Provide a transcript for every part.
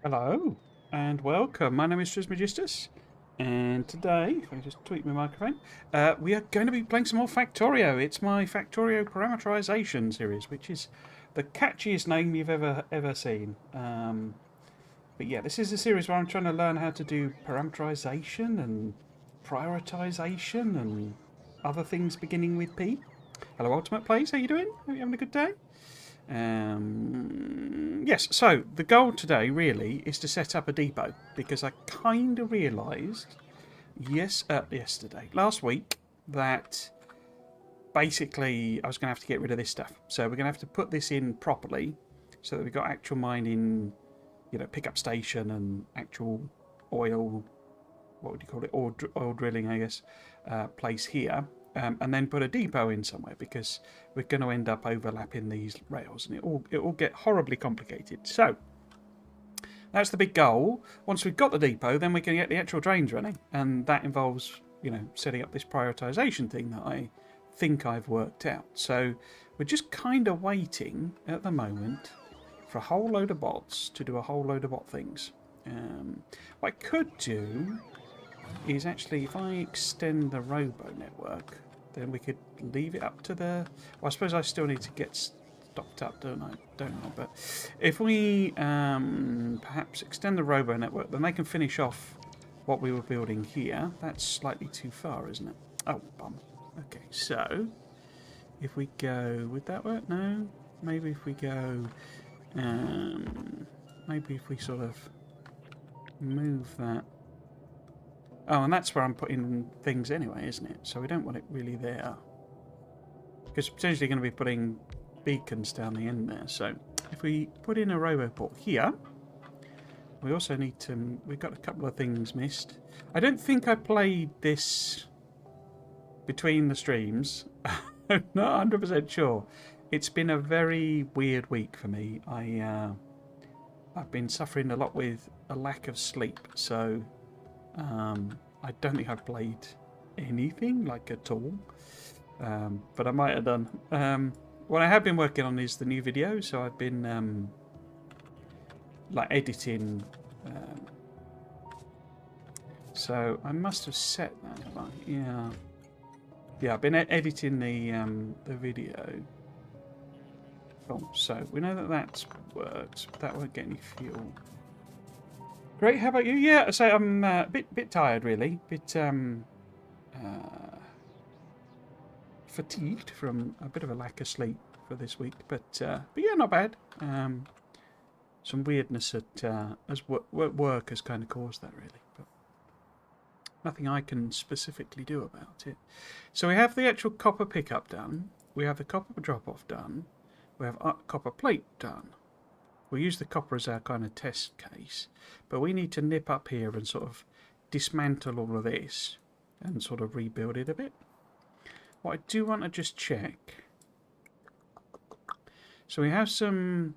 Hello and welcome. My name is Trismegistus, and today, if I just tweak my microphone, we are going to be playing some more Factorio. It's my Factorio Parameterisation series, which is the catchiest name you've ever seen. But yeah, this is a series where I'm trying to learn how to do parameterization and prioritization and other things beginning with P. Hello, Ultimate Plays. How you doing? Are you having a good day? Yes, so the goal today really is to set up a depot because I kind of realised last week, that basically I was going to have to get rid of this stuff. So we're going to have to put this in properly so that we've got actual mining, pickup station and actual oil, what would you call it, oil drilling, I guess, place here. And then put a depot in somewhere because we're going to end up overlapping these rails and it will get horribly complicated. So that's the big goal. Once we've got the depot, then we can get the actual drains running, and that involves setting up this prioritization thing that I think I've worked out. So we're just kind of waiting at the moment for a whole load of bots to do a whole load of bot things. What I could do is actually, if I extend the robo network, then we could leave it up to the... Well, I suppose I still need to get stocked up, don't I? Don't know. But if we perhaps extend the robo network, then they can finish off what we were building here. That's slightly too far, isn't it? Oh, bum. Okay, so if we go... Would that work? No? Maybe if we go... maybe if we sort of move that... Oh, and that's where I'm putting things anyway, isn't it? So we don't want it really there, because potentially going to be putting beacons down the end there. So if we put in a roboport here, we also need to... We've got a couple of things missed. I don't think I played this between the streams. I'm not 100% sure. It's been a very weird week for me. I've been suffering a lot with a lack of sleep, so... I don't think I've played anything like at all, but I might have done. What I have been working on is the new video, so I've been like editing. So I must have set that. Yeah. I've been editing the video. Oh, so we know that that's worked. But that won't get any fuel. Great, how about you? Yeah, so I'm a bit tired, really. Fatigued from a bit of a lack of sleep for this week, but yeah, not bad. Some weirdness as work has kind of caused that, really, but nothing I can specifically do about it. So we have the actual copper pickup done. We have the copper drop-off done. We have copper plate done. We'll use the copper as our kind of test case, but we need to nip up here and sort of dismantle all of this and sort of rebuild it a bit. What I do want to just check, so we have some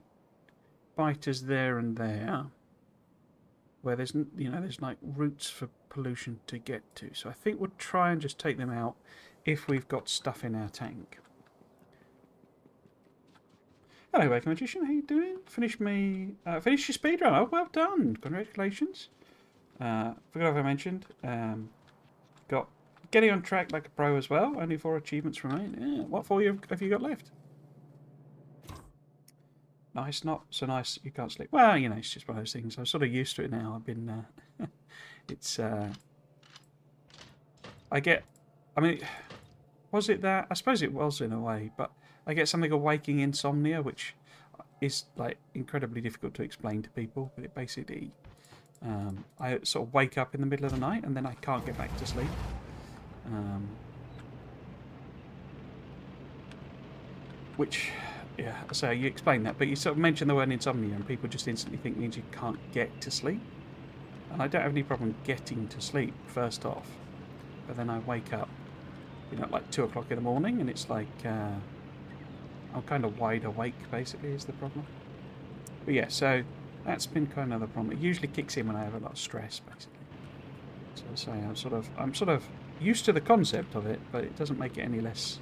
biters there and there where there's there's like routes for pollution to get to, so I think we'll try and just take them out if we've got stuff in our tank. Hello, Wake Magician. How you doing? Finished your speedrun. Oh, well done. Congratulations. Forgot if I mentioned. Got getting on track like a pro as well. Only 4 achievements remain. Yeah. What 4 have you got left? Nice, not so nice. You can't sleep. Well, it's just one of those things. I'm sort of used to it now. I've been. It's. Was it that? I suppose it was in a way, but. I get something called waking insomnia, which is like incredibly difficult to explain to people. But it basically, I sort of wake up in the middle of the night and then I can't get back to sleep. Which, yeah, so you explain that, but you sort of mention the word insomnia and people just instantly think it means you can't get to sleep. And I don't have any problem getting to sleep, first off. But then I wake up, at like 2 o'clock in the morning and it's like... I'm kind of wide awake, basically, is the problem. But yeah, so that's been kind of the problem. It usually kicks in when I have a lot of stress, basically. So I say I'm sort of used to the concept of it, but it doesn't make it any less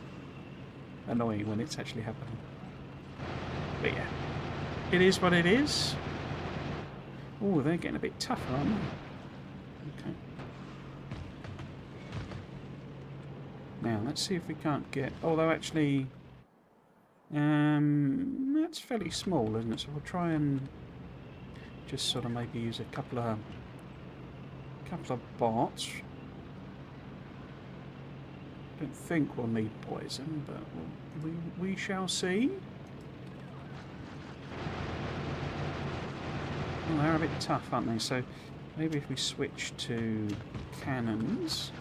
annoying when it's actually happening. But yeah, it is what it is. Oh, they're getting a bit tougher, aren't they? Okay. Now, let's see if we can't get... Although, actually... that's fairly small, isn't it? So we'll try and just sort of maybe use a couple of bots. Don't think we'll need poison, but we shall see. Well, they're a bit tough, aren't they? So maybe if we switch to cannons,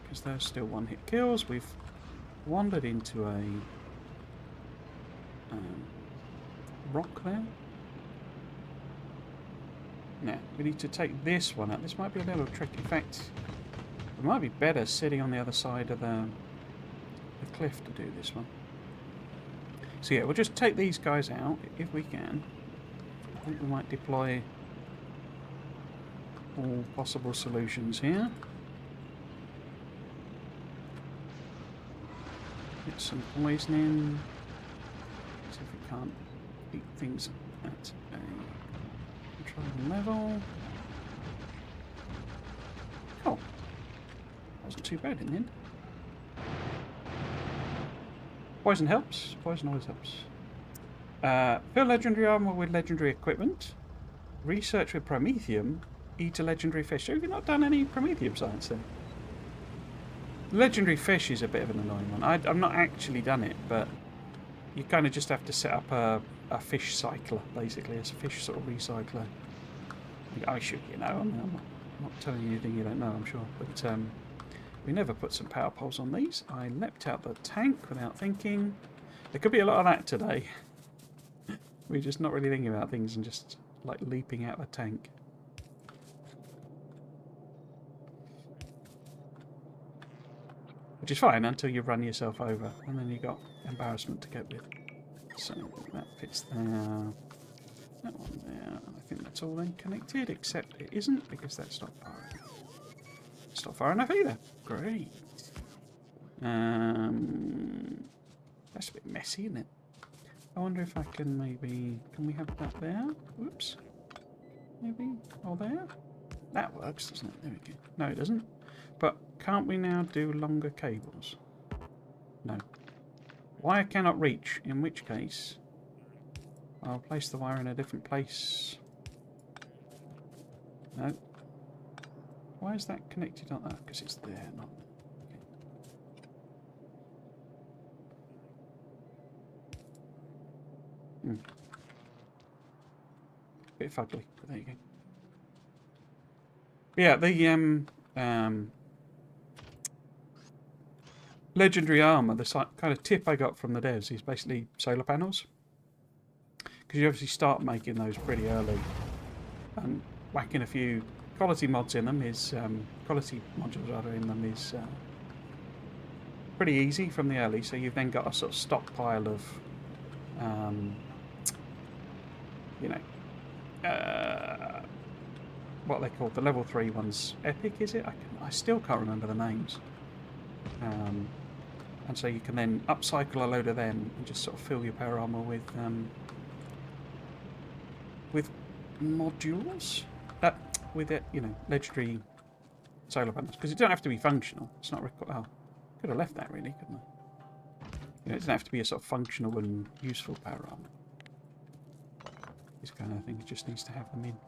because they're still one-hit kills. We've wandered into a rock there. Now, we need to take this one out. This might be a little tricky. In fact, it might be better sitting on the other side of the cliff to do this one. So yeah, we'll just take these guys out, if we can. I think we might deploy all possible solutions here. Get some poisoning. See if we can't eat things at a controlled level. Oh, wasn't too bad in the end. Poison helps. Poison always helps. Fill legendary armor with legendary equipment. Research with promethium. Eat a legendary fish. Have you not done any promethium science then? Legendary fish is a bit of an annoying one. I've not actually done it, but you kind of just have to set up a fish cycler, basically. It's a fish sort of recycler. I should, you know. I'm not telling you anything you don't know, I'm sure. But we never put some power poles on these. I leapt out the tank without thinking. There could be a lot of that today. We're just not really thinking about things and just like leaping out the tank. Which is fine until you run yourself over, and then you've got embarrassment to cope with. So that fits there. That one there. I think that's all then connected, except it isn't because that's not far enough. It's not far enough either. Great. That's a bit messy, isn't it? I wonder if I can maybe... Can we have that there? Whoops. Maybe? Or there? That works, doesn't it? There we go. No, it doesn't. But can't we now do longer cables? No. Wire cannot reach, in which case I'll place the wire in a different place. No. Why is that connected on that? Because it's there, not there. Okay. Bit fugly, but there you go. Yeah, the legendary armor, the kind of tip I got from the devs is basically solar panels. Because you obviously start making those pretty early. And whacking a few quality mods in them is, quality modules rather in them is pretty easy from the early. So you've then got a sort of stockpile of, you know, what they call the level 3 ones. Epic, is it? I still can't remember the names. And so you can then upcycle a load of them and just sort of fill your power armor with modules. With it, you know, legendary solar panels. Because it don't have to be functional. It's not required. Oh, could have left that really, couldn't I? You know, it doesn't have to be a sort of functional and useful power armor. This kind of thing, it just needs to have them in.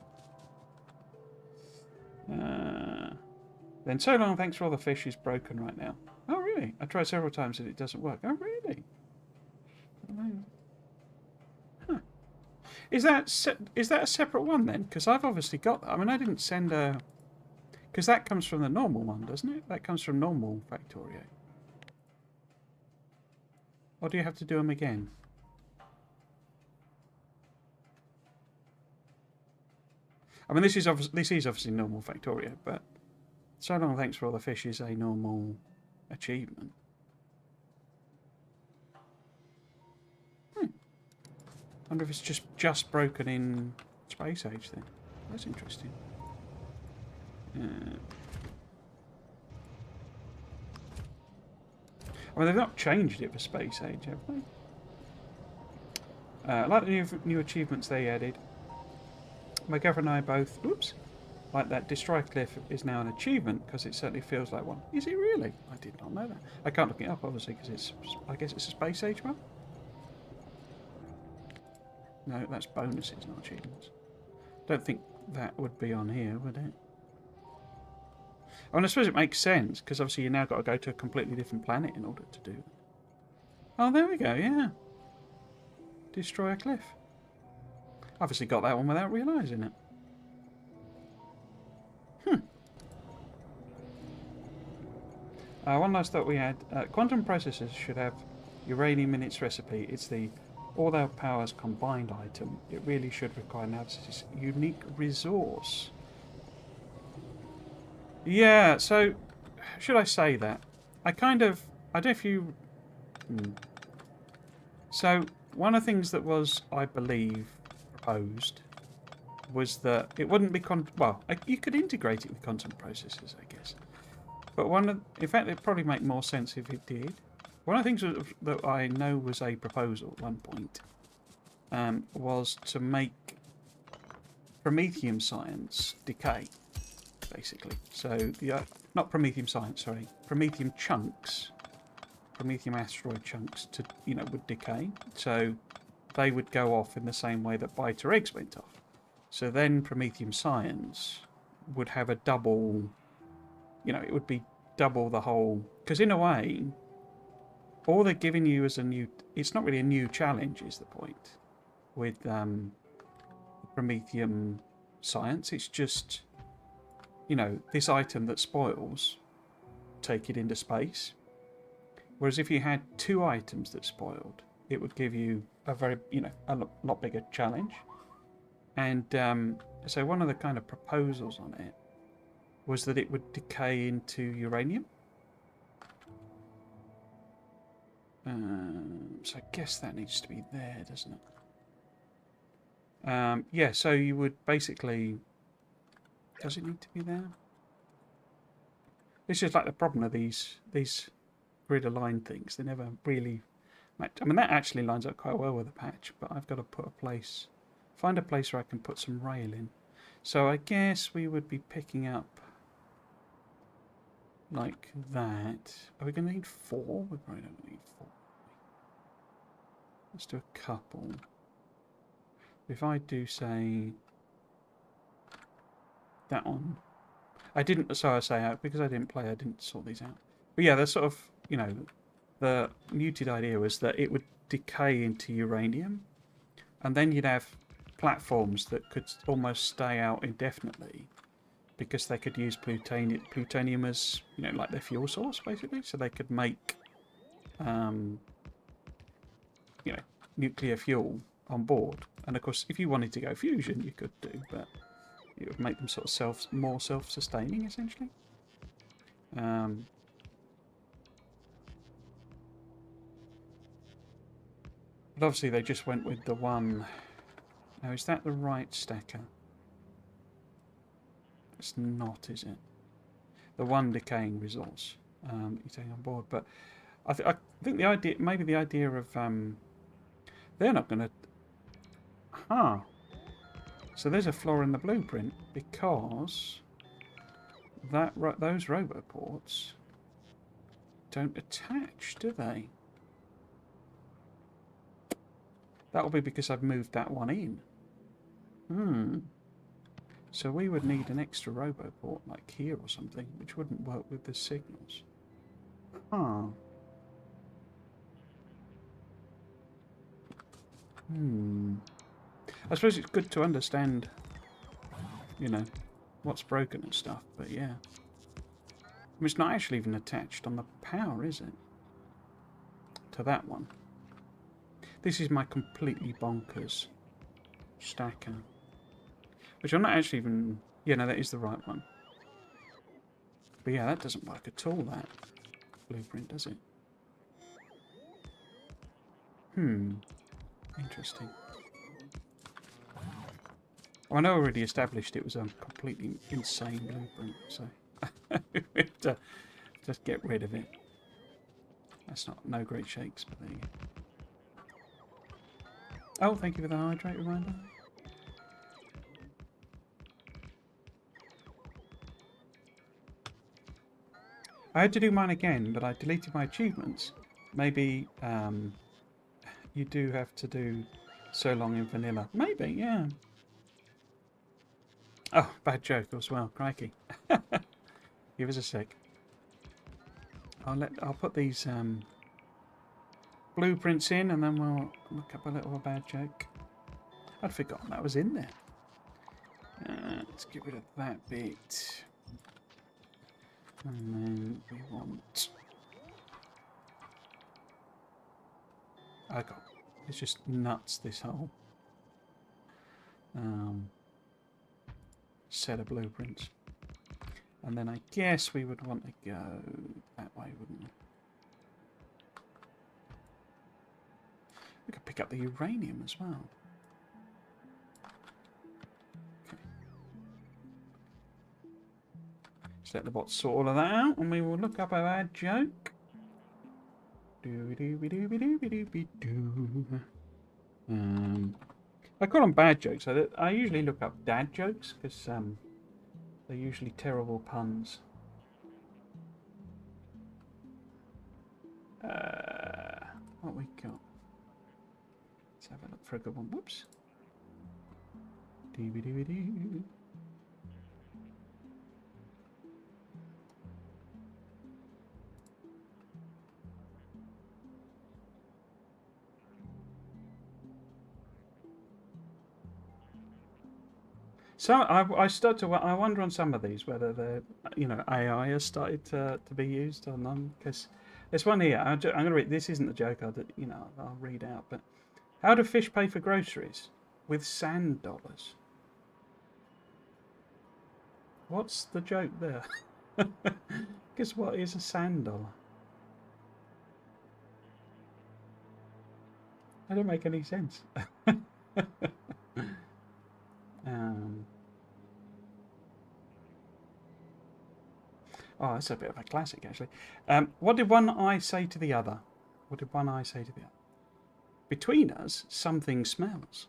Then so long, thanks for all the fish is broken right now. Oh really? I tried several times and it doesn't work. Oh really? Huh. Is that a separate one then? Because I've obviously got that. I mean, I didn't send a... Because that comes from the normal one, doesn't it? That comes from normal Factorio. Or do you have to do them again? I mean, this is obviously normal Factorio, but so long thanks for all the fish is a normal achievement. I wonder if it's just broken in Space Age then. That's interesting. I mean, they've not changed it for Space Age, have they? I like the new achievements they added. My girlfriend and I both, oops, like that destroy a cliff is now an achievement because it certainly feels like one. Is it really? I did not know that. I can't look it up obviously because it's, I guess it's a space age one. No, that's bonuses, not achievements. Don't think that would be on here, would it? Oh, and I suppose it makes sense because obviously you now got to go to a completely different planet in order to do that. Oh, there we go. Yeah, destroy a cliff. Obviously got that one without realising it. One last thought we had. Quantum processors should have uranium in its recipe. It's the all their powers combined item. It really should require analysis. Unique resource. Yeah, so should I say that? I don't know if you... So one of the things that was, I believe, proposed was that it wouldn't be... you could integrate it with quantum processors, I guess. But in fact, it'd probably make more sense if it did. One of the things that I know was a proposal at one point was to make Prometheum science decay, basically. So, not Prometheum science, sorry. Prometheum chunks, Prometheum asteroid chunks, would decay. So they would go off in the same way that Biter eggs went off. So then Prometheum science would have a double... it would be double the whole... Because in a way, all they're giving you is a new... It's not really a new challenge, is the point, with Prometheum science. It's just, this item that spoils, take it into space. Whereas if you had two items that spoiled, it would give you a very, a lot bigger challenge. And so one of the kind of proposals on it was that it would decay into uranium. So I guess that needs to be there, doesn't it? Yeah, so you would basically... Does it need to be there? It's just like the problem of these grid aligned things. They never really match. I mean, that actually lines up quite well with the patch, but I've got to find a place where I can put some rail in. So I guess we would be picking up like that. Are we going to need 4? We probably don't need 4. Let's do a couple. If I do, say, that one. I didn't, so I say out, because I didn't play, I didn't sort these out. But yeah, that's sort of, the muted idea was that it would decay into uranium, and then you'd have platforms that could almost stay out indefinitely, because they could use plutonium as, like their fuel source, basically. So they could make, nuclear fuel on board. And of course, if you wanted to go fusion, you could do, but it would make them sort of more self-sustaining, essentially. But obviously, they just went with the one. Now, is that the right stacker? It's not, is it? The one decaying resource you're taking on board. But I think the idea, maybe the idea of they're not going to. So there's a flaw in the blueprint because those roboports don't attach, do they? That'll be because I've moved that one in. So we would need an extra roboport, like here or something, which wouldn't work with the signals. I suppose it's good to understand, what's broken and stuff, but yeah. I mean, it's not actually even attached on the power, is it? To that one. This is my completely bonkers stacker. Which I'm not actually even... Yeah, no, that is the right one. But yeah, that doesn't work at all, that blueprint, does it? Interesting. Well, I know I already established it was a completely insane blueprint, so we have to just get rid of it. That's no great shakes, but there you go. Oh, thank you for the hydrate reminder. I had to do mine again, but I deleted my achievements. Maybe you do have to do so long in vanilla. Maybe, yeah. Oh, bad joke as well. Crikey. Give us a sec. I'll put these blueprints in, and then we'll look up a little bad joke. I'd forgotten that was in there. Let's get rid of that bit. And then we want... Oh god, it's just nuts, this whole set of blueprints. And then I guess we would want to go that way, wouldn't we? We could pick up the uranium as well. Okay. Just let the bot sort all of that out, and we will look up a bad joke. I call them bad jokes. I usually look up dad jokes because they're usually terrible puns. What we got? Let's have a look for a good one. Whoops. So I wonder on some of these whether the AI has started to be used or none. Because there's one here. I'm going to read. This isn't a joke. I'll read out. But how do fish pay for groceries? With sand dollars. What's the joke there? Because what is a sand dollar? That don't make any sense. Oh, that's a bit of a classic, actually. What did one eye say to the other? What did one eye say to the other? Between us, something smells.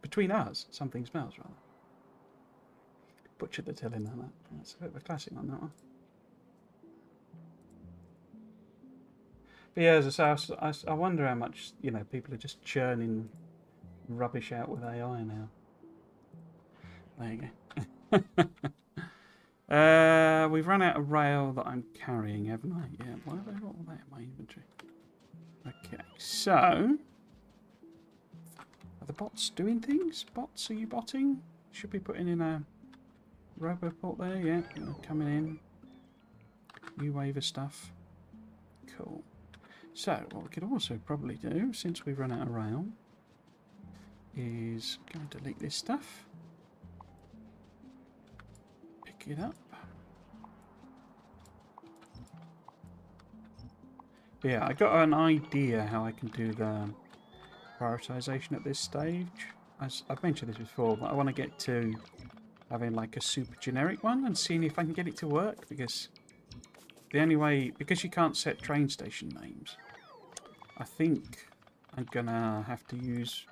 Between us, something smells, rather. Butchered the telling on that. That's a bit of a classic on that one. But yeah, as I say, I wonder how much people are just churning rubbish out with AI now. There you go. We've run out of rail that I'm carrying, haven't I? Yeah. Why have I got all that in my inventory? Okay, so are the bots doing things? Bots, are you botting? Should be putting in a roboport there. Yeah, coming in. New wave of stuff. Cool. So what we could also probably do, since we've run out of rail, is go and delete this stuff. Pick it up. Yeah, I got an idea how I can do the prioritization at this stage. I've mentioned this before, but I want to get to having like a super generic one and seeing if I can get it to work, because the only way, because you can't set train station names, I think I'm gonna have to use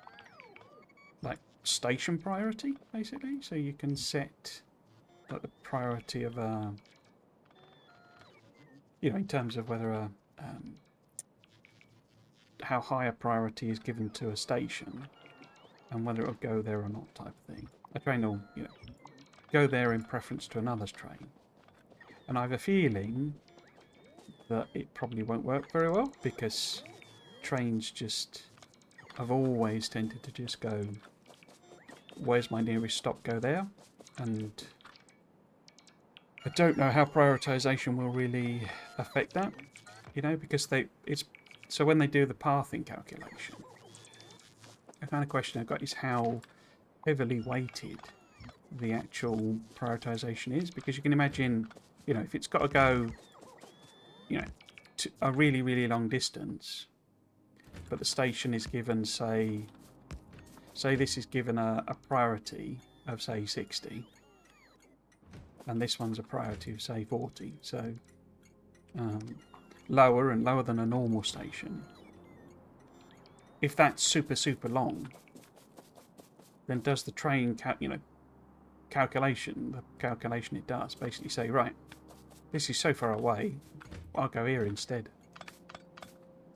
like station priority, basically. So you can set like the priority of a, in terms of whether how high a priority is given to a station and whether it'll go there or not, type of thing. A train will, go there in preference to another's train. And I have a feeling that it probably won't work very well, because trains just have always tended to just go, where's my nearest stop, go there. And I don't know how prioritization will really affect that, because so when they do the pathing calculation, the kind of question I've got is how heavily weighted the actual prioritization is, because you can imagine, if it's got to go, to a really, really long distance, but the station is given, say this is given a priority of, say, 60, and this one's a priority of, say, 40, so lower and lower than a normal station. if that's super long, then does the train calculation, the calculation it does, basically say, right, this is so far away, I'll go here instead.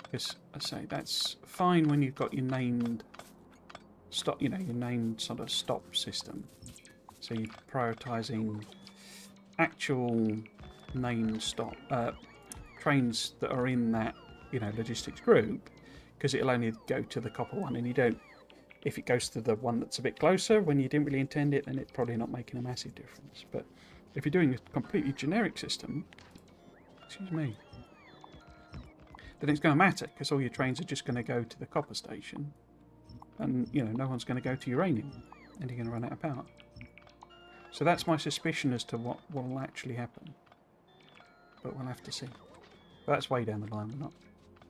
Because I say that's fine when you've got your named stop, your named sort of stop system. So you're prioritising actual named stop trains that are in that logistics group, because it'll only go to the copper one, and you don't. If it goes to the one that's a bit closer when you didn't really intend it, then it's probably not making a massive difference. But if you're doing a completely generic system, excuse me, then it's going to matter, because all your trains are just going to go to the copper station, and no one's going to go to uranium, and you're going to run out of power. So that's my suspicion as to what will actually happen, but we'll have to see. But that's way down the line.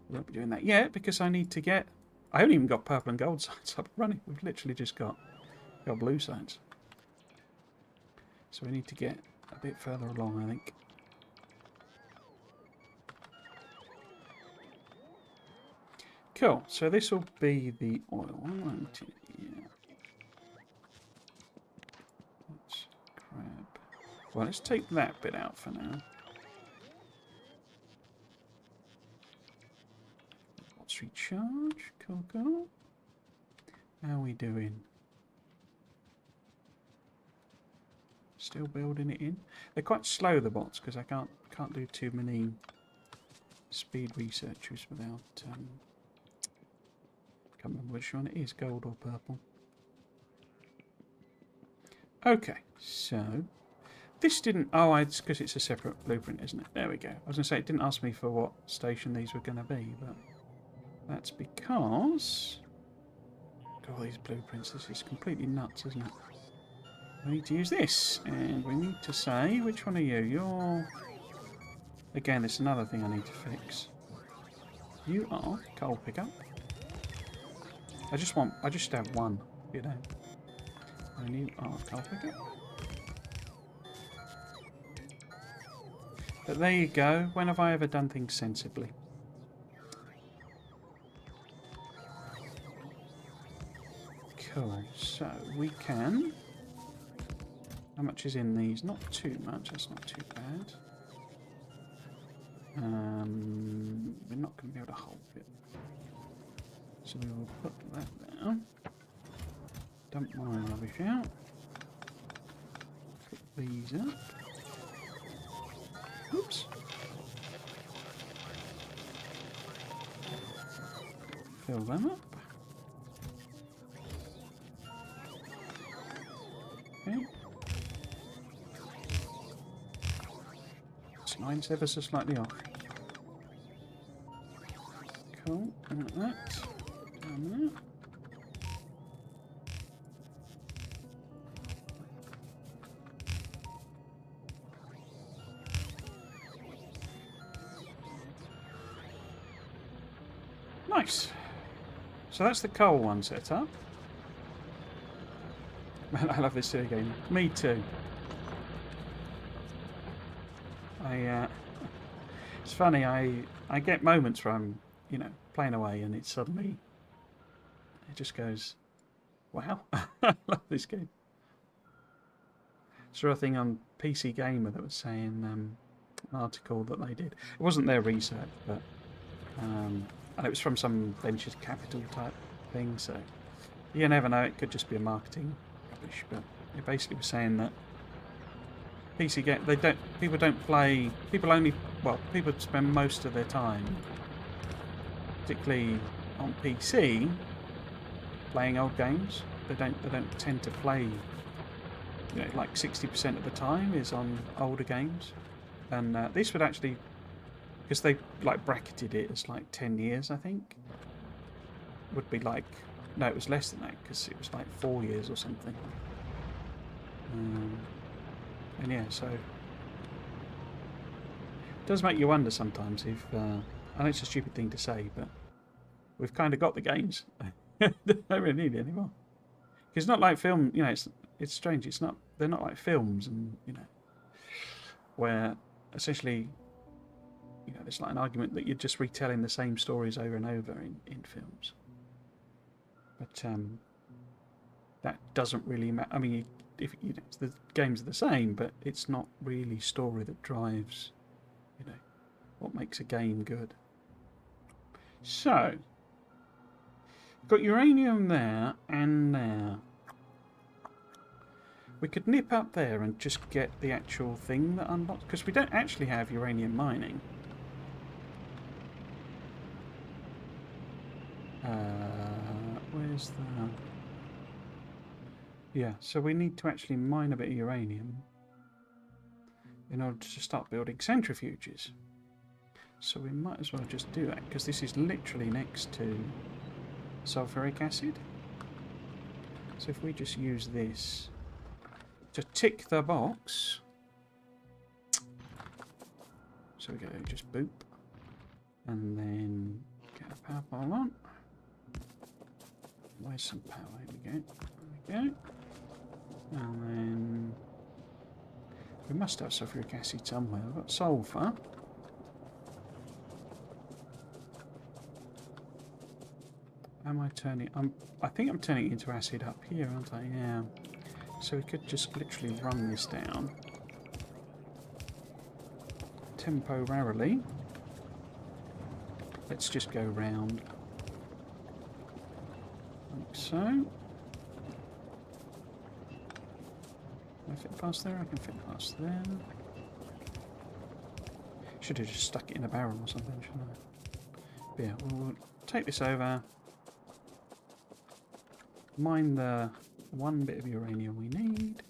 We won't be doing that yet, because I need to get. I haven't even got purple and gold signs up and running. We've literally just got blue signs. So we need to get a bit further along, I think. Cool. So this will be the oil. Yeah. Let's grab. Well, let's take that bit out for now. Let's recharge. Cool. How are we doing? Still building it in. They're quite slow, the bots, because I can't do too many speed researches without. Can't remember which one it is, gold or purple. Okay, so this didn't. Oh, it's because it's a separate blueprint, isn't it? There we go. I was going to say it didn't ask me for what station these were going to be, but that's because. Look at all these blueprints. This is completely nuts, isn't it? We need to use this, and we need to say which one are you? You're. Again, it's another thing I need to fix. You are coal pickup. I just have one, And you are coal pickup. But there you go. When have I ever done things sensibly? Cool. So we can. How much is in these? Not too much. That's not too bad. We're not going to be able to hold it. So we will put that down. Dump my rubbish out. Put these up. Oops. Fill them up. Okay. This line's ever so slightly off. Cool. And like that. Down there. Nice. So that's the coal one set up. Man, I love this silly game. Me too. It's funny. I get moments where I'm, playing away, and it just goes, wow. I love this game. Saw a thing on PC Gamer that was saying an article that they did. It wasn't their research, but and it was from some venture capital type thing. So you never know; it could just be a marketing rubbish. But it basically was saying that PC game people spend most of their time, particularly on PC, playing old games. They don't tend to play. Like 60% of the time is on older games, and this would actually, because they bracketed it as 10 years, I think, would be no, it was less than that, because it was 4 years or something. And yeah, so it does make you wonder sometimes if I know it's a stupid thing to say, but we've kind of got the games. Don't really need it anymore. It's not like film, it's strange. They're not like films, and where essentially, there's an argument that you're just retelling the same stories over and over in films. But that doesn't really matter. I mean, if the games are the same, but it's not really story that drives, what makes a game good. So, got uranium there and there. We could nip up there and just get the actual thing that unlocks, because we don't actually have uranium mining. Where's the... Yeah, so we need to actually mine a bit of uranium in order to start building centrifuges. So we might as well just do that, because this is literally next to sulfuric acid. So if we just use this to tick the box. So we go just boop. And then get a power pole on. Where's some power? Here we go. There we go. And then we must have sulfuric acid somewhere. We've got sulfur. Am I turning? I think I'm turning it into acid up here, aren't I? Yeah. So we could just literally run this down temporarily. Let's just go round like so. Can I fit past there? I can fit past there. Should have just stuck it in a barrel or something, shouldn't I? But yeah, we'll take this over. Mine the one bit of uranium we need.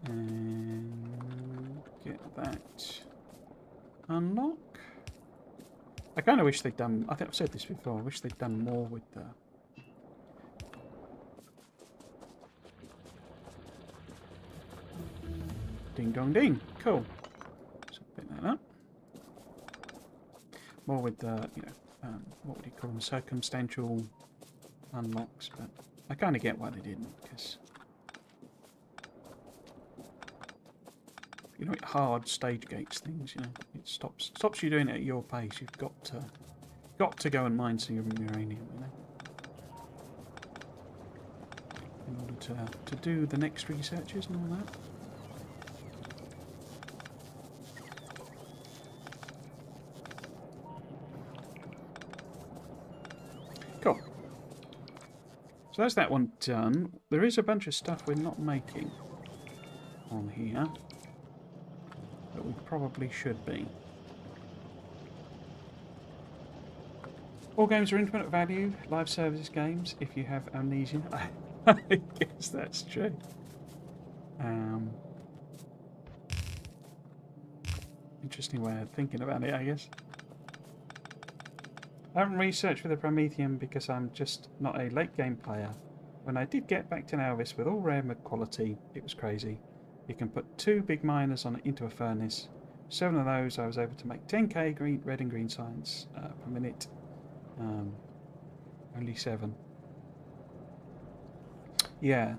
And get that unlock. I kind of wish they'd done, I think I've said this before, I wish they'd done more with the ding dong ding. Cool. So pick that up. More with the, what would you call them, circumstantial unlocks, but I kind of get why they didn't, because it hard stage gates things, it stops you doing it at your pace. You've got to go and mine some uranium, in order to do the next researches and all that. Cool. So that's that one done. There is a bunch of stuff we're not making on here that we probably should be. All games are infinite value, live services games, if you have amnesia. I guess that's true. Interesting way of thinking about it, I guess. I haven't researched for the Prometheum because I'm just not a late game player. When I did get back to Elvis with all rare mid quality, it was crazy. You can put 2 big miners on it into a furnace. 7 of those I was able to make 10k red and green science per minute. Only 7. Yeah.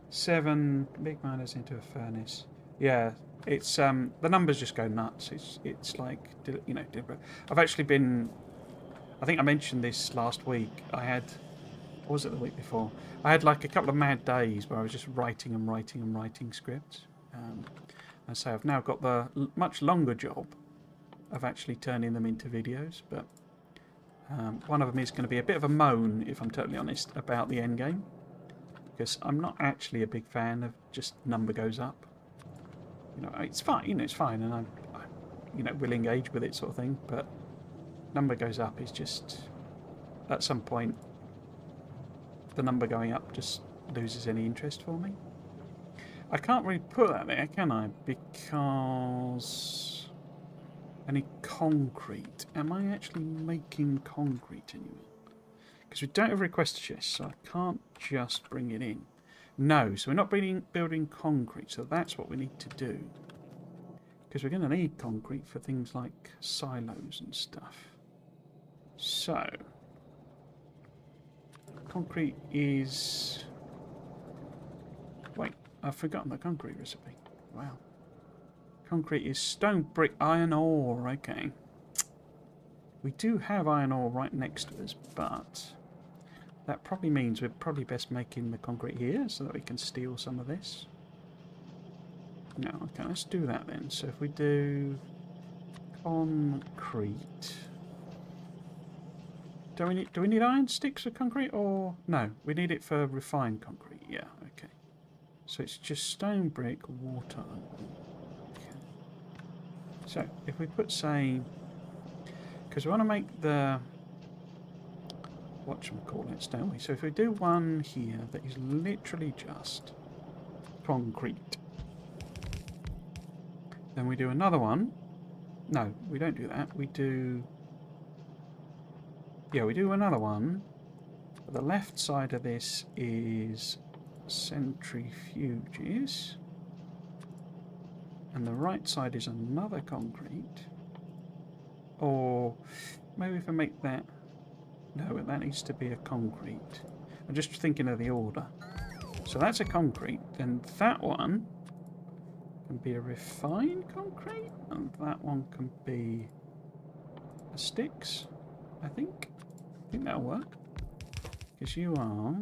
7 big miners into a furnace. Yeah, it's the numbers just go nuts. It's like, I've actually been, I think I mentioned this last week. I had, or was it the week before? I had like a couple of mad days where I was just writing and writing and writing scripts. And so I've now got the much longer job of actually turning them into videos. But one of them is going to be a bit of a moan, if I'm totally honest, about the end game. Because I'm not actually a big fan of just number goes up. It's fine, it's fine, and I will engage with it sort of thing, but number goes up is just, at some point, the number going up just loses any interest for me. I can't really put that there, can I? Because any concrete. Am I actually making concrete anywhere? Because we don't have a request chest, so I can't just bring it in. No, so we're not building concrete, so that's what we need to do. Because we're going to need concrete for things like silos and stuff. So, concrete is... Wait, I've forgotten the concrete recipe. Wow. Concrete is stone, brick, iron ore. Okay. We do have iron ore right next to us, but that probably means we're probably best making the concrete here so that we can steal some of this. No, okay, let's do that then. So if we do concrete, do we need iron sticks for concrete, or no? We need it for refined concrete. Yeah, okay. So it's just stone, brick, water. Okay. So if we put, say, because we want to make the whatchamacallits, don't we? So if we do one here that is literally just concrete, then we do another one. No, we don't do that. We do... Yeah, we do another one. The left side of this is centrifuges. And the right side is another concrete. Or maybe if I make that... No, that needs to be a concrete. I'm just thinking of the order. So that's a concrete. Then that one can be a refined concrete. And that one can be a sticks, I think. I think that'll work. Because you are...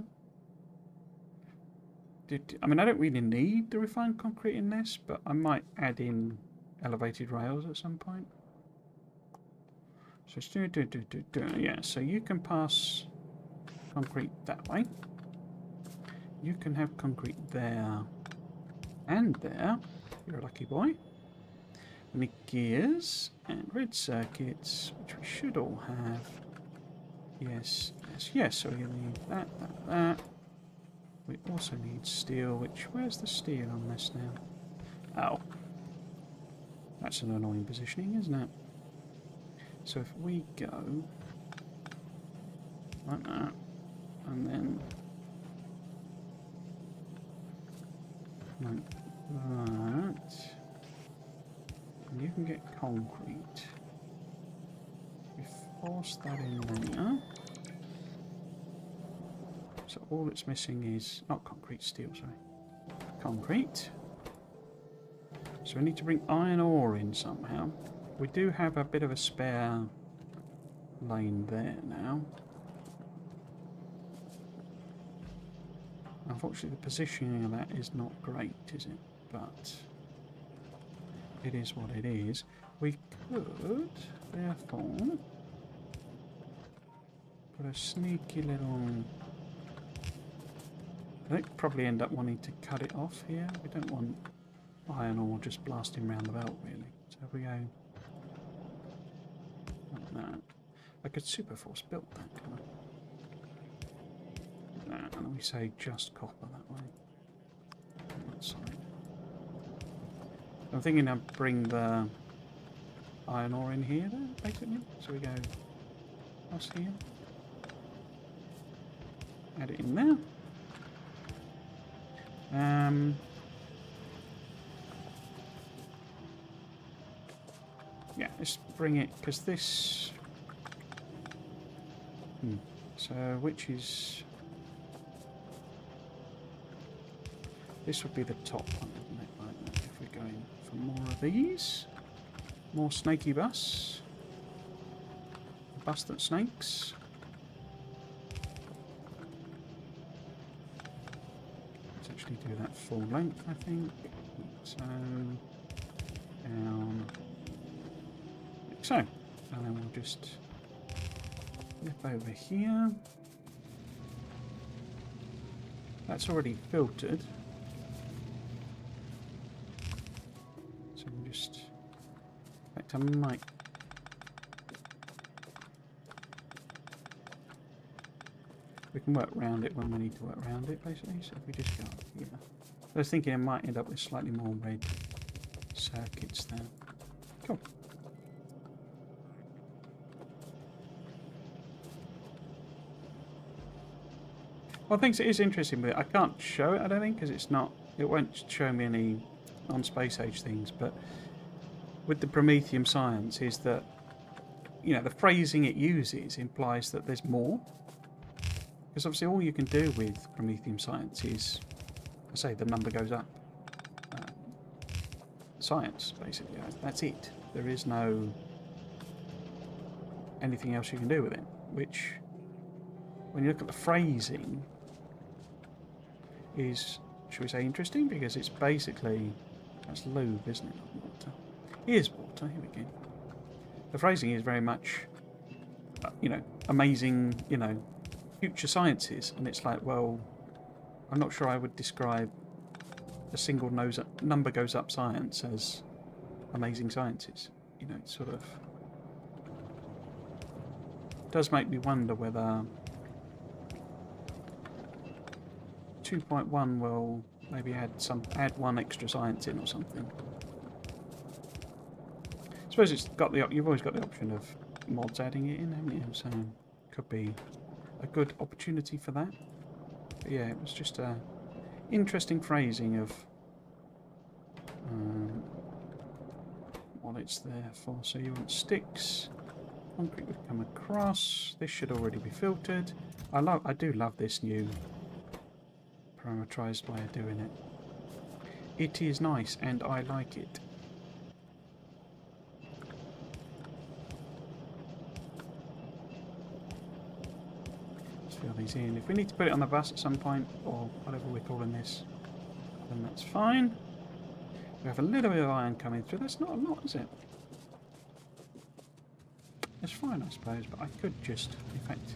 I mean, I don't really need the refined concrete in this, but I might add in elevated rails at some point. So yeah, so you can pass concrete that way. You can have concrete there and there. You're a lucky boy. We need gears and red circuits, which we should all have. Yes, yes, yes. So you'll need that, that, that. We also need steel, which... Where's the steel on this now? Oh. That's an annoying positioning, isn't it? So if we go like that, and then like that, and you can get concrete. We force that in there. So all it's missing is not concrete, steel, sorry. Concrete. So we need to bring iron ore in somehow. We do have a bit of a spare lane there now. Unfortunately, the positioning of that is not great, is it? But it is what it is. We could, therefore, put a sneaky little... I think probably end up wanting to cut it off here. We don't want iron ore just blasting around the belt, really. So if we go like that, I could super force build that, can I? And then we say just copper that way. On that side. I'm thinking I'd bring the iron ore in here, then, basically. So we go across here. Add it in there. Yeah, let's bring it, because this... So, which is... This would be the top one, wouldn't it? Like that, if we're going for more of these. More snaky bus. Bus that snakes. Let's actually do that full length, I think. So, down... So, and then we'll just flip over here. That's already filtered. So we'll just... In fact, I might... We can work around it when we need to work around it, basically. So if we just go up here. I was thinking I might end up with slightly more red circuits there. Cool. One thing that is interesting with it, I can't show it, I don't think, because it's not... It won't show me any non-space age things, but with the Prometheum science is that, you know, the phrasing it uses implies that there's more. Because obviously all you can do with Prometheum science is, I say, the number goes up. Science, basically. That's it. There is no anything else you can do with it. Which, when you look at the phrasing, is, should we say, interesting, because it's basically, that's lube, isn't it? Not water. It is water. Here we go. The phrasing is very much, you know, amazing, you know, future sciences, and it's like, well, I'm not sure I would describe a single number goes up science as amazing sciences. You know, it sort of does make me wonder whether 2.1 will maybe add one extra science in or something. I suppose it's got you've always got the option of mods adding it in, haven't you? So could be a good opportunity for that. But yeah, it was just a interesting phrasing of what it's there for. So you want sticks, concrete would come across. This should already be filtered. I do love this new parameterized way of doing it. It is nice and I like it. Fill these in. If we need to put it on the bus at some point, or whatever we're calling this, then that's fine. We have a little bit of iron coming through. That's not a lot, is it? It's fine, I suppose, but I could just, in fact,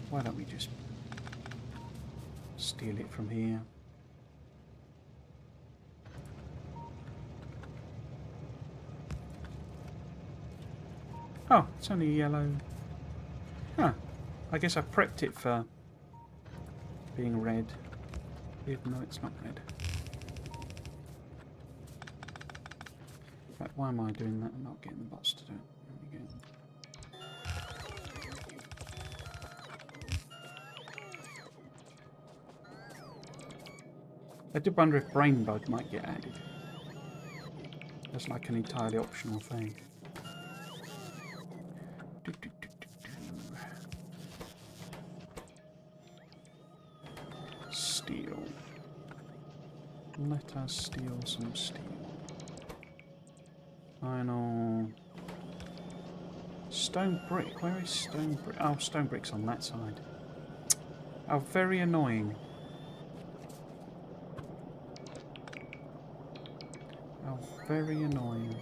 why don't we just steal it from here? Oh, it's only yellow. Huh. I guess I prepped it for being red, even though it's not red. In fact, why am I doing that and not getting the bots to do it? There we go. I did wonder if Brain Bug might get added. That's like an entirely optional thing. Steel. Let us steal some steel. Final. Stone brick. Where is stone brick? Oh, stone brick's on that side. How very annoying. How very annoying.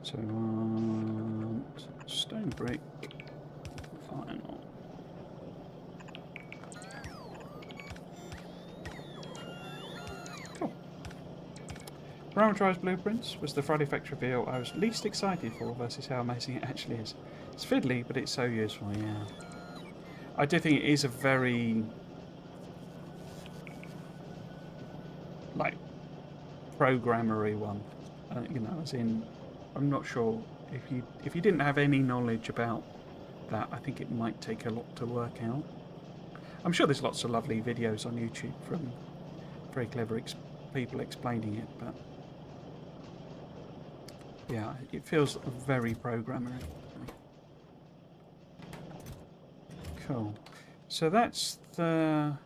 So we want stone brick, final. Cool. Parameterized blueprints was the Friday Factory reveal I was least excited for versus how amazing it actually is. It's fiddly, but it's so useful, yeah. I do think it is a very, like, programmery one. You know, as in, I'm not sure if you didn't have any knowledge about that, I think it might take a lot to work out. I'm sure there's lots of lovely videos on YouTube from very clever people explaining it, but yeah, it feels very programmery. Cool. So that's the. Are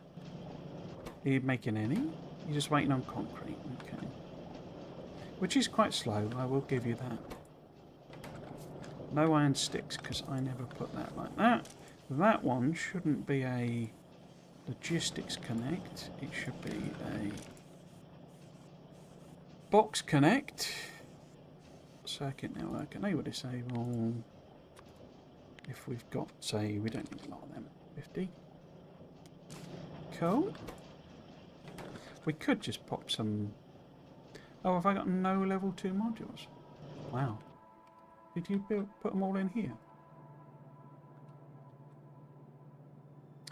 you making any? You're just waiting on concrete. Okay. Which is quite slow, I will give you that. No iron sticks, because I never put that like that. That one shouldn't be a logistics connect. It should be a box connect. Circuit network. Enable disable. If we've got, say, we don't need a lot of them. 50. Cool. We could just pop some. Oh, have I got no level 2 modules? Wow. Did you put them all in here?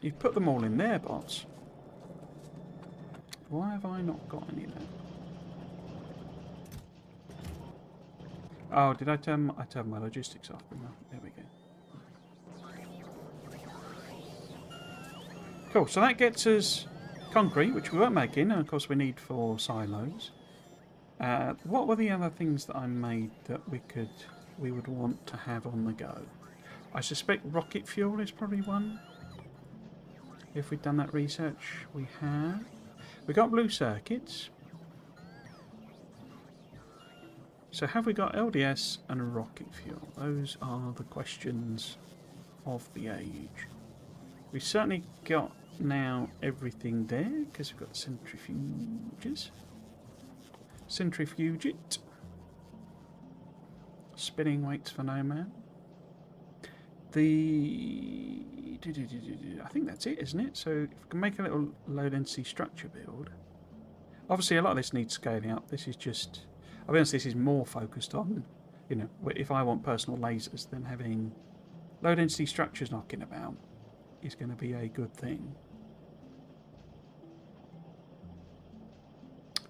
You've put them all in there, bots. Why have I not got any then? Oh, did I turn my logistics off? No, there we go. Cool, so that gets us concrete, which we weren't making, and of course we need for silos. What were the other things that I made that we would want to have on the go? I suspect rocket fuel is probably one. If we'd done that research, we have. We got blue circuits. So have we got LDS and rocket fuel? Those are the questions of the age. We've certainly got now everything there because we've got centrifuges. Centrifugate. Spinning weights for no man. I think that's it, isn't it? So if we can make a little low density structure build. Obviously a lot of this needs scaling up. This is just, I'll be honest, this is more focused on, you know, if I want personal lasers, then having low density structures knocking about is going to be a good thing.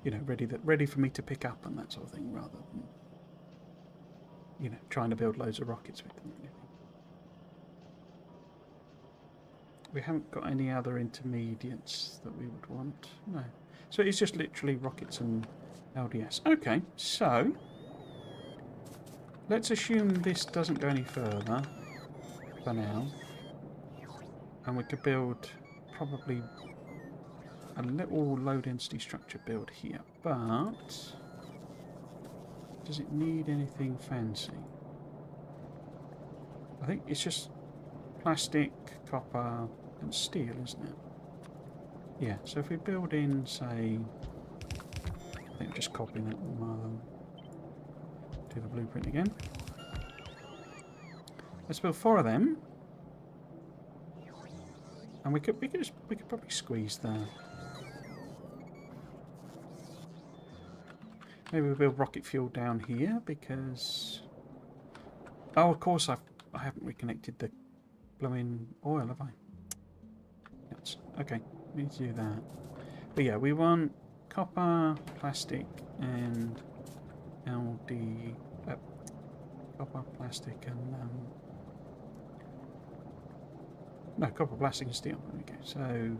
You know, ready for me to pick up and that sort of thing, rather than, you know, trying to build loads of rockets with them. We haven't got any other intermediates that we would want. No. So it's just literally rockets and LDS. Okay, so let's assume this doesn't go any further for now. And we could build probably a little low density structure build here. But does it need anything fancy? I think it's just plastic, copper and steel, isn't it? Yeah, so if we build in, say, I think I'm just copying that rather than do the blueprint again. Let's build 4 of them. And we could probably squeeze there. Maybe we'll build rocket fuel down here because, oh, of course I haven't reconnected the blooming oil, have I? Yes. Okay, we need to do that. But yeah, we want copper, plastic, and LD. Copper, plastic, and no, copper, plastic, and steel. There we go. So,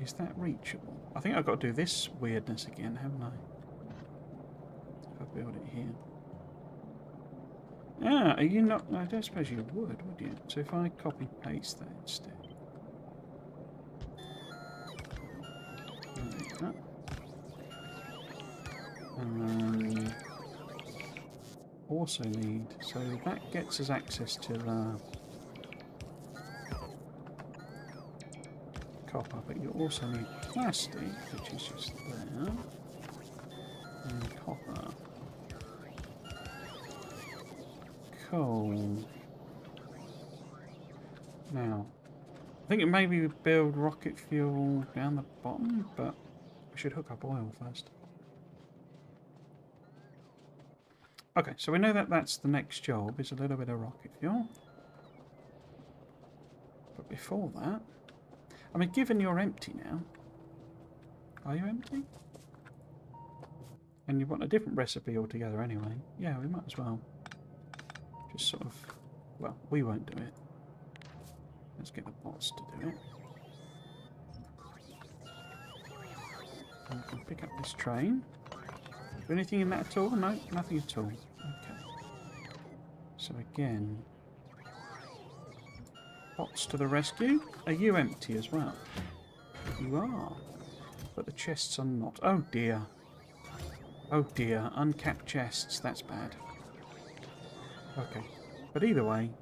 is that reachable? I think I've got to do this weirdness again, haven't I? If I build it here. Ah, are you not? I don't suppose you would you? So if I copy paste that instead. Like that. And then also need, so that gets us access to the copper, but you also need plastic, which is just there, and copper. Cool. Now, I think it maybe we build rocket fuel down the bottom, but we should hook up oil first. Okay, so we know that that's the next job, is a little bit of rocket fuel. But before that, I mean, given you're empty now, are you empty? And you want a different recipe altogether anyway. Yeah, we might as well. Just sort of, well, we won't do it. Let's get the bots to do it. And we can pick up this train. Do anything in that at all? No, nothing at all. Okay. So again, bots to the rescue. Are you empty as well? You are. But the chests are not. Oh dear. Oh dear. Uncapped chests. That's bad. Okay. But either way,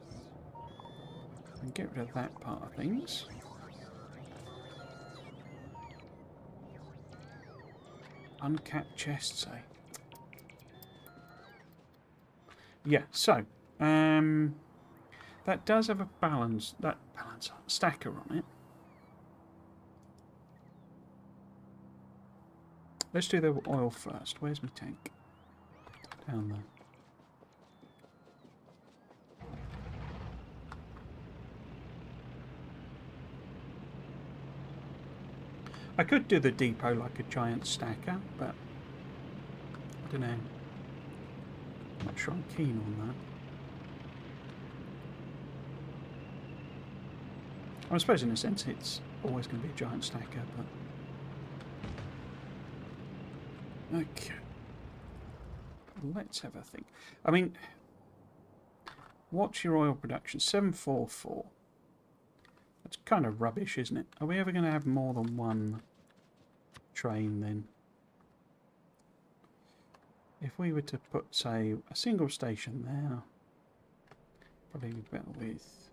we can get rid of that part of things. Uncapped chests, eh? Yeah, so that does have a stacker on it. Let's do the oil first. Where's my tank? Down there. I could do the depot like a giant stacker, but I don't know. I'm not sure I'm keen on that. I suppose in a sense it's always going to be a giant stacker, but... Okay. Let's have a think. I mean, what's your oil production? 744. That's kind of rubbish, isn't it? Are we ever going to have more than one train then? If we were to put, say, a single station there, probably be better with...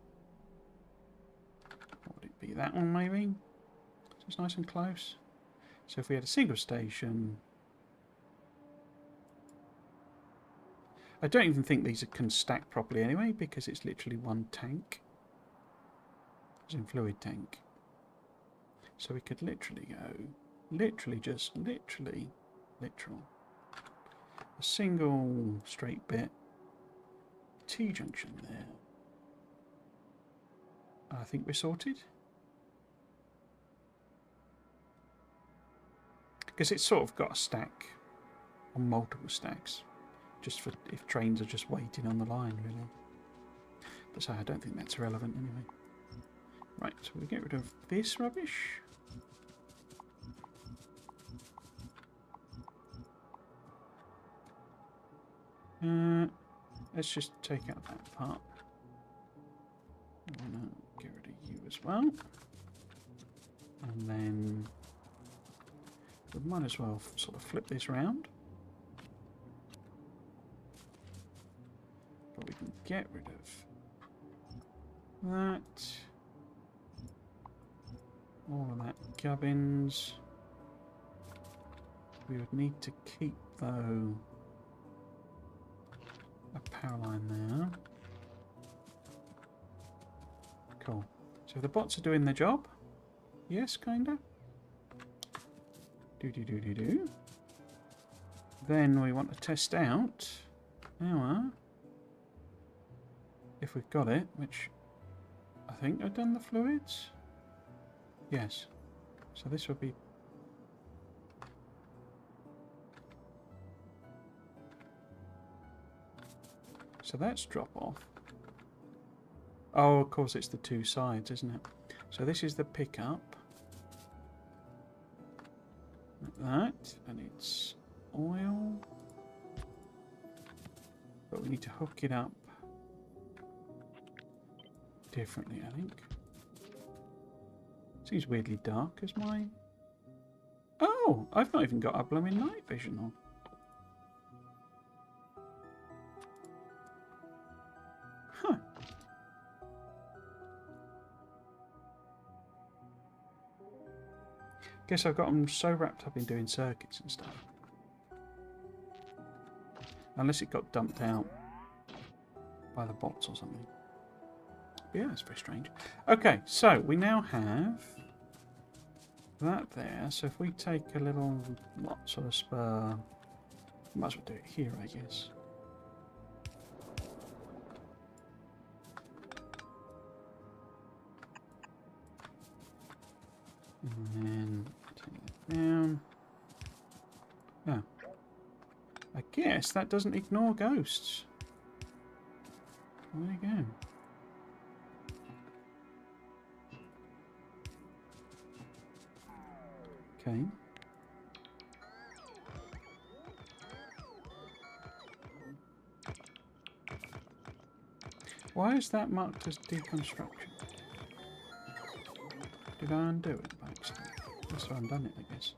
What would it be? That one maybe? Just nice and close. So if we had a single station... I don't even think these can stack properly anyway, because it's literally one tank. As in fluid tank. So we could literally go, literal. A single straight bit. T-junction there. I think we're sorted. Because it's sort of got a stack on multiple stacks. Just for if trains are just waiting on the line, really. But so I don't think that's relevant anyway. Right, so we get rid of this rubbish. Let's just take out that part. I'm gonna get rid of you as well. And then we might as well sort of flip this round. But we can get rid of that. All of that gubbins. We would need to keep, though, a power line there. Cool. So the bots are doing their job. Yes, kinda. Do. Then we want to test out our... If we've got it, which I think I've done the fluids. Yes. So this would be... So that's drop off. Oh, of course it's the two sides, isn't it? So this is the pickup. Like that. And it's oil. But we need to hook it up differently, I think. Seems weirdly dark as my... Oh! I've not even got a blooming night vision on. Huh. Guess I've got them so wrapped up in doing circuits and stuff. Unless it got dumped out by the bots or something. Yeah, that's very strange. Okay, so we now have that there. So if we take a little sort of spur, might as well do it here, I guess. And then take it down. Oh. I guess that doesn't ignore ghosts. There you go. Okay. Why is that marked as deconstruction? Did I undo it by accident? Must have undone it, I guess.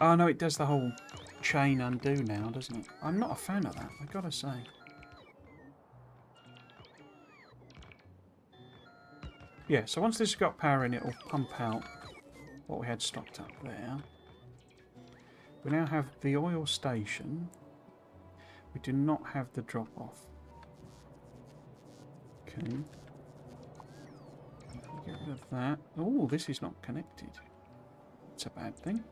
Oh no, it does the whole chain undo now, doesn't it? I'm not a fan of that, I've got to say. Yeah, so once this has got power in, it will pump out what we had stocked up there. We now have the oil station. We do not have the drop-off. Okay. Get rid of that. Oh, this is not connected. It's a bad thing.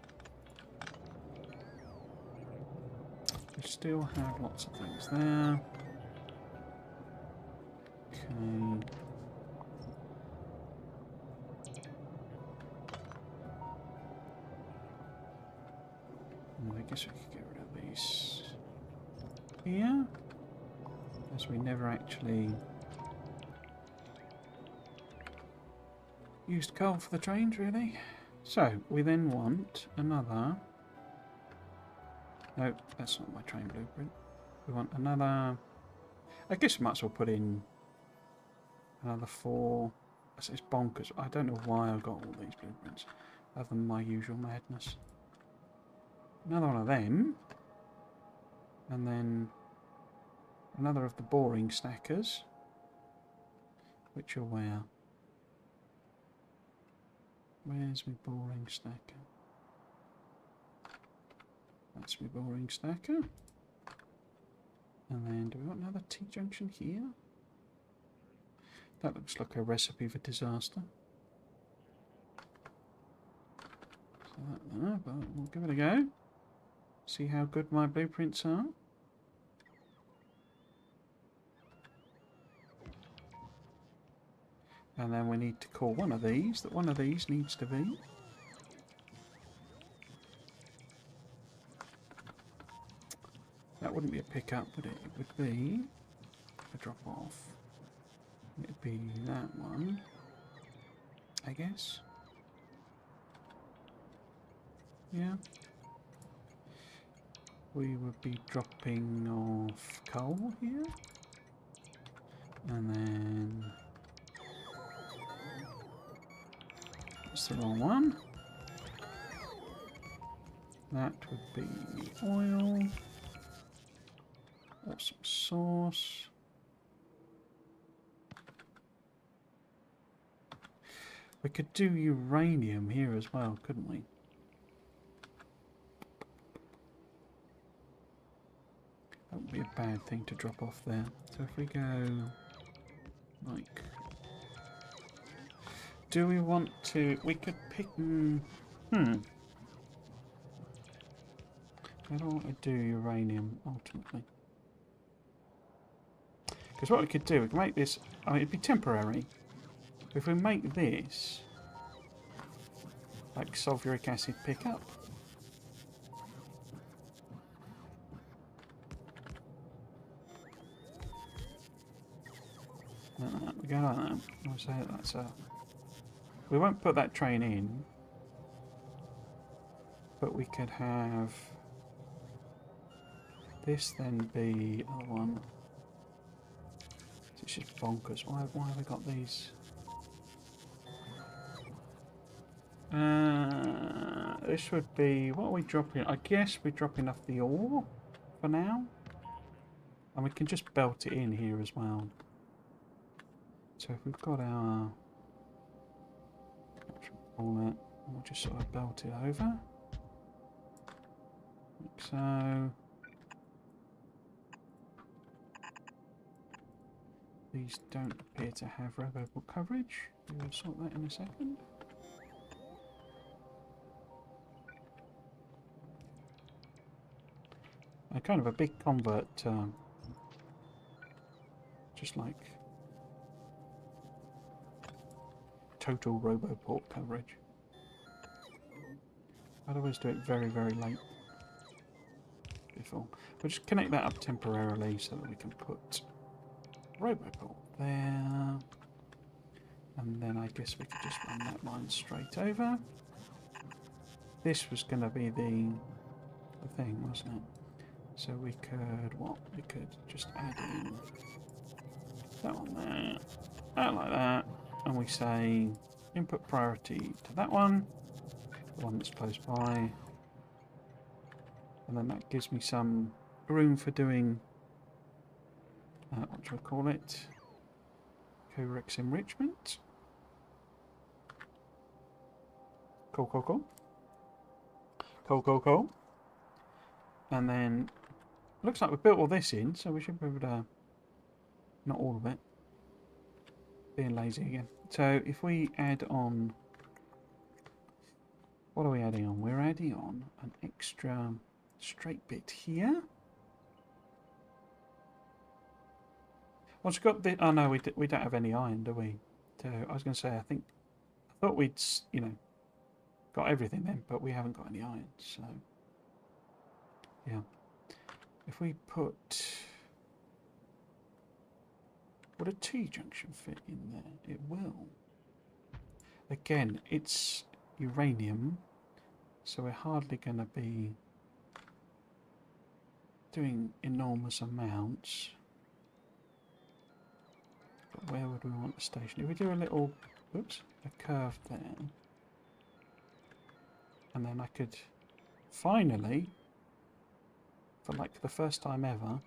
We still have lots of things there. Okay. guess we could get rid of these here, as we never actually used coal for the trains, really. So, we then want another... No, that's not my train blueprint. We want another... I guess we might as well put in another 4. It's bonkers. I don't know why I've got all these blueprints, other than my usual madness. Another one of them. And then another of the boring stackers. Which are where? Where's my boring stacker? That's my boring stacker. And then do we want another T-junction here? That looks like a recipe for disaster. So that there, but we'll give it a go. See how good my blueprints are. And then we need to call one of these, that one of these needs to be. That wouldn't be a pickup, would it? It would be a drop off. It'd be that one, I guess. Yeah. We would be dropping off coal here. And then... That's the wrong one. That would be oil. Or some sauce. We could do uranium here as well, couldn't we? That would be a bad thing to drop off there. So if we go like... Do we want to... We could pick... I don't want to do uranium, ultimately. Because what we could do, we can make this... I mean, it'd be temporary. If we make this... like sulfuric acid pickup. We go like that. I'll say that's a... We won't put that train in, but we could have this then be another one. It's just bonkers. Why have we got these? This would be... What are we dropping? I guess we're dropping off the ore for now. And we can just belt it in here as well. So if we've got our... all that, we'll just sort of belt it over. Like so. These don't appear to have robo coverage. We'll sort that in a second. A kind of a big convert, just like total roboport coverage. I'd always do it very, very late before. We'll just connect that up temporarily so that we can put roboport there. And then I guess we could just run that line straight over. This was going to be the thing, wasn't it? So we could, what? We could just add in that one there, that like that. And we say input priority to that one, the one that's close by, and then that gives me some room for doing, what do I call it? Corex enrichment. Cool, cool, cool. Cool, cool, cool. And then, looks like we've built all this in, so we should be able to, not all of it. Being lazy again. So if we add on, what are we adding on? We're adding on an extra straight bit here. Once we've got the, oh no, we don't have any iron, do we? So I was going to say, I thought we'd, you know, got everything then, but we haven't got any iron. So Yeah. If we put... Would a T-junction fit in there? It will. Again, it's uranium, so we're hardly going to be doing enormous amounts. But where would we want the station? If we do a little, oops, a curve there, and then I could finally, for like the first time ever,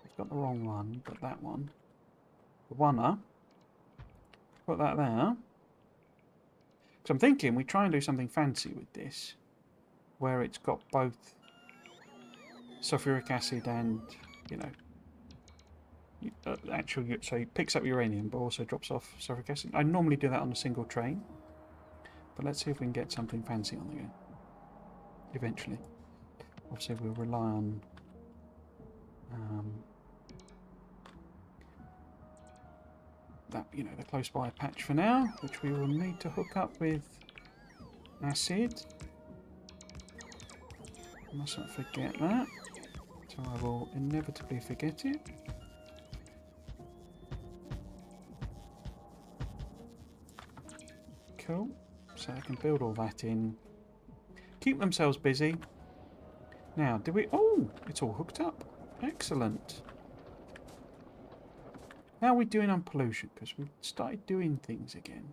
I've got the wrong one, but that one, the one-er, put that there. So I'm thinking we try and do something fancy with this, where it's got both sulfuric acid and, you know, actually, so it picks up uranium but also drops off sulfuric acid. I normally do that on a single train, but let's see if we can get something fancy on the go eventually. Obviously we'll rely on that, you know, the close by patch for now, which we will need to hook up with acid. I mustn't forget that, so I will inevitably forget it. Cool, so they can build all that in, keep themselves busy. Now, do we... Oh, it's all hooked up. Excellent. How are we doing on pollution? Because we've started doing things again.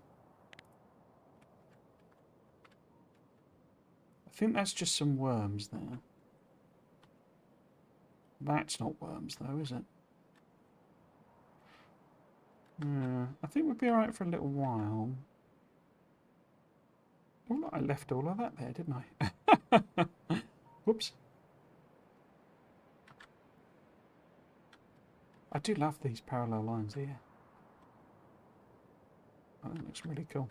I think that's just some worms there. That's not worms though, is it? I think we'd be alright for a little while. Oh, I left all of that there, didn't I? Whoops. I do love these parallel lines here. I think it looks really cool.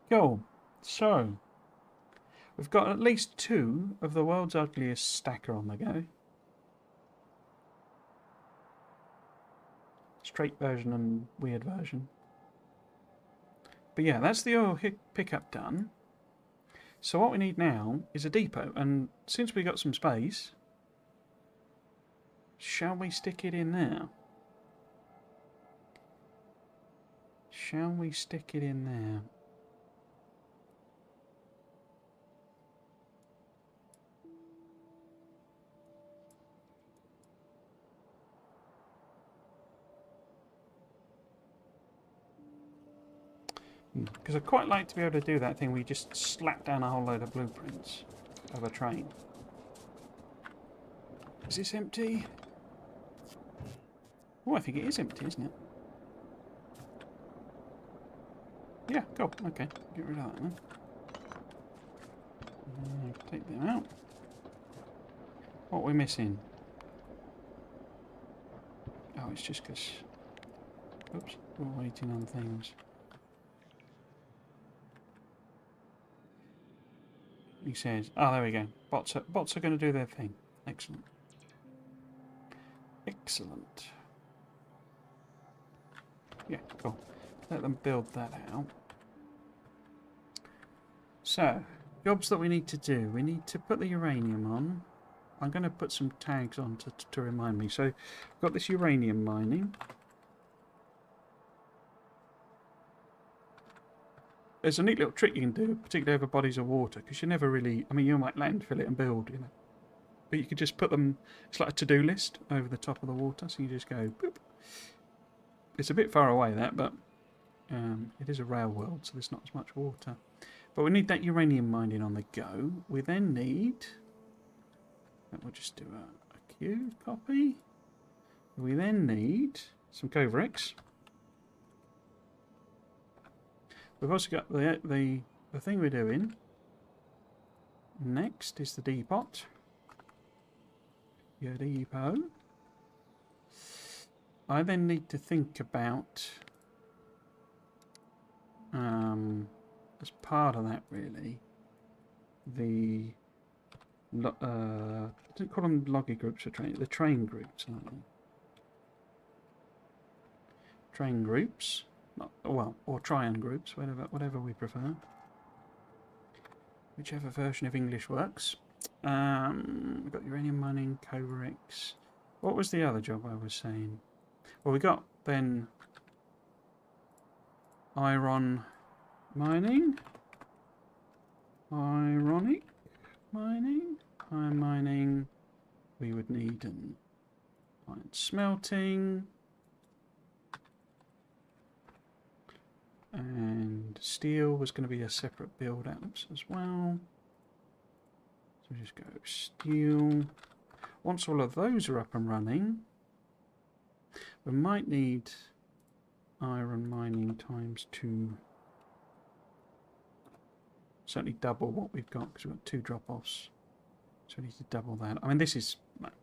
Cool. So, we've got at least 2 of the world's ugliest stacker on the go. Straight version and weird version. But yeah, that's the oil pickup done. So what we need now is a depot, and since we got some space, shall we stick it in there? Shall we stick it in there? Because I'd quite like to be able to do that thing where you just slap down a whole load of blueprints of a train. Is this empty? Oh, I think it is empty, isn't it? Yeah, cool. Okay, get rid of that then. Take them out. What are we missing? Oh, it's just because... Oops, we're waiting on things. He says, oh, there we go. Bots are going to do their thing. Excellent. Excellent. Yeah, cool. Let them build that out. So, jobs that we need to do. We need to put the uranium on. I'm going to put some tags on to remind me. So, we've got this uranium mining. There's a neat little trick you can do, particularly over bodies of water, because you never really... I mean, you might landfill it and build, you know. But you could just put them... It's like a to-do list over the top of the water, so you just go... Boop. It's a bit far away, that, but it is a rail world, so there's not as much water. But we need that uranium mining on the go. We then need... We'll just do a Q copy. We then need some Coverix. We've also got the thing we're doing. Next is the depot. Your depot. I then need to think about, as part of that really, the, I don't call them loggy groups for train, the train groups, aren't they? Train groups. Well, or Trion groups, whatever we prefer. Whichever version of English works. We've got uranium mining, Corex. What was the other job I was saying? Well, we got then iron mining, ironic mining, iron mining. We would need an iron smelting. And steel was going to be a separate build out as well. So we just go steel. Once all of those are up and running, we might need iron mining times 2. Certainly double what we've got because we've got 2 drop-offs. So we need to double that. I mean, this is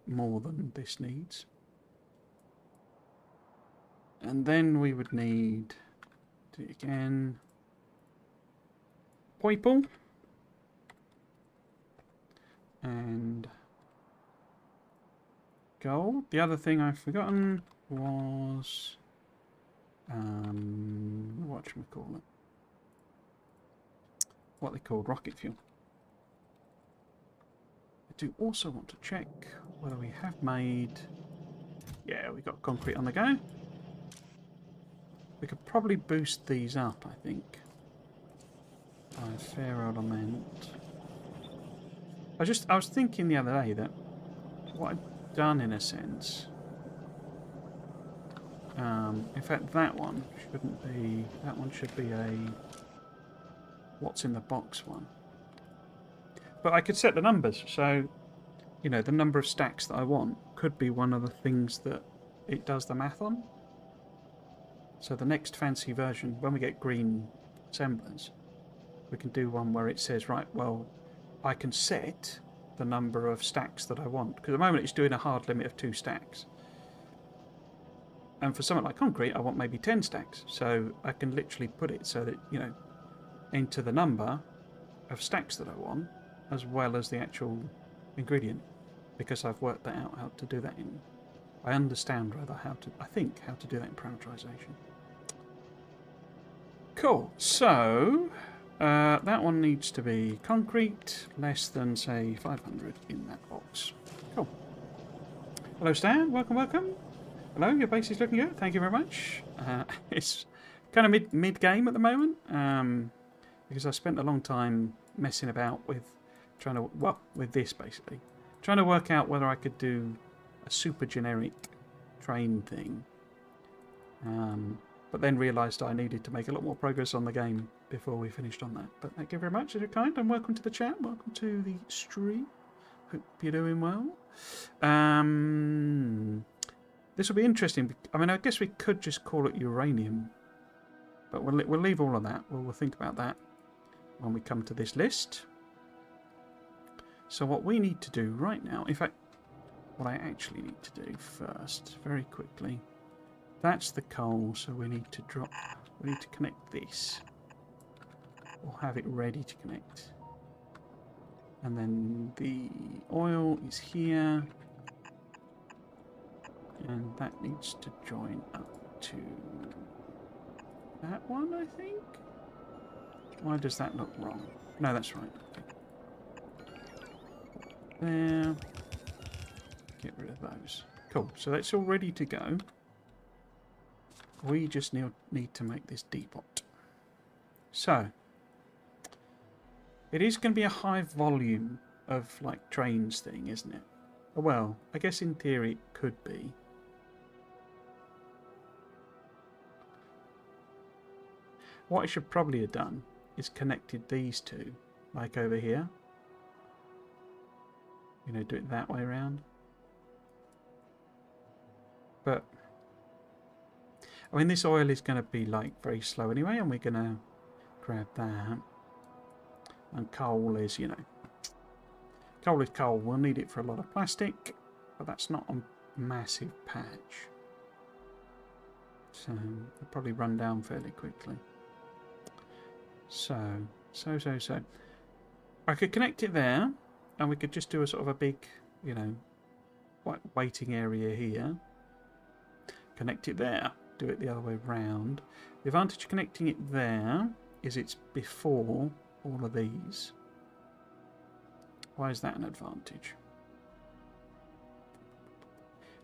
more than this needs. And then we would need, do it again, purple. And gold. The other thing I've forgotten was whatchamacallit. What they called rocket fuel. I do also want to check whether we have made. Yeah, we got concrete on the go. We could probably boost these up, I think, by a fair element. I was thinking the other day that what I've done in a sense. In fact, that one shouldn't be. That one should be a what's in the box one. But I could set the numbers, so you know the number of stacks that I want could be one of the things that it does the math on. So the next fancy version, when we get green assemblers, we can do one where it says, right, well, I can set the number of stacks that I want. Because at the moment it's doing a hard limit of 2 stacks. And for something like concrete, I want maybe 10 stacks. So I can literally put it so that, you know, enter the number of stacks that I want, as well as the actual ingredient. Because I've worked that out, how to do that in... I understand, rather, how to do that in parameterization. Cool. So... that one needs to be concrete, less than, say, 500 in that box. Cool. Hello, Stan. Welcome, welcome. Hello, your base is looking good. Thank you very much. It's kind of mid-game at the moment, because I spent a long time messing about with trying to, well, with this, basically. Trying to work out whether I could do a super generic train thing. But then realised I needed to make a lot more progress on the game before we finished on that. But thank you very much, if you're kind, and welcome to the chat. Welcome to the stream. Hope you're doing well. This will be interesting. I mean, I guess we could just call it uranium. But we'll leave all of that. We'll think about that when we come to this list. So what we need to do right now, in fact, what I actually need to do first, very quickly, that's the coal, so we need to connect this. Or have it ready to connect. And then the oil is here. And that needs to join up to that one, I think? Why does that look wrong? No, that's right. Okay. There. Get rid of those. Cool, so that's all ready to go. We just need to make this depot. So, it is going to be a high volume of, like, trains thing, isn't it? Well, I guess in theory it could be. What I should probably have done is connected these two, like over here. You know, do it that way around. But, I mean, this oil is going to be, like, very slow anyway, and we're going to grab that. And coal is, you know, coal is coal. We'll need it for a lot of plastic, but that's not a massive patch. So, it'll probably run down fairly quickly. So. I could connect it there, and we could just do a sort of a big, you know, waiting area here. Connect it there. Do it the other way round. The advantage of connecting it there is it's before all of these. Why is that an advantage?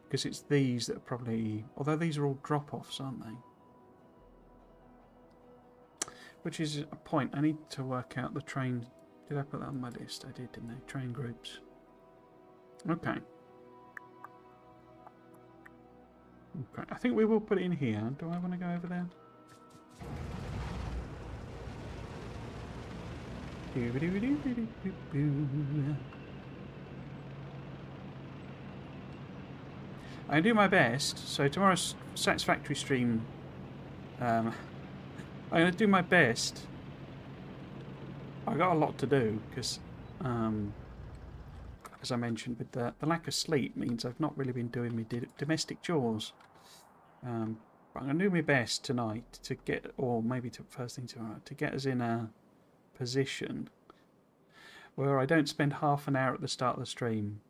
Because it's these that are probably... Although these are all drop-offs, aren't they? Which is a point. I need to work out the train... Did I put that on my list? I did, didn't I? Train groups. Okay. Okay. I think we will put it in here. Do I want to go over there? I do my best. So tomorrow's Satisfactory stream, I'm going to do my best. I've got a lot to do because, as I mentioned, with the lack of sleep means I've not really been doing my domestic chores. But I'm going to do my best tonight to get, or maybe to first thing tomorrow, to get us in a position where I don't spend half an hour at the start of the stream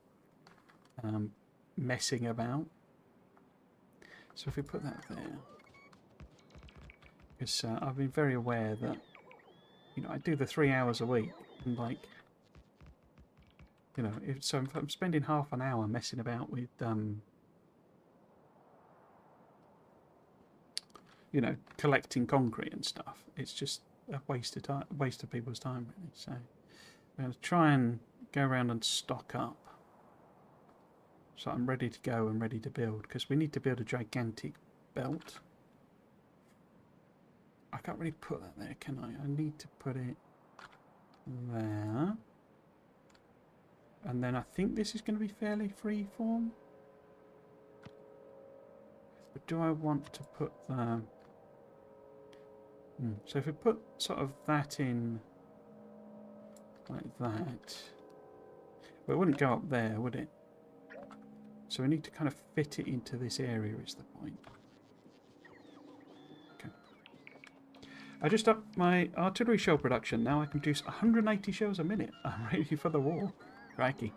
messing about. So if we put that there, because I've been very aware that, you know, I do the 3 hours a week, and like, you know, if I'm spending half an hour messing about with, you know, collecting concrete and stuff, it's just a waste of time, waste of people's time, really. So I'm going to try and go around and stock up, so I'm ready to go and ready to build, because we need to build a gigantic belt. I can't really put that there, can I? I need to put it there. And then I think this is going to be fairly free form. But do I want to put the... So if we put sort of that in like that, well, it wouldn't go up there, would it? So we need to kind of fit it into this area is the point. Okay. I just upped my artillery shell production. Now I can produce 180 shells a minute. I'm ready for the war. Crikey.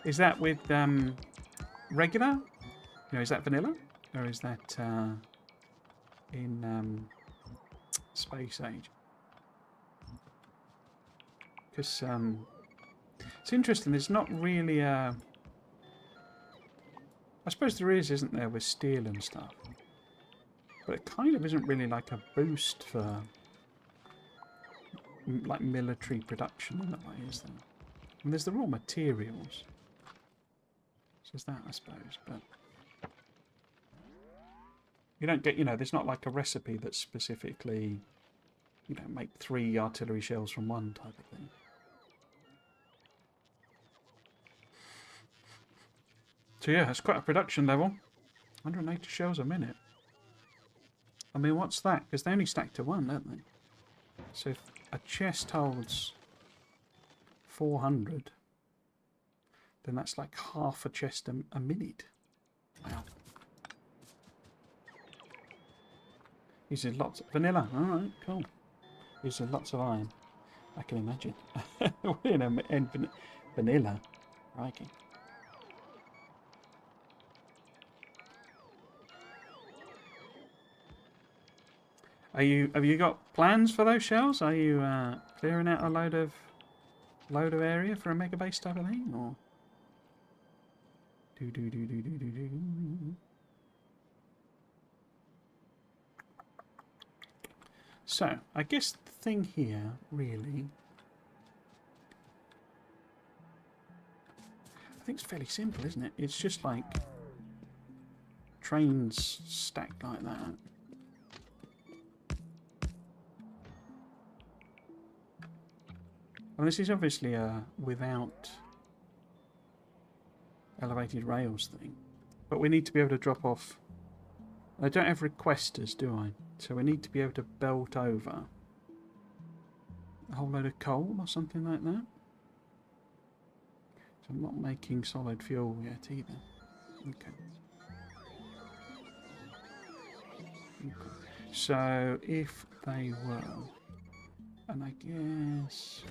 Is that with regular? You know, is that vanilla? Or is that in space age? Because it's interesting, there's not really a... I suppose there is, isn't there, with steel and stuff. But it kind of isn't really like a boost for like military production in that way, is there? And there's the raw materials. So there's that, I suppose, but you don't get, you know, there's not like a recipe that's specifically, you know, make 3 artillery shells from one type of thing. So yeah, it's quite a production level. 180 shells a minute. I mean, what's that? Because they only stack to 1, don't they? So if a chest holds 400, then that's like half a chest a minute. Wow. Uses lots of vanilla. Alright, cool. Uses lots of iron. I can imagine. Vanilla. Crikey. Have you got plans for those shells? Are you clearing out a load of area for a mega base type of thing, or do? So I guess the thing here really, I think it's fairly simple, isn't it? It's just like trains stacked like that. Well, this is obviously a without elevated rails thing, but we need to be able to drop off. I don't have requesters, do I? So we need to be able to belt over a whole load of coal or something like that. So I'm not making solid fuel yet either. Okay. So if they were, and I guess...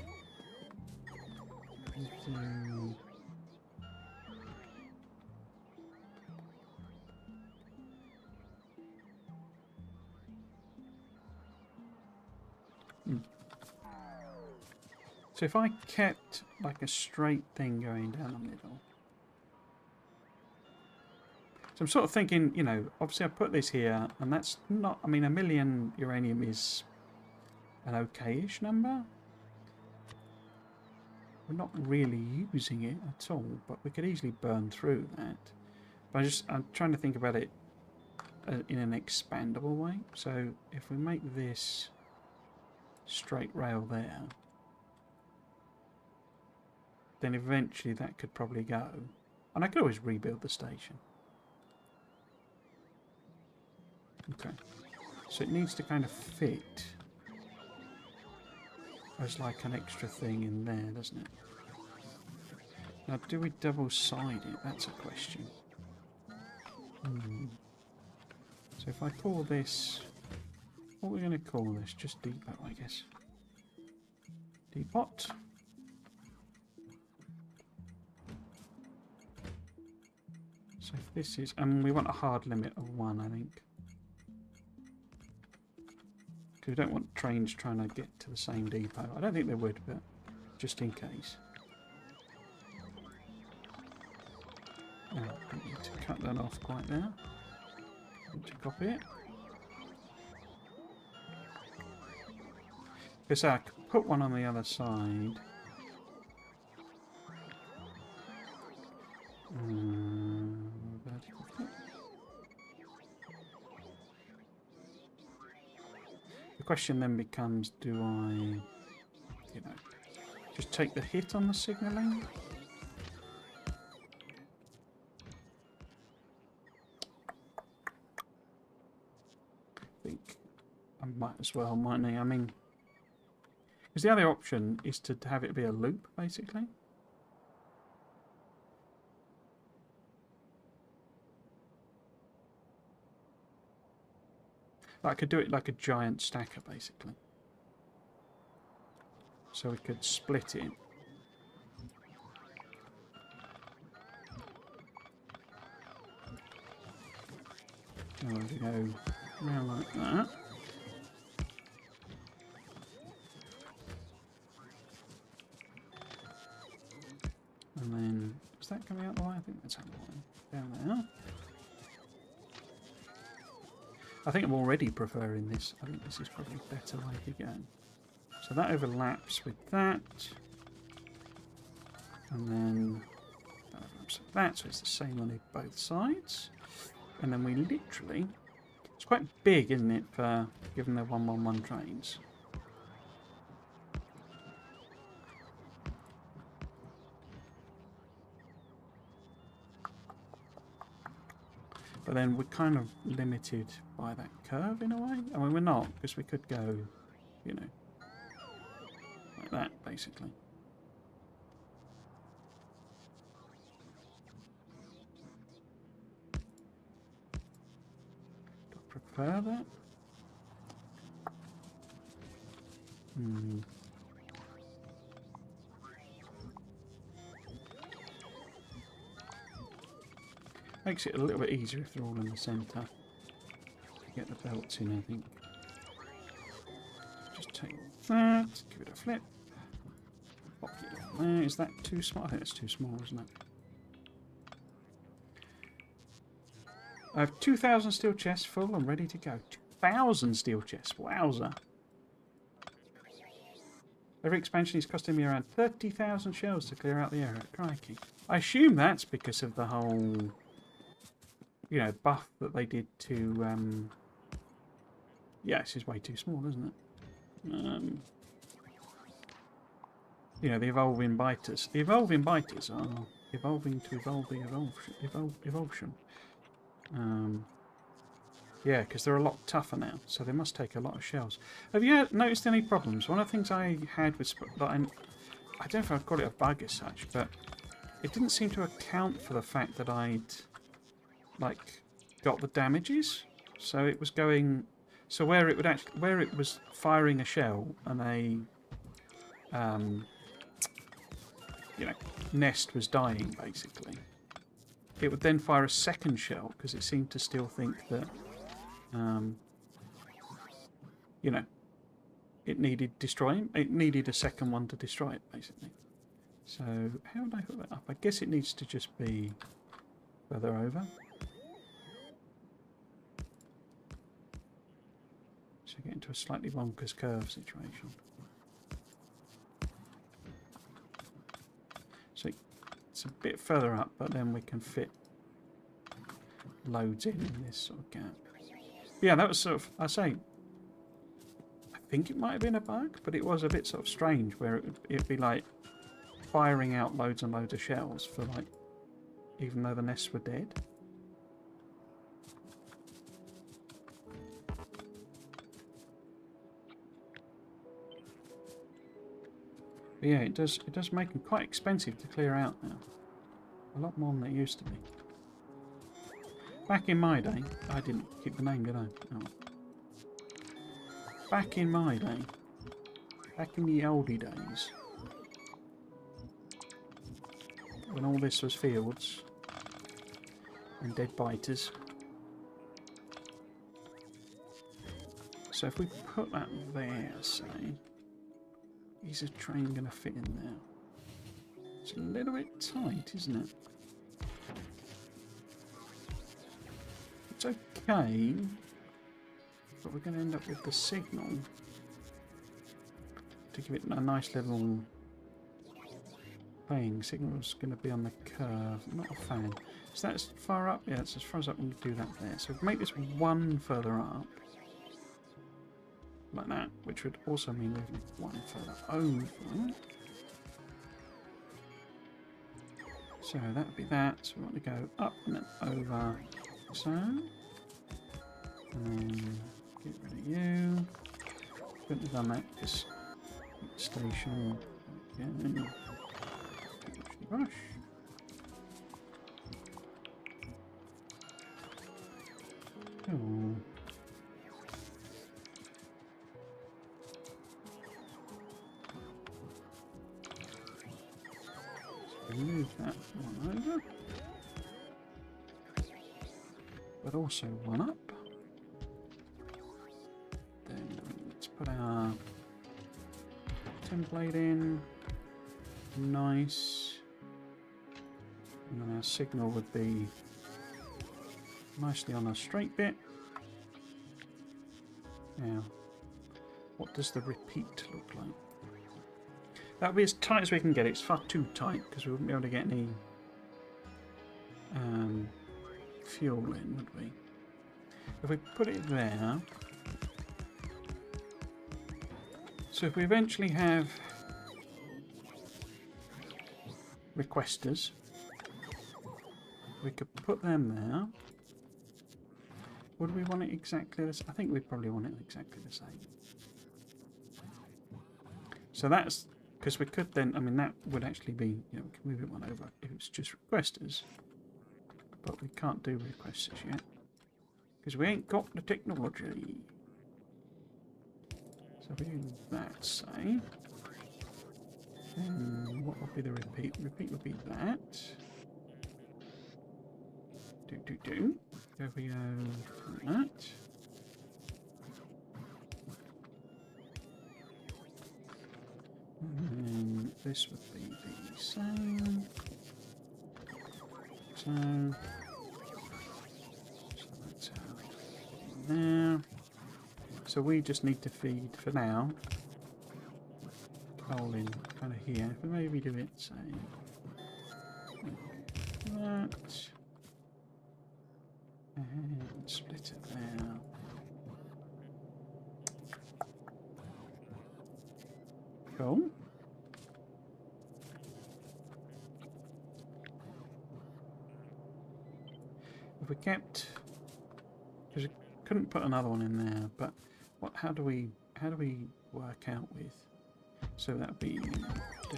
So if I kept like a straight thing going down the middle. So I'm sort of thinking, you know, obviously I put this here, and that's not, I mean, 1,000,000 uranium is an okay-ish number. We're not really using it at all, but we could easily burn through that. But I'm trying to think about it in an expandable way. So if we make this straight rail there, then eventually that could probably go. And I could always rebuild the station. Okay. So it needs to kind of fit as like an extra thing in there, doesn't it? Now, do we double-side it? That's a question. So if I call this... What are we going to call this? Just depot, I guess. Depot. So if this is... we want a hard limit of 1, I think. Because we don't want trains trying to get to the same depot. I don't think they would, but just in case. Now, I need to cut that off quite there. Need to copy it. Because I could put one on the other side. The question then becomes, do I, you know, just take the hit on the signalling? I think I might as well, mightn't I? I mean, because the other option is to have it be a loop, basically. I could do it like a giant stacker, basically. So we could split it. And we go around like that. And then, is that coming out the way? I think that's out the way. Down there. I think I'm already preferring this. I think this is probably a better way to go. So that overlaps with that. And then that overlaps with that. So it's the same on both sides. And then we literally... It's quite big, isn't it, for given the 111 trains. But then we're kind of limited by that curve in a way. I mean, we're not, because we could go, you know, like that, basically. Do I prefer that? Makes it a little bit easier if they're all in the centre. Get the belts in, I think. Just take that, give it a flip. Pop it on there. Is that too small? I think that's too small, isn't it? I have 2,000 steel chests full and ready to go. 2,000 steel chests, wowza. Every expansion is costing me around 30,000 shells to clear out the area. Crikey. I assume that's because of the whole, you know, buff that they did to... Yeah, this is way too small, isn't it? You know, the evolving biters. The evolving biters are evolving to evolve the evolution. Yeah, because they're a lot tougher now, so they must take a lot of shells. Have you noticed any problems? One of the things I had was that I don't know if I'd call it a bug as such, but it didn't seem to account for the fact that I'd like got the damages. So it was going, so where it was firing a shell and a you know, nest was dying basically, it would then fire a second shell because it seemed to still think that you know, it needed destroying. It needed a second one to destroy it, basically. So how would I put that up? I guess it needs to just be further over. So get into a slightly bonkers curve situation. So it's a bit further up, but then we can fit loads in this sort of gap. Yeah, that was sort of, I say, I think it might have been a bug, but it was a bit sort of strange where it'd be like firing out loads and loads of shells for like, even though the nests were dead. But yeah, it does make them quite expensive to clear out now. A lot more than they used to be. Back in my day, I didn't keep the name, did I? Oh. Back in my day, back in the oldie days, when all this was fields and dead biters. So if we put that there, say, is a train going to fit in there? It's a little bit tight, isn't it? It's okay, but we're going to end up with the signal to give it a nice little playing. Signal's going to be on the curve. I'm not a fan. So that's far up? Yeah, that's as far as I can do that there. So make this one further up, like that, which would also mean moving it one further over. So that would be that. So we want to go up and then over. So, and then get rid of you. Couldn't have done that because station again. Rush. Cool. So move that one over. But also one up. Then let's put our template in. Nice. And then our signal would be nicely on a straight bit. Now, what does the repeat look like? That'll be as tight as we can get it. It's far too tight because we wouldn't be able to get any fuel in, would we? If we put it there, so if we eventually have requesters, we could put them there. Would we want it exactly the same? I think we'd probably want it exactly the same. So that's because we could then, I mean, that would actually be, you know, we can move it one over if it's just requesters. But we can't do requesters yet because we ain't got the technology. So if we do that, say, then what would be the repeat? Repeat would be that. There we go, that. And then this would be the same. So that's how there. So we just need to feed for now. Coal in kind of here. If we maybe do it, say that. And split it there. Cool. If we kept, because we couldn't put another one in there, but what? How do we work out with? So that'd be So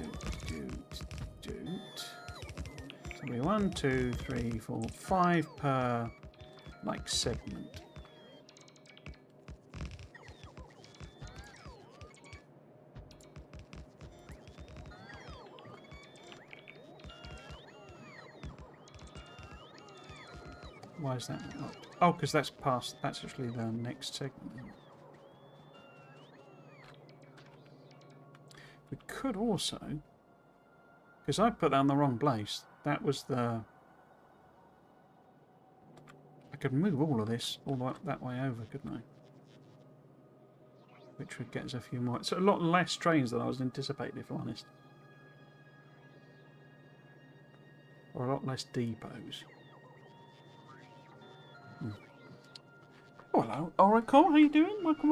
it'll be 1, 2, 3, 4, 5 per like segment. Why is that not? Oh, because that's past. That's actually the next segment. could also, because I put that on the wrong place. That was the. I could move all of this all that way over, couldn't I? Which would get us a few more. So a lot less trains than I was anticipating, if I'm honest. Or a lot less depots. Oh, hello, Oracle. How you doing? Welcome.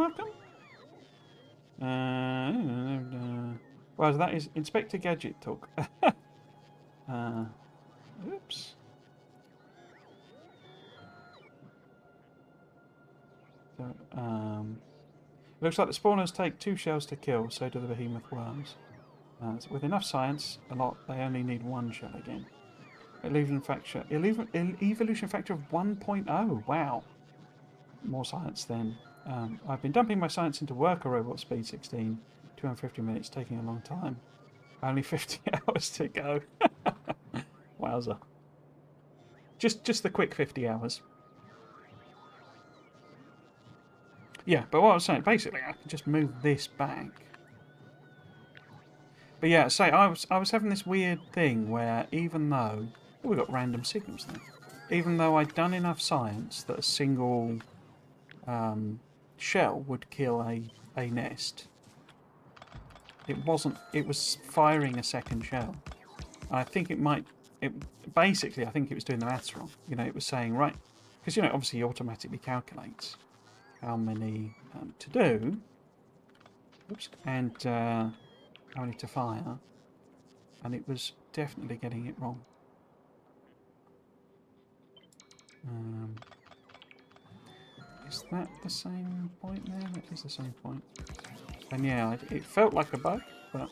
Well, that is Inspector Gadget talk. Oops. So, looks like the spawners take 2 shells to kill, so do the behemoth worms. So with enough science, they only need 1 shell again. Evolution factor of 1.0. Wow. More science then. I've been dumping my science into worker robot speed 16. 250 minutes, taking a long time. Only 50 hours to go. Wowza. Just the quick 50 hours. Yeah, but what I was saying, basically, I can just move this back. But yeah, I was having this weird thing where even though we've got random signals there, even though I'd done enough science that a single shell would kill a nest, it wasn't. It was firing a second shell. I think basically, I think it was doing the maths wrong. You know, it was saying right because obviously, it automatically calculates how many to do, and how many to fire, and it was definitely getting it wrong. Is that the same point there? That is the same point. And yeah, it felt like a bug, but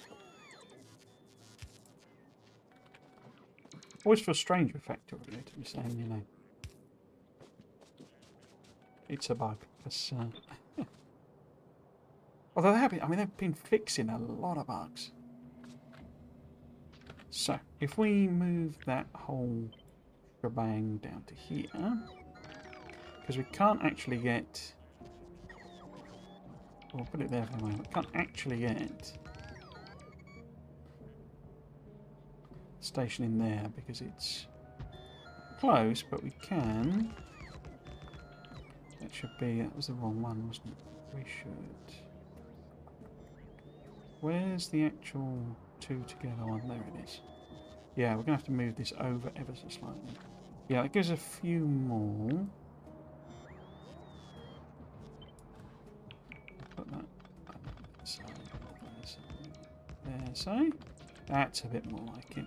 always feels strange with Factorio to be saying, it's a bug. Although they've been fixing a lot of bugs. So, if we move that whole shebang down to here, because we can't actually get... We'll put it there for a moment. We can't actually get station in there because it's close, but we can... That was the wrong one, wasn't it? We should... Where's the actual 2 together one? There it is. Yeah, we're going to have to move this over ever so slightly. Yeah, it gives a few more. Put that there, so. That's a bit more like it.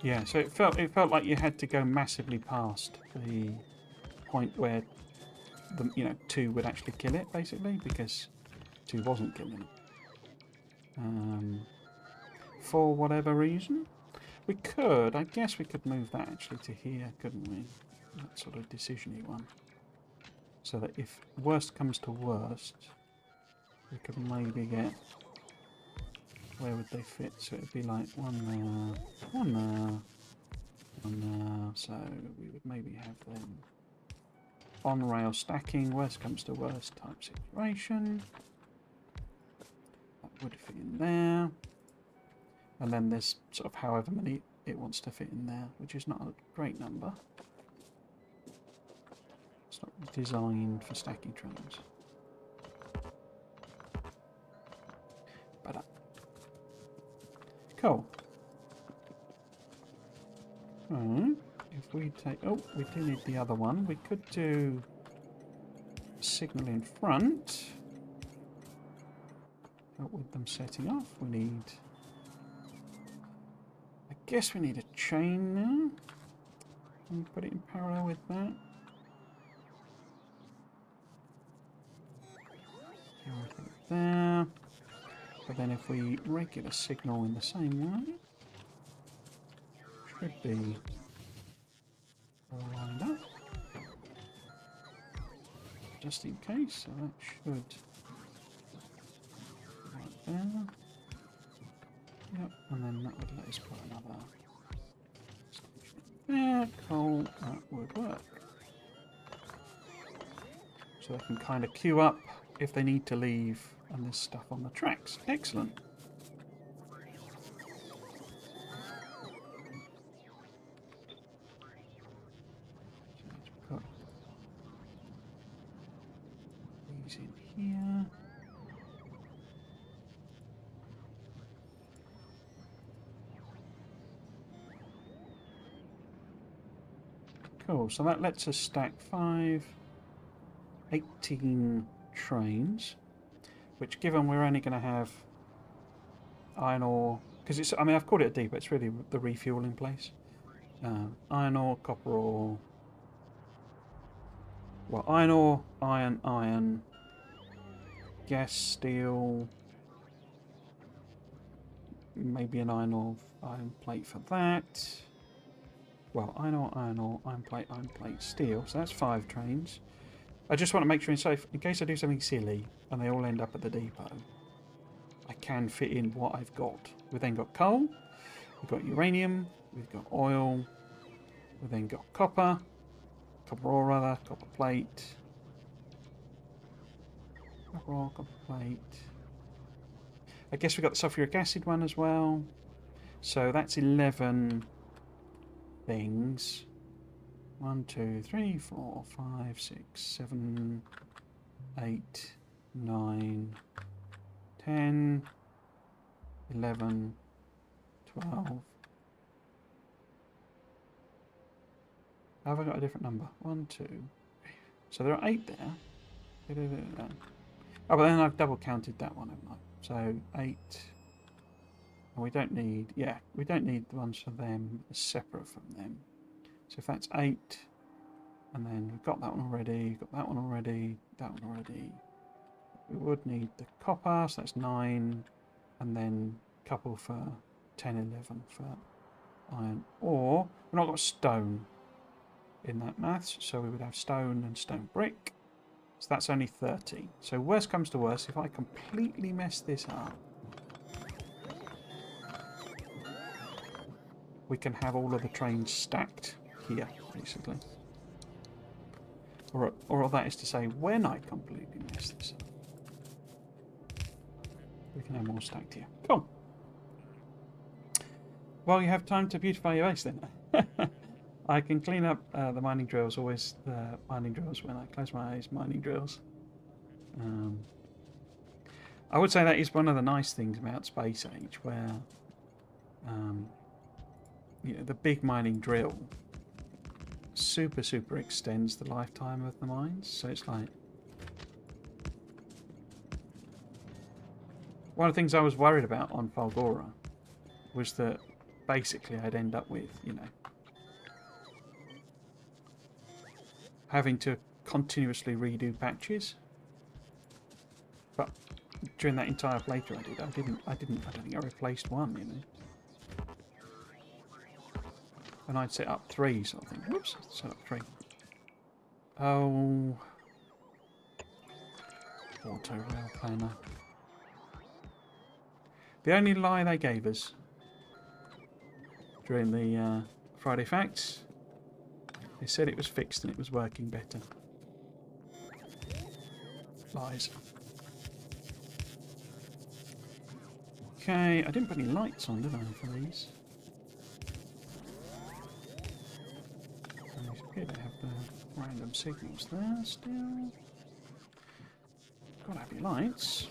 Yeah, so it felt like you had to go massively past the point where the 2 would actually kill it, basically, because 2 wasn't killing it. For whatever reason, I guess we could move that actually to here, couldn't we? That sort of decision-y one. So that if worst comes to worst, we could maybe get... Where would they fit? So it'd be like one there, one there, one there. So we would maybe have them on rail stacking, worst comes to worst type situation. That would fit in there. And then there's sort of however many it wants to fit in there, which is not a great number. It's not designed for stacking trains. But cool. If we take... Oh, we do need the other one. We could do signal in front. But with them setting off, we need... I guess we need a chain now. And put it in parallel with that. There. But then if we regular signal in the same way, should be all lined up. Just in case, so that should right there. Yep, and then that would let us put another station there. Cool, that would work. So they can kind of queue up if they need to leave, and there's stuff on the tracks. Excellent. So let's put these in here. Cool, so that lets us stack 18 trains, which, given we're only going to have iron ore, because it's, I mean, I've called it a depot, it's really the refueling place. Iron ore, copper ore, well, iron ore, iron, gas, steel, maybe an iron plate for that. Well, iron ore, iron plate, steel. So that's 5 trains. I just want to make sure, in case I do something silly and they all end up at the depot, I can fit in what I've got. We've then got coal, we've got uranium, we've got oil, we've then got copper ore rather, copper plate, copper ore, copper plate. I guess we've got the sulfuric acid one as well. So that's 11 things. 1, 2, 3, 4, 5, 6, 7, 8, 9, 10, 11, 12. Have I got a different number? 1, 2. So there are 8 there. Oh, but then I've double counted that one, haven't I? So 8. And we don't need, we don't need the ones for them separate from them. So if that's 8, and then we've got that one already, got that one already, that one already. We would need the copper, so that's 9, and then a couple for 10, 11 for iron ore. We've not got stone in that maths, so we would have stone and stone brick. So that's only 30. So worst comes to worst, if I completely mess this up, we can have all of the trains stacked here, basically. Or that is to say, when I completely mess this up, we can have more stacked here. Cool. Well, you have time to beautify your base then. I can clean up the mining drills, always the mining drills when I close my eyes, mining drills. I would say that is one of the nice things about Space Age, where you know, the big mining drill super extends the lifetime of the mines. So it's like, one of the things I was worried about on Falgora was that basically I'd end up with, you know, having to continuously redo patches. But during that entire playthrough I don't think I replaced one, you know. And I'd set up 3 sort of thing. Whoops, set up 3. Oh, auto rail planner. The only lie they gave us during the Friday Facts, they said it was fixed and it was working better. Lies. Okay, I didn't put any lights on, did I, for these? Okay, they have the random signals there still. Gotta have your lights.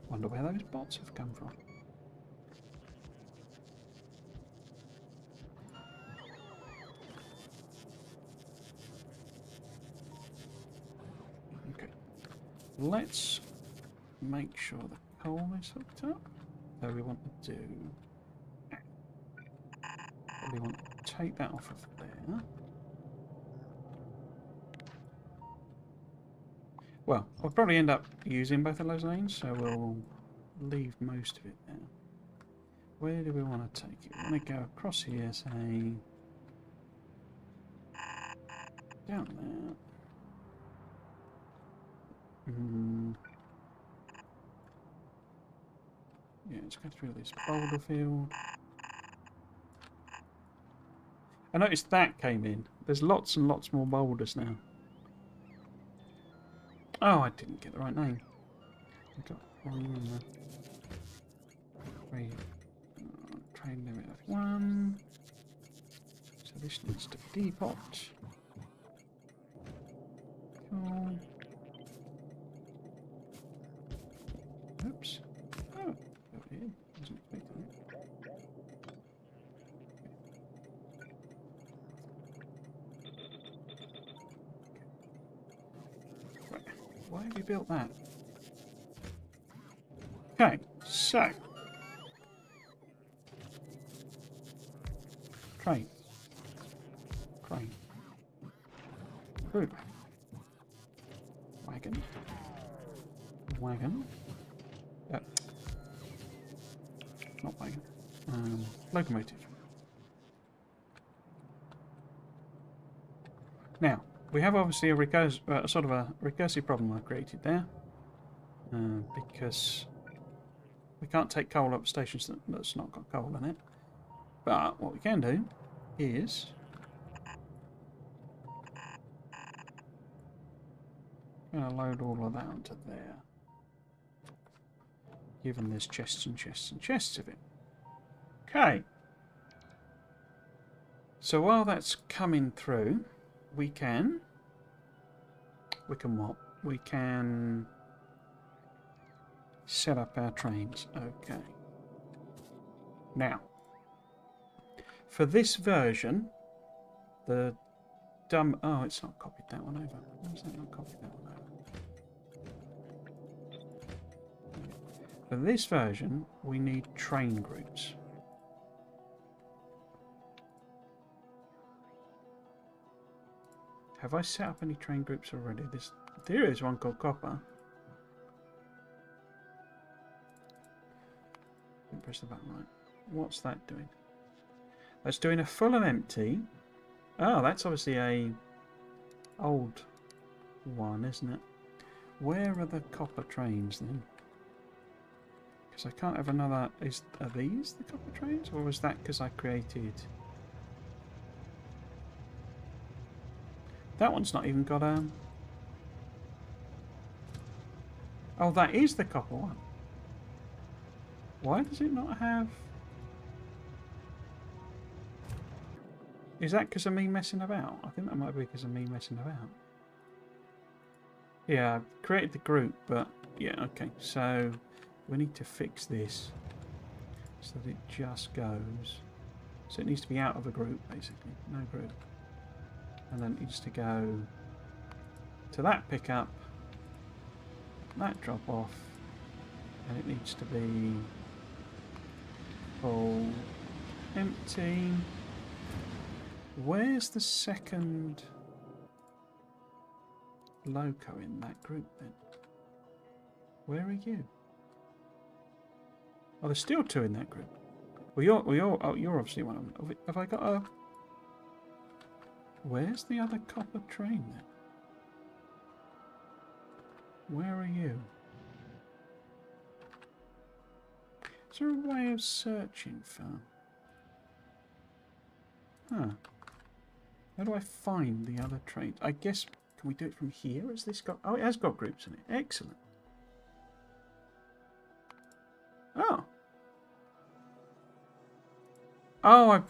Wonder where those bots have come from. Okay, let's make sure the coal is hooked up. So we want to do. We want to take that off of there. Well, I'll probably end up using both of those lanes, so we'll leave most of it there. Where do we want to take it? We want to go across here, say, down Yeah, let's go through this boulder field. I noticed that came in. There's lots and lots more boulders now. Oh, I didn't get the right name. I got one. Three. Train limit of 1. So this needs to be depot. Cool. Oops. Oh, it wasn't expecting it. Right. Why have you built that? Okay, so train. Group. Wagon. Not wagon. Locomotive. Now, we have obviously a sort of a recursive problem I created there. Because we can't take coal up stations that's not got coal in it. But what we can do is going to load all of that onto there. Given there's chests and chests and chests of it. Okay. So while that's coming through, we can what? We can set up our trains. Okay. Now, for this version, the dumb... Oh, it's not copied that one over. Why is that not copied that one over? For this version, we need train groups. Have I set up any train groups already? There is one called Copper. Didn't press the button right. What's that doing? That's doing a full and empty. Oh, that's obviously a old one, isn't it? Where are the copper trains then? Because I can't have another... Are these the copper trains? Or was that because I created... That one's not even got a... Oh, that is the copper one. Why does it not have... Is that because of me messing about? I think that might be because of me messing about. Yeah, I created the group, but... Yeah, okay. So, we need to fix this so that it just goes. So it needs to be out of a group, basically. No group. And then it needs to go to that pickup, that drop off, and it needs to be full, empty. Where's the second loco in that group then? Where are you? Oh, there's still 2 in that group. Well, you're obviously one of them. Have I got a... Where's the other copper train then? Where are you? Is there a way of searching for... Huh. How do I find the other trains? I guess... Can we do it from here? Has this got... Oh, it has got groups in it. Excellent. Oh. Oh,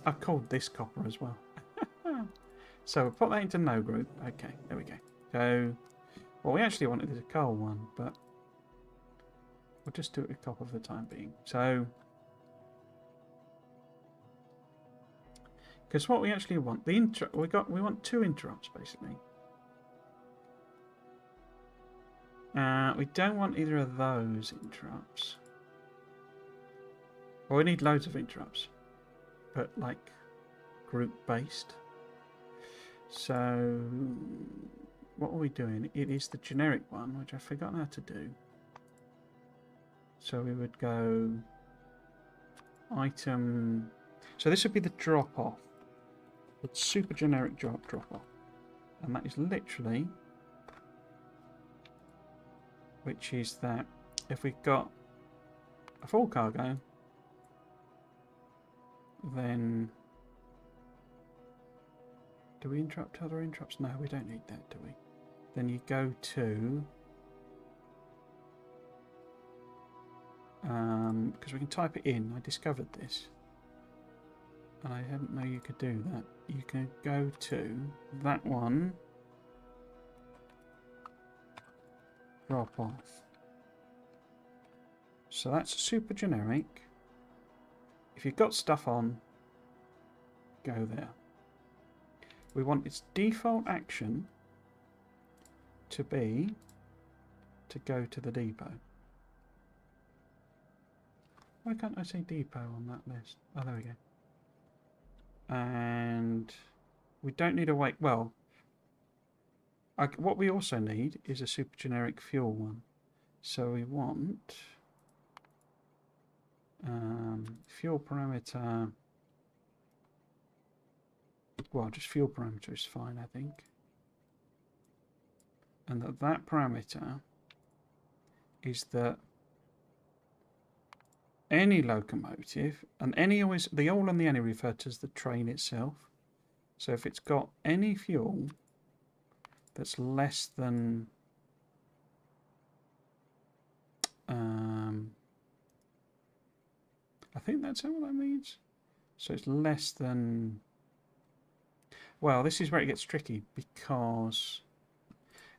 I've called this copper as well. So we'll put that into no group. Okay, there we go. So, what we actually wanted is a coal one, but we'll just do it with copper for the time being. So, because what we actually want, we want 2 interrupts basically. We don't want either of those interrupts. Well, we need loads of interrupts, but like group based. So what are we doing? It is the generic one, which I've forgotten how to do. So we would go item. So this would be the drop off. It's super generic drop off. And that is literally, which is that if we've got a full cargo, then do we interrupt other interrupts? No, we don't need that, do we? Then you go to, because we can type it in. I discovered this, and I didn't know you could do that. You can go to that one, drop off. So that's super generic. If you've got stuff on, go there. We want its default action to be to go to the depot. Why can't I say depot on that list? Oh, there we go. And we don't need a wait. Well, what we also need is a super generic fuel one. So we want fuel parameter. Well, just fuel parameter is fine, I think. And that parameter is that any locomotive, and any always, the all and the any refer to as the train itself. So if it's got any fuel that's less than I think that's what that means. So it's less than, well, this is where it gets tricky, because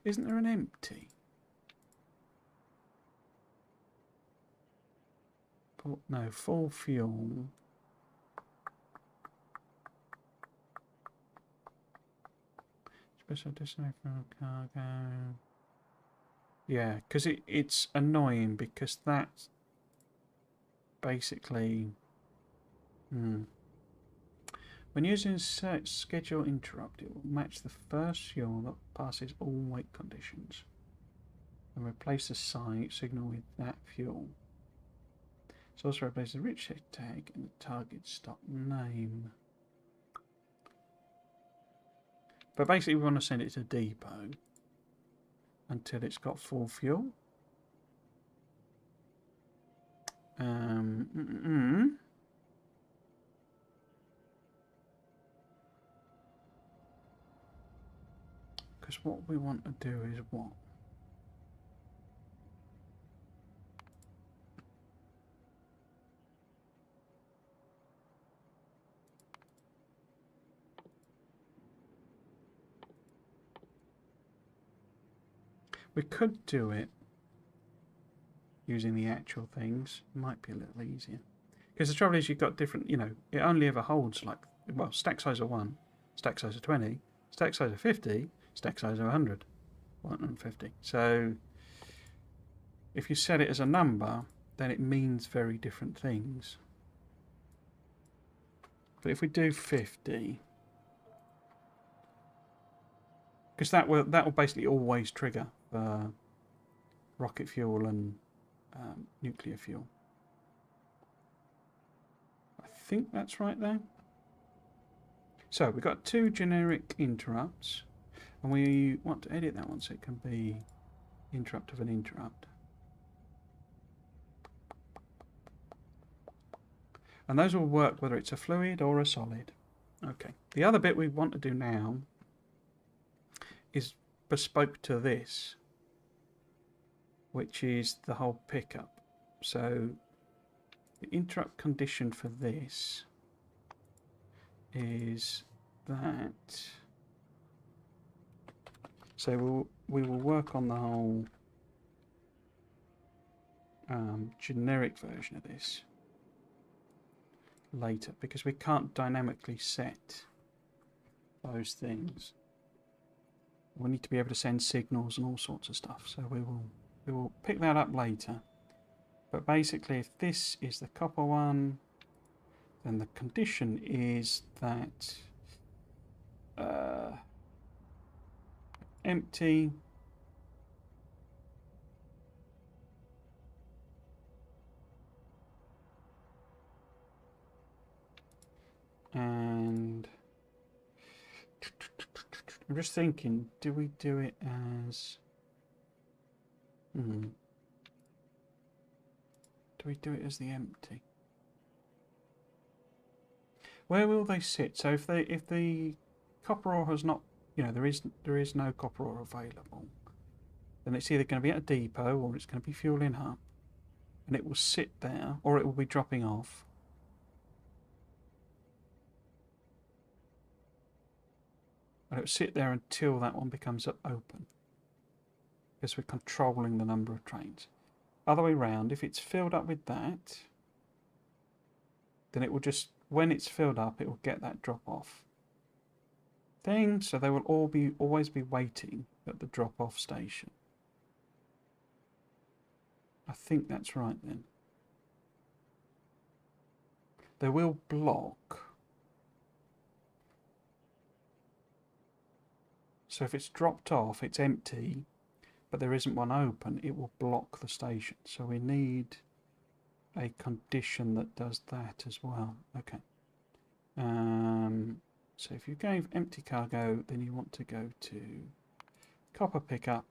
isn't there an empty? No, full fuel. Special destination cargo. Yeah, because it's annoying, because that's basically when using schedule interrupt, it will match the first fuel that passes all wait conditions and replace the signal with that fuel. It also replaces the rich tag and the target stop name. But basically we want to send it to depot until it's got full fuel. Because what we want to do is what? We could do it using the actual things. Might be a little easier. Because the trouble is you've got different, you know, it only ever holds like, well, stack size of 1, stack size of 20, stack size of 50, stack size of 100, 150. So if you set it as a number, then it means very different things. But if we do 50, because that will basically always trigger rocket fuel and nuclear fuel. I think that's right there. So we've got 2 generic interrupts, and we want to edit that one so it can be interrupt of an interrupt. And those will work whether it's a fluid or a solid. Okay. The other bit we want to do now is bespoke to this, which is the whole pickup. So the interrupt condition for this is that. So we will work on the whole generic version of this later, because we can't dynamically set those things. We need to be able to send signals and all sorts of stuff. So we will pick that up later. But basically, if this is the copper one, then the condition is that empty and I'm just thinking, do we do it as... Do we do it as the empty? Where will they sit? So if the copper ore has not, you know, there is no copper ore available, then it's either going to be at a depot or it's going to be fueling up, and it will sit there, or it will be dropping off. And it will sit there until that one becomes open, because we're controlling the number of trains. Other way round, if it's filled up with that, then it will just, when it's filled up, it will get that drop off thing, so they will always be waiting at the drop off station. I think that's right then. They will block. So if it's dropped off, it's empty, but there isn't one open, it will block the station. So we need a condition that does that as well. Okay. So if you gave empty cargo, then you want to go to copper pickup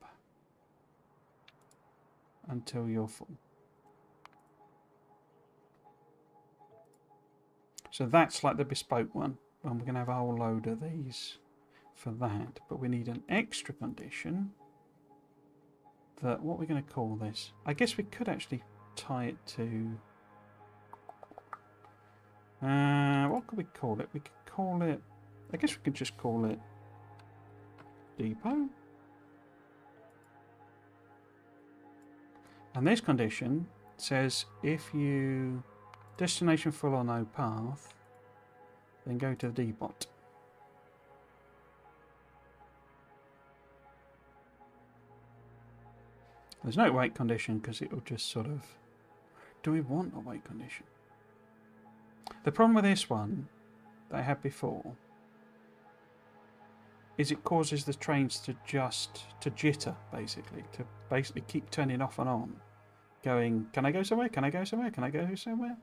until you're full. So that's like the bespoke one, and we're going to have a whole load of these for that. But we need an extra condition that, what we're going to call this? I guess we could actually tie it to... what could we call it? We could call it... I guess we could just call it depot. And this condition says if you destination full or no path, then go to the depot. There's no wait condition because it will just sort of... Do we want a wait condition? The problem with this one that I had before is it causes the trains to jitter, basically, to basically keep turning off and on, going, can I go somewhere, can I go somewhere, can I go somewhere?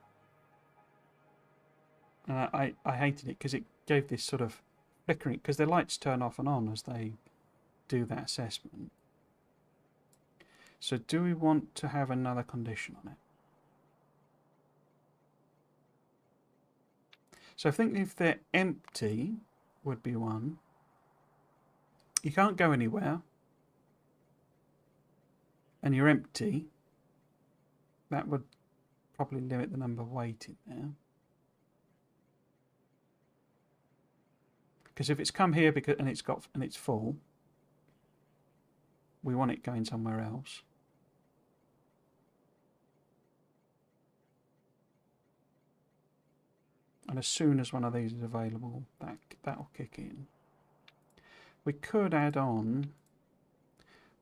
And I hated it because it gave this sort of flickering, because their lights turn off and on as they do that assessment. So do we want to have another condition on it? So I think if they're empty would be one. You can't go anywhere, and you're empty. That would probably limit the number waiting there. Because if it's come here and it's full, we want it going somewhere else. And as soon as one of these is available, that'll kick in. We could add on,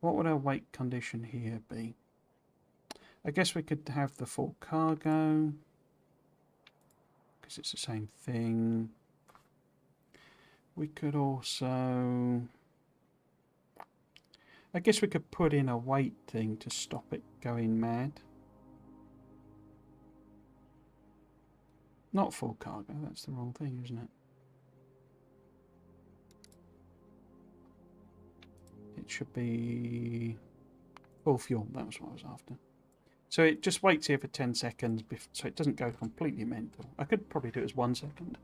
what would our weight condition here be? I guess we could have the full cargo, because it's the same thing. We could also, I guess we could put in a weight thing to stop it going mad. Not full cargo, that's the wrong thing, isn't it? It should be full fuel, that was what I was after. So it just waits here for 10 seconds, so it doesn't go completely mental. I could probably do it as 1 second,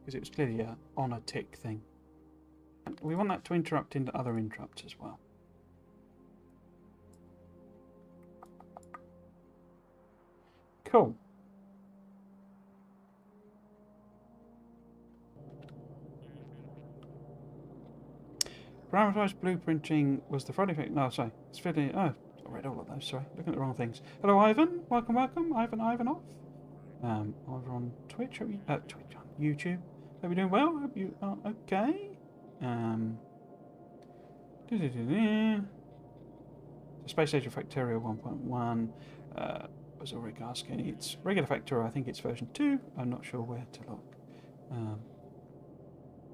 because it was clearly a on a tick thing. And we want that to interrupt into other interrupts as well. Cool. Parameterized blueprinting was the Friday effect. No, sorry. It's fitting. Oh, I read all of those. Sorry, looking at the wrong things. Hello, Ivan. Welcome, welcome. Ivan Ivanov. Over on Twitch. Twitch on YouTube. Hope you're doing well. Hope you are okay. Space Station Factorio 1.1. Was already asking. It's regular Factorio. I think it's version 2. I'm not sure where to look.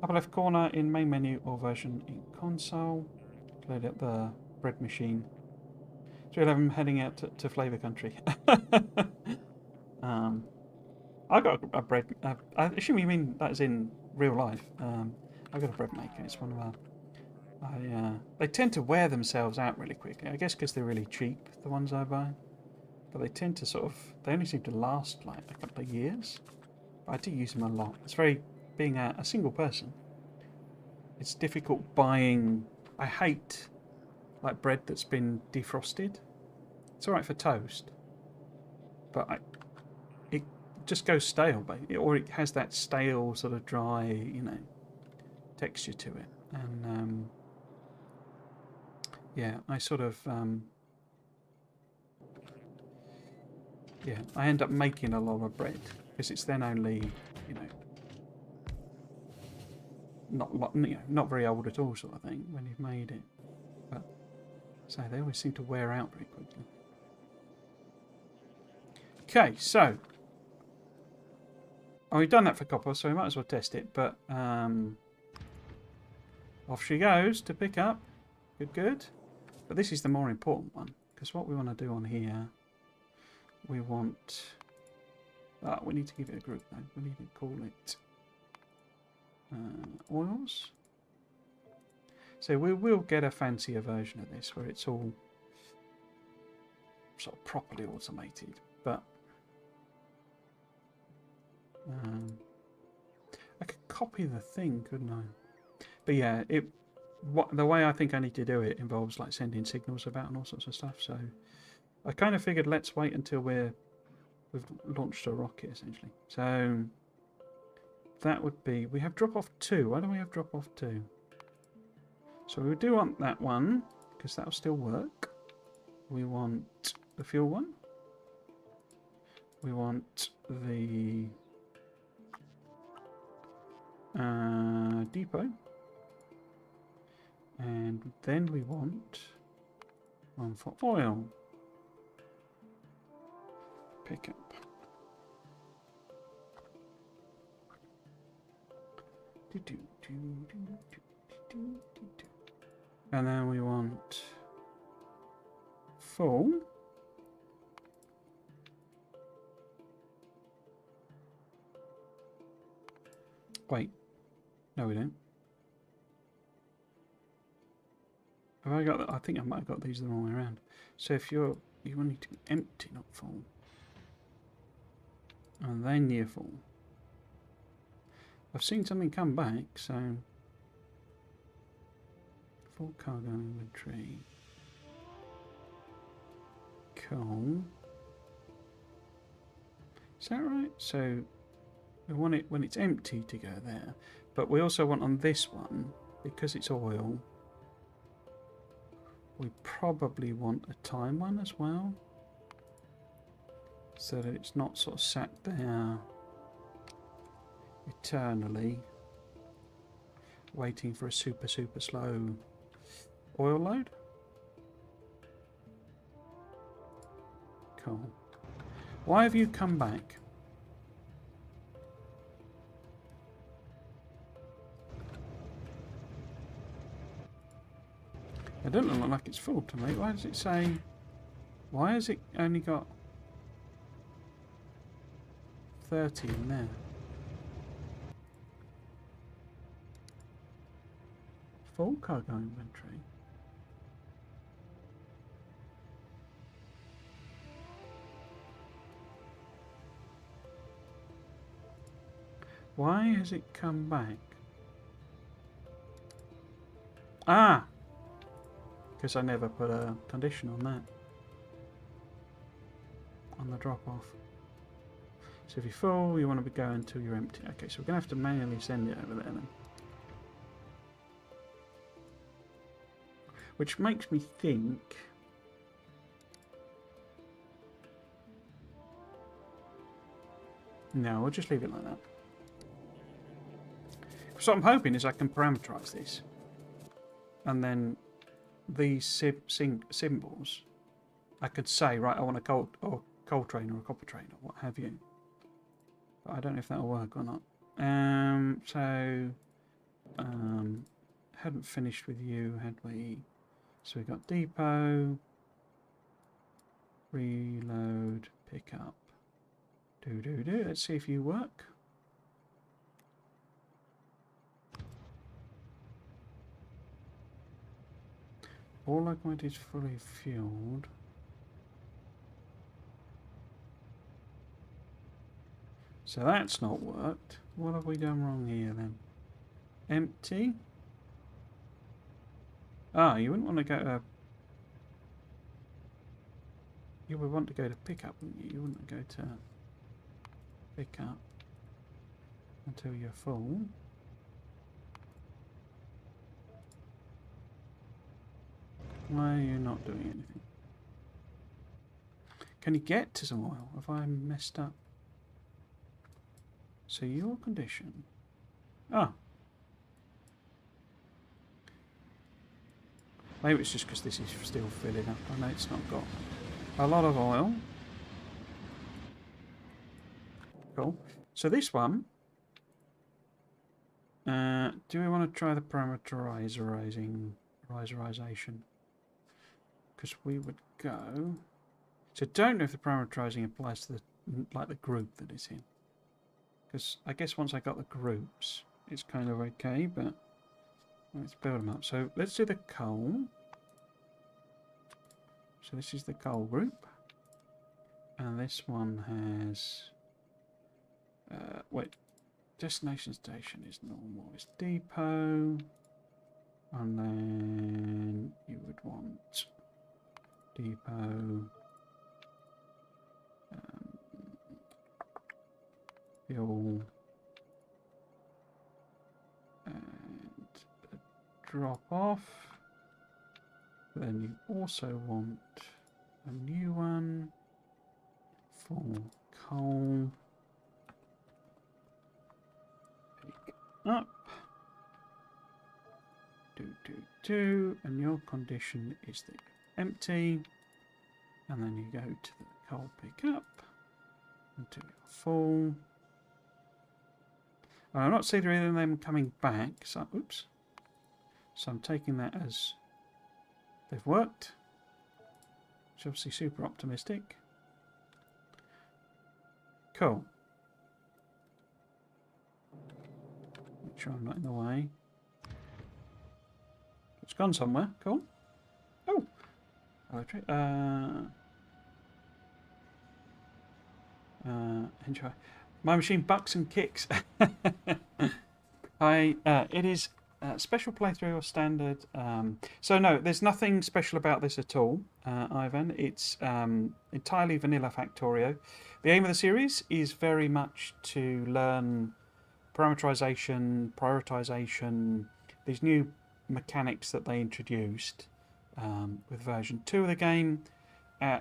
Upper left corner in main menu or version in console. Load up the bread machine. 311 heading out to Flavour Country. I got a bread. I assume you mean that's in real life. I've got a bread maker. It's one of our They tend to wear themselves out really quickly. I guess because they're really cheap, the ones I buy. But they tend to sort of, they only seem to last like a couple of years. But I do use them a lot. It's very, being a single person, it's difficult buying. I hate like bread that's been defrosted. It's alright for toast, but it just goes stale, or it has that stale sort of dry, texture to it. And yeah, I sort of yeah, I end up making a lot of bread because it's then only, you know, not very old at all, sort of thing, when you've made it. But so they always seem to wear out very quickly. Okay, so we've done that for copper, so we might as well test it. But off she goes to pick up. Good, good. But this is the more important one, because what we want to do on here, we want. We need to give it a group though. We need to call it oils. So we will get a fancier version of this where it's all sort of properly automated. But I could copy the thing, couldn't I? But yeah, the way I think I need to do it involves like sending signals about and all sorts of stuff. So I kind of figured let's wait until we've launched a rocket essentially. So that would be, we have drop off 2. Why don't we have drop off 2? So we do want that one because that'll still work. We want the fuel one. We want the depot. And then we want one for oil. Pick up. And then we want full. Wait, no we don't. Have I got that? I think I might have got these the wrong way around. So if you want it to be empty, not full. And then near full. I've seen something come back, so full cargo inventory. Cool. Is that right? So we want it when it's empty to go there, but we also want on this one, because it's oil, we probably want a time one as well, so that it's not sort of sat there eternally waiting for a super slow oil load. Cool. Why have you come back? It doesn't look like it's full to me. Why does it say? Why has it only got 30 in there? Full cargo inventory. Why has it come back? Ah! Because I never put a condition on that. On the drop off. So if you're full, you want to be going until you're empty. Okay, so we're going to have to manually send it over there then. Which makes me think... No, we'll just leave it like that. So what I'm hoping is I can parameterize this. And then these symbols, I could say, right, I want a coal train or a copper train or what have you. But I don't know if that'll work or not. Hadn't finished with you, had we? So we got depot, reload, pick up, do. Let's see if you work. all locomotives fully fueled. So that's not worked. What have we done wrong here then? Empty. Ah, you wouldn't want to go to... You would want to go to pickup, wouldn't you? You wouldn't go to pickup until you're full. Why are you not doing anything? Can you get to some oil? Have I messed up? So your condition... Ah. Maybe it's just because this is still filling up. I know it's not got a lot of oil. Cool. So this one... do we want to try the parameterization? Because we would go... So don't know if the parameterizing applies to the group that it's in. Because I guess once I got the groups, it's kind of okay, but let's build them up. So let's do the coal. So this is the coal group. And this one has... wait, destination station is normal. It's depot. And then you would want depot... fuel and a drop off. Then you also want a new one for coal. Pick up. And your condition is that you're empty. And then you go to the coal pickup until you're full. I'm not seeing either of them coming back, so oops. So I'm taking that as they've worked. Which is obviously super optimistic. Cool. Make sure I'm not in the way. It's gone somewhere. Cool. Oh. Enjoy. My machine bucks and kicks. It is special playthrough or standard. So no, there's nothing special about this at all, Ivan. It's entirely vanilla Factorio. The aim of the series is very much to learn parameterization, prioritization, these new mechanics that they introduced with version 2 of the game,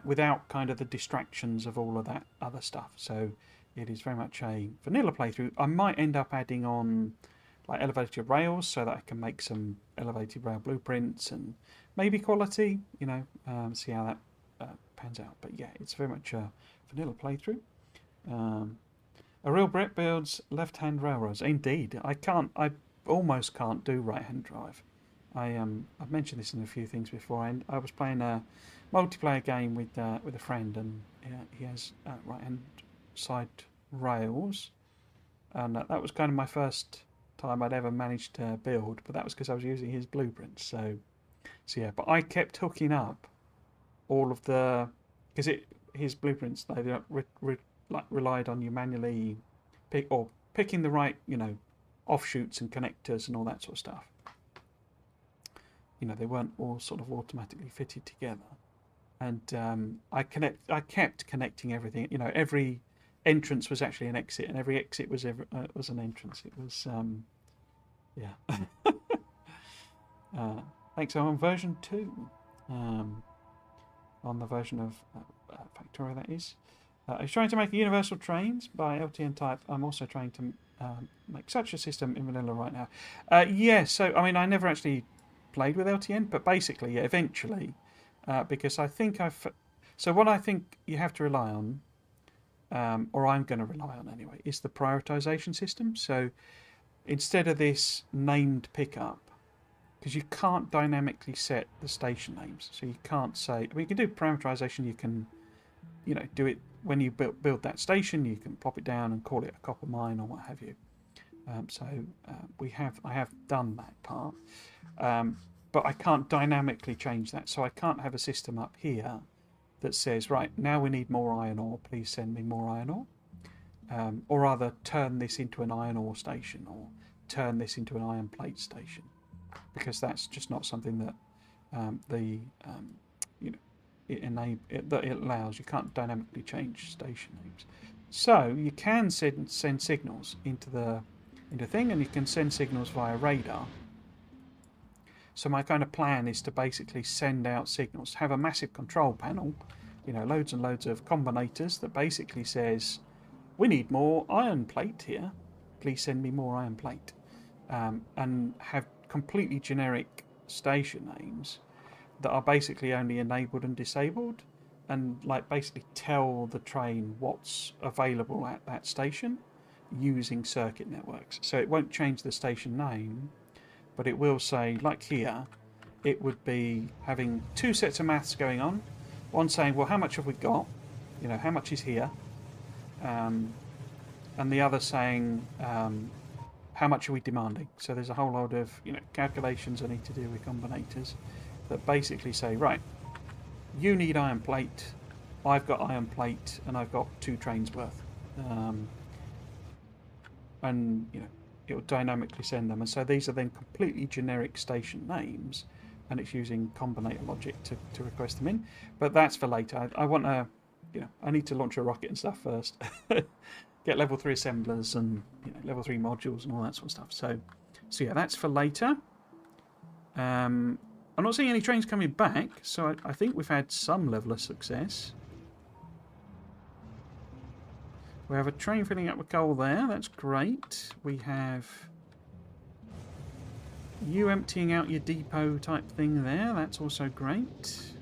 without kind of the distractions of all of that other stuff. So it is very much a vanilla playthrough. I might end up adding on like elevated rails so that I can make some elevated rail blueprints and maybe quality, you know, see how that pans out. But yeah, it's very much a vanilla playthrough. A real Brit builds left-hand railroads. Indeed, I almost can't do right-hand drive. I've mentioned this in a few things before, and I was playing a multiplayer game with a friend, and he has right-hand side rails, and that was kind of my first time I'd ever managed to build, but that was because I was using his blueprints. So yeah, but I kept hooking up all of the, because his blueprints, they relied on you manually picking the right, you know, offshoots and connectors and all that sort of stuff. You know, they weren't all sort of automatically fitted together, and I kept connecting everything. You know, every entrance was actually an exit, and every exit was an entrance. It was yeah. Thanks. I'm on version 2, on the version of Factorio, that is. I was trying to make a universal trains by LTN type. I'm also trying to make such a system in vanilla right now. Yeah, so I mean, I never actually played with LTN, but basically, yeah, eventually, because I think so what I think you have to rely on, or I'm going to rely on anyway, is the prioritization system. So instead of this named pickup, because you can't dynamically set the station names, so you can't say, I mean, you can do parameterization, you can, you know, do it when you build that station, you can plop it down and call it a copper mine or what have you. I have done that part. but I can't dynamically change that. So I can't have a system up here that says, right, now we need more iron ore, please send me more iron ore. Or rather, turn this into an iron ore station, or turn this into an iron plate station, because that's just not something that you know, it allows. You can't dynamically change station names. So you can send signals into the thing, and you can send signals via radar. So my kind of plan is to basically send out signals, have a massive control panel, loads and loads of combinators that basically says, we need more iron plate here, please send me more iron plate, and have completely generic station names that are basically only enabled and disabled, and like basically tell the train what's available at that station using circuit networks. So it won't change the station name, but it will say, like here, it would be having two sets of maths going on. One saying, well, how much have we got? How much is here? And the other saying, how much are we demanding? So there's a whole load of calculations I need to do with combinators that basically say, right, you need iron plate, I've got iron plate, and I've got 2 trains worth. And it will dynamically send them. And so these are then completely generic station names, and it's using combinator logic to request them in. But that's for later. I want to, I need to launch a rocket and stuff first. Get level 3 assemblers and level 3 modules and all that sort of stuff. So yeah, that's for later. I'm not seeing any trains coming back, so I think we've had some level of success. We have a train filling up with coal there, that's great. We have you emptying out your depot type thing there, that's also great.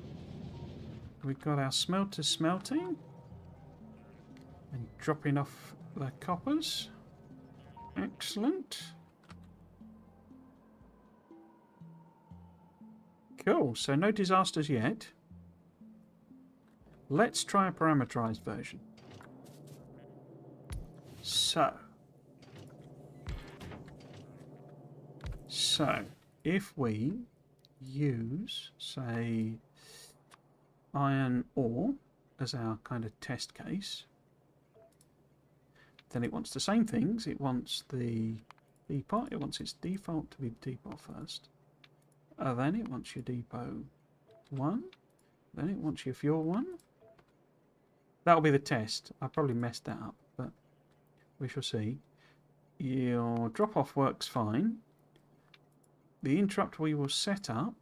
We've got our smelters smelting and dropping off the coppers. Excellent. Cool, so no disasters yet. Let's try a parameterized version. So if we use, say, iron ore as our kind of test case, then it wants the same things. It wants the depot. It wants its default to be depot first. Then it wants your depot 1. Then it wants your fuel 1. That'll be the test. I probably messed that up, but we shall see. Your drop-off works fine. The interrupt we will set up,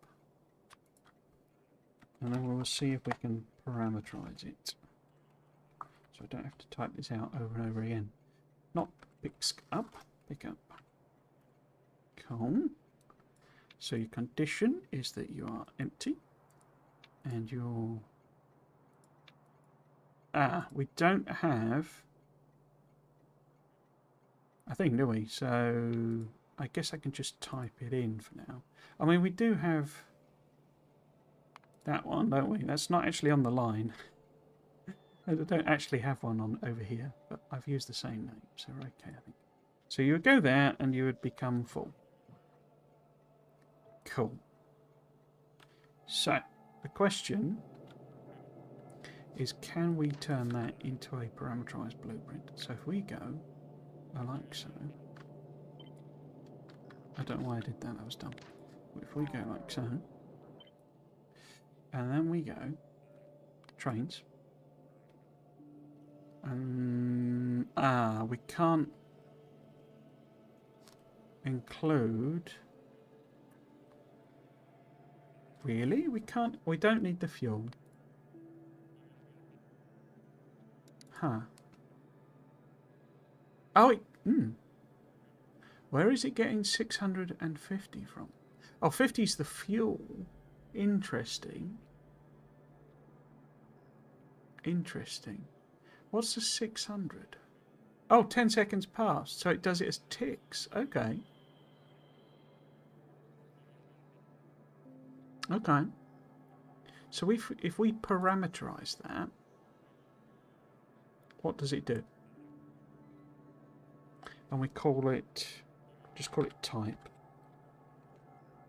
and then we will see if we can parameterize it. So I don't have to type this out over and over again. Not picks up, pick up. Cool. So your condition is that you are empty, and your we don't have a thing, do we? So I guess I can just type it in for now. I mean, we do have that one, don't we? That's not actually on the line. I don't actually have one on over here, but I've used the same name, so we're okay, I think. So you would go there and you would become full. Cool. So the question is, can we turn that into a parameterized blueprint? So if we go, like so. I don't know why I did that, that was dumb. But if we go like so, and then we go trains, and we can't include. Really? We can't. We don't need the fuel. Huh. Oh, where is it getting 650 from? Oh, 50 is the fuel. Interesting. Interesting. What's the 600? Oh, 10 seconds past. So it does it as ticks. Okay. Okay. So if we parameterize that, what does it do? And we call it, just call it type.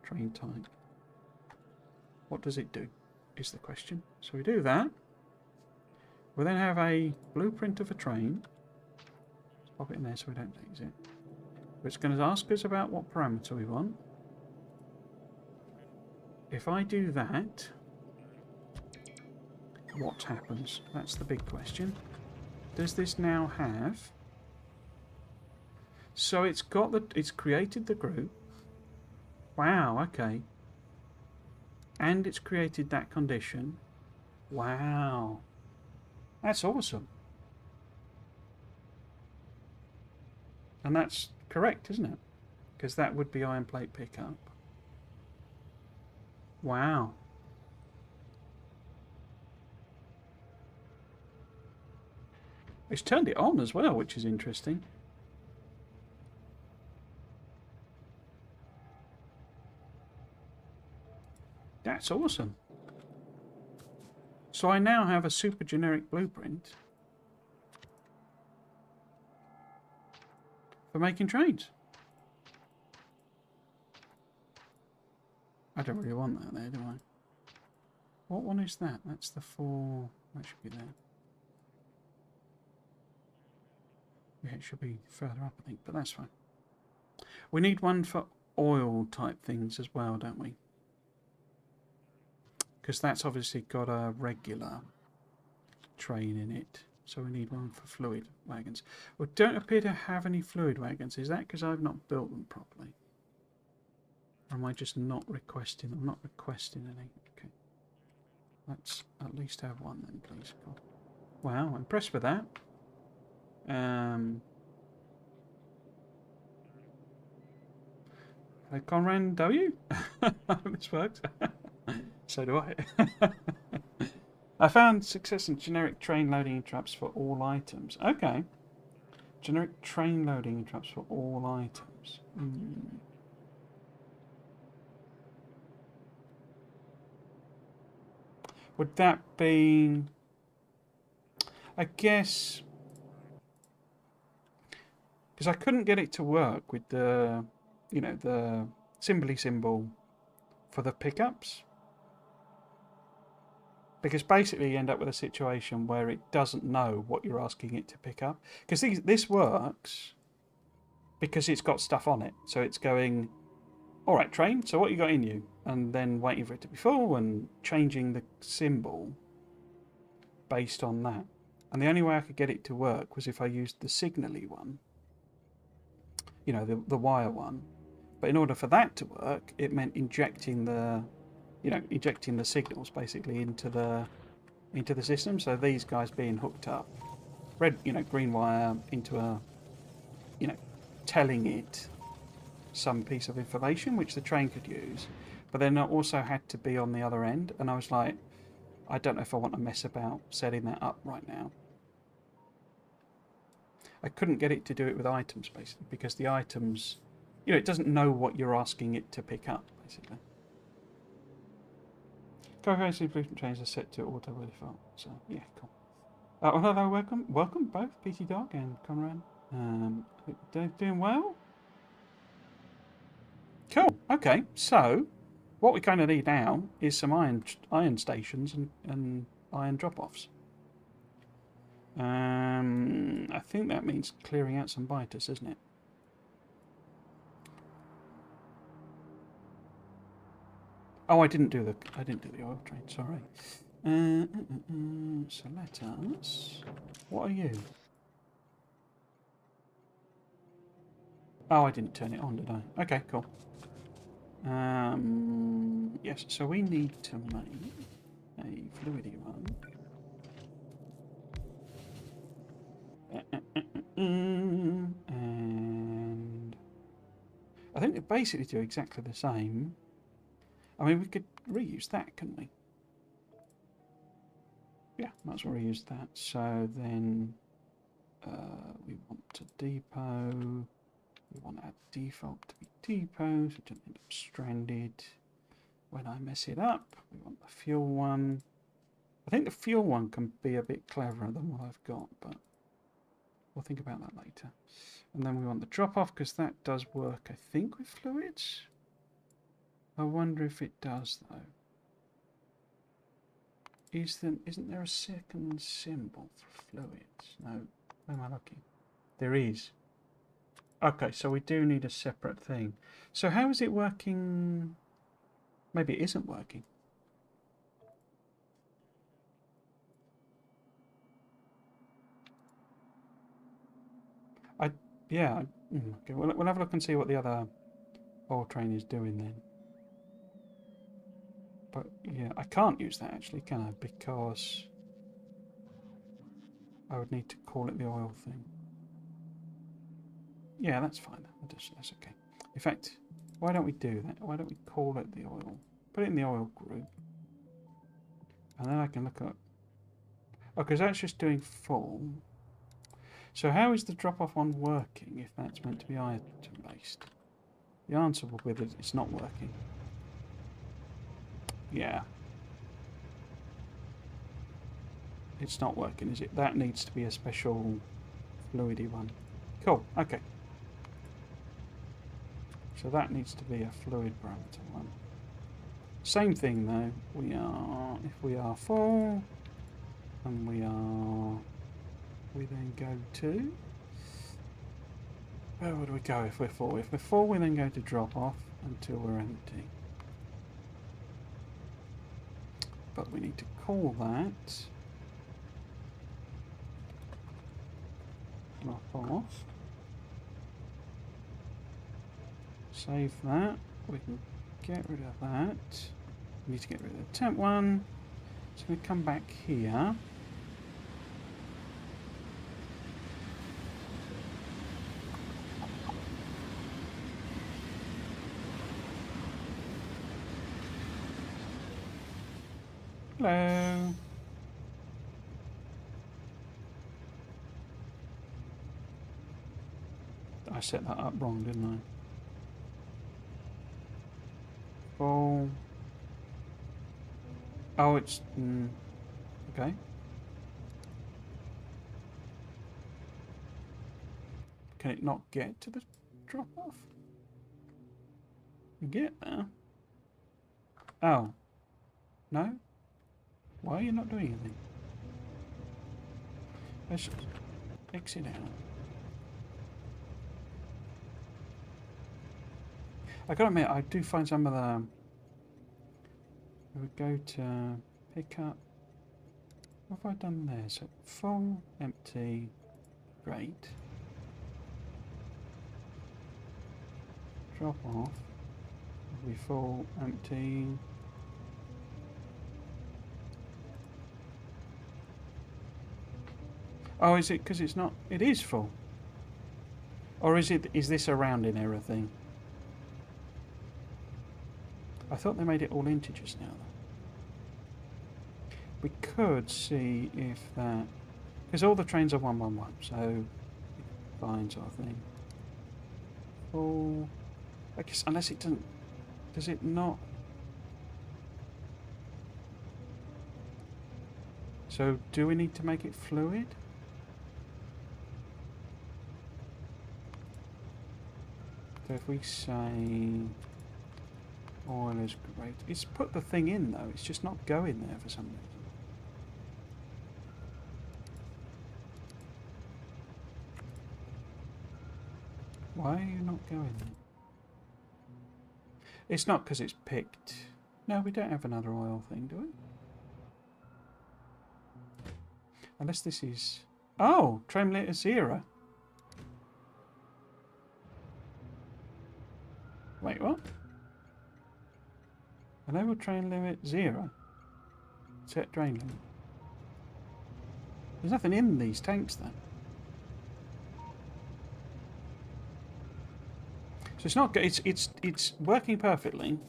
Train type. What does it do, is the question. So we do that. We then have a blueprint of a train. Let's pop it in there so we don't lose it. It's going to ask us about what parameter we want. If I do that, what happens? That's the big question. Does this now have... So it's got the... It's created the group. Wow, okay. And it's created that condition. Wow. That's awesome. And that's correct, isn't it? Because that would be iron plate pickup. Wow. It's turned it on as well, which is interesting. That's awesome. So I now have a super generic blueprint for making trains. I don't really want that there, do I? What one is that? That's the 4... That should be there. Yeah, it should be further up, I think, but that's fine. We need one for oil type things as well, don't we? Because that's obviously got a regular train in it. So we need one for fluid wagons. We don't appear to have any fluid wagons. Is that because I've not built them properly? Or am I just not requesting them? I'm not requesting any. Okay. Let's at least have one then, please. Cool. Wow, I'm impressed with that. Conran W? This works. So do I. I found success in generic train loading interrupts for all items. Okay. Generic train loading interrupts for all items. Would that be... I guess... Because I couldn't get it to work with the, you know, the symbol for the pickups. Because basically you end up with a situation where it doesn't know what you're asking it to pick up. Because this works because it's got stuff on it. So it's going, all right, train, so what you got in you? And then waiting for it to be full and changing the symbol based on that. And the only way I could get it to work was if I used the signally one. You know, the wire one. But in order for that to work, it meant injecting the... You know, injecting the signals basically into the system. So these guys being hooked up, red, you know, green wire into a, you know, telling it some piece of information which the train could use, but then it also had to be on the other end. And I was like, I don't know if I want to mess about setting that up right now. I couldn't get it to do it with items basically because the items, you know, it doesn't know what you're asking it to pick up basically. Co-hosted blueprint trains are set to auto by default. So yeah, cool. Hello, welcome both PT Dog and Conrad. They're doing well. Cool. Okay, so what we kind of need now is some iron stations and iron drop-offs. I think that means clearing out some biters, isn't it? Oh, I didn't do the oil train. Sorry. So let us. What are you? Oh, I didn't turn it on, did I? Okay, cool. Yes. So we need to make a fluidy one. And I think they basically do exactly the same. I mean, we could reuse that, couldn't we? Yeah, might as well reuse that. So then we want to depot. We want our default to be depot, so it doesn't end up stranded. When I mess it up, we want the fuel one. I think the fuel one can be a bit cleverer than what I've got, but we'll think about that later. And then we want the drop-off, because that does work, I think, with fluids. I wonder if it does, though. Isn't there a second symbol for fluids? No. Where am I looking? There is. Okay, so we do need a separate thing. So how is it working? Maybe it isn't working. Yeah. Okay, we'll have a look and see what the other oil train is doing then. But yeah, I can't use that actually, can I? Because I would need to call it the oil thing. Yeah, that's fine. That's okay. In fact, why don't we do that? Why don't we call it the oil? Put it in the oil group. And then I can look at... Oh, because that's just doing full. So how is the drop-off one working if that's meant to be item-based? The answer will be that it's not working. Yeah. It's not working, is it? That needs to be a special fluidy one. Cool, okay. So that needs to be a fluid parameter one. Same thing though. If we are full, and we then go to... Where would we go if we're full? If we're full, we then go to drop off until we're empty. But we need to call that drop off. Save that. We can get rid of that. We need to get rid of the temp one. So we come back here. Hello. I set that up wrong, didn't I? Full. Oh, it's... okay. Can it not get to the drop-off? Get there? Oh. No? Why are you not doing anything? Let's exit out. I gotta admit, I do find some of the... We would go to pick up... What have I done there? So full, empty, great. Drop off. It'll be full, empty. Oh, is it because it's not... It is full. Or is this a rounding error thing? I thought they made it all integers now. We could see if that... Because all the trains are 111, so... Fine sort of thing. Full... I guess, unless it doesn't... Does it not... So, do we need to make it fluid? So if we say... Oil is great. It's put the thing in though, it's just not going there for some reason. Why are you not going there? It's not because it's picked. No, we don't have another oil thing, do we? Unless this is... Oh! Train limit 0. Wait, what? Enable train limit 0. Set train limit. There's nothing in these tanks then. So it's not. It's working perfectly.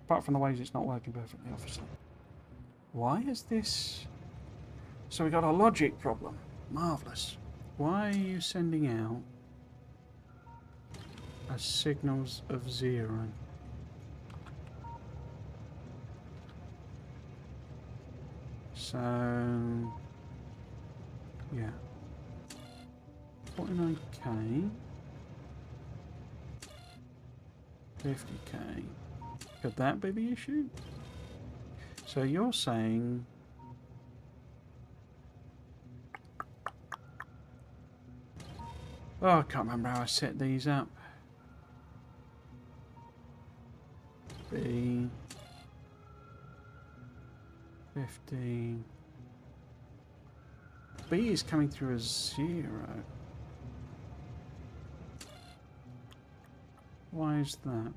Apart from the ways it's not working perfectly, obviously. Why is this? So we got a logic problem. Marvelous. Why are you sending out as signals of 0? So yeah, 49k, 50k, Could that be the issue? So you're saying... Oh, I can't remember how I set these up. B... 15... B is coming through as 0. Why is that?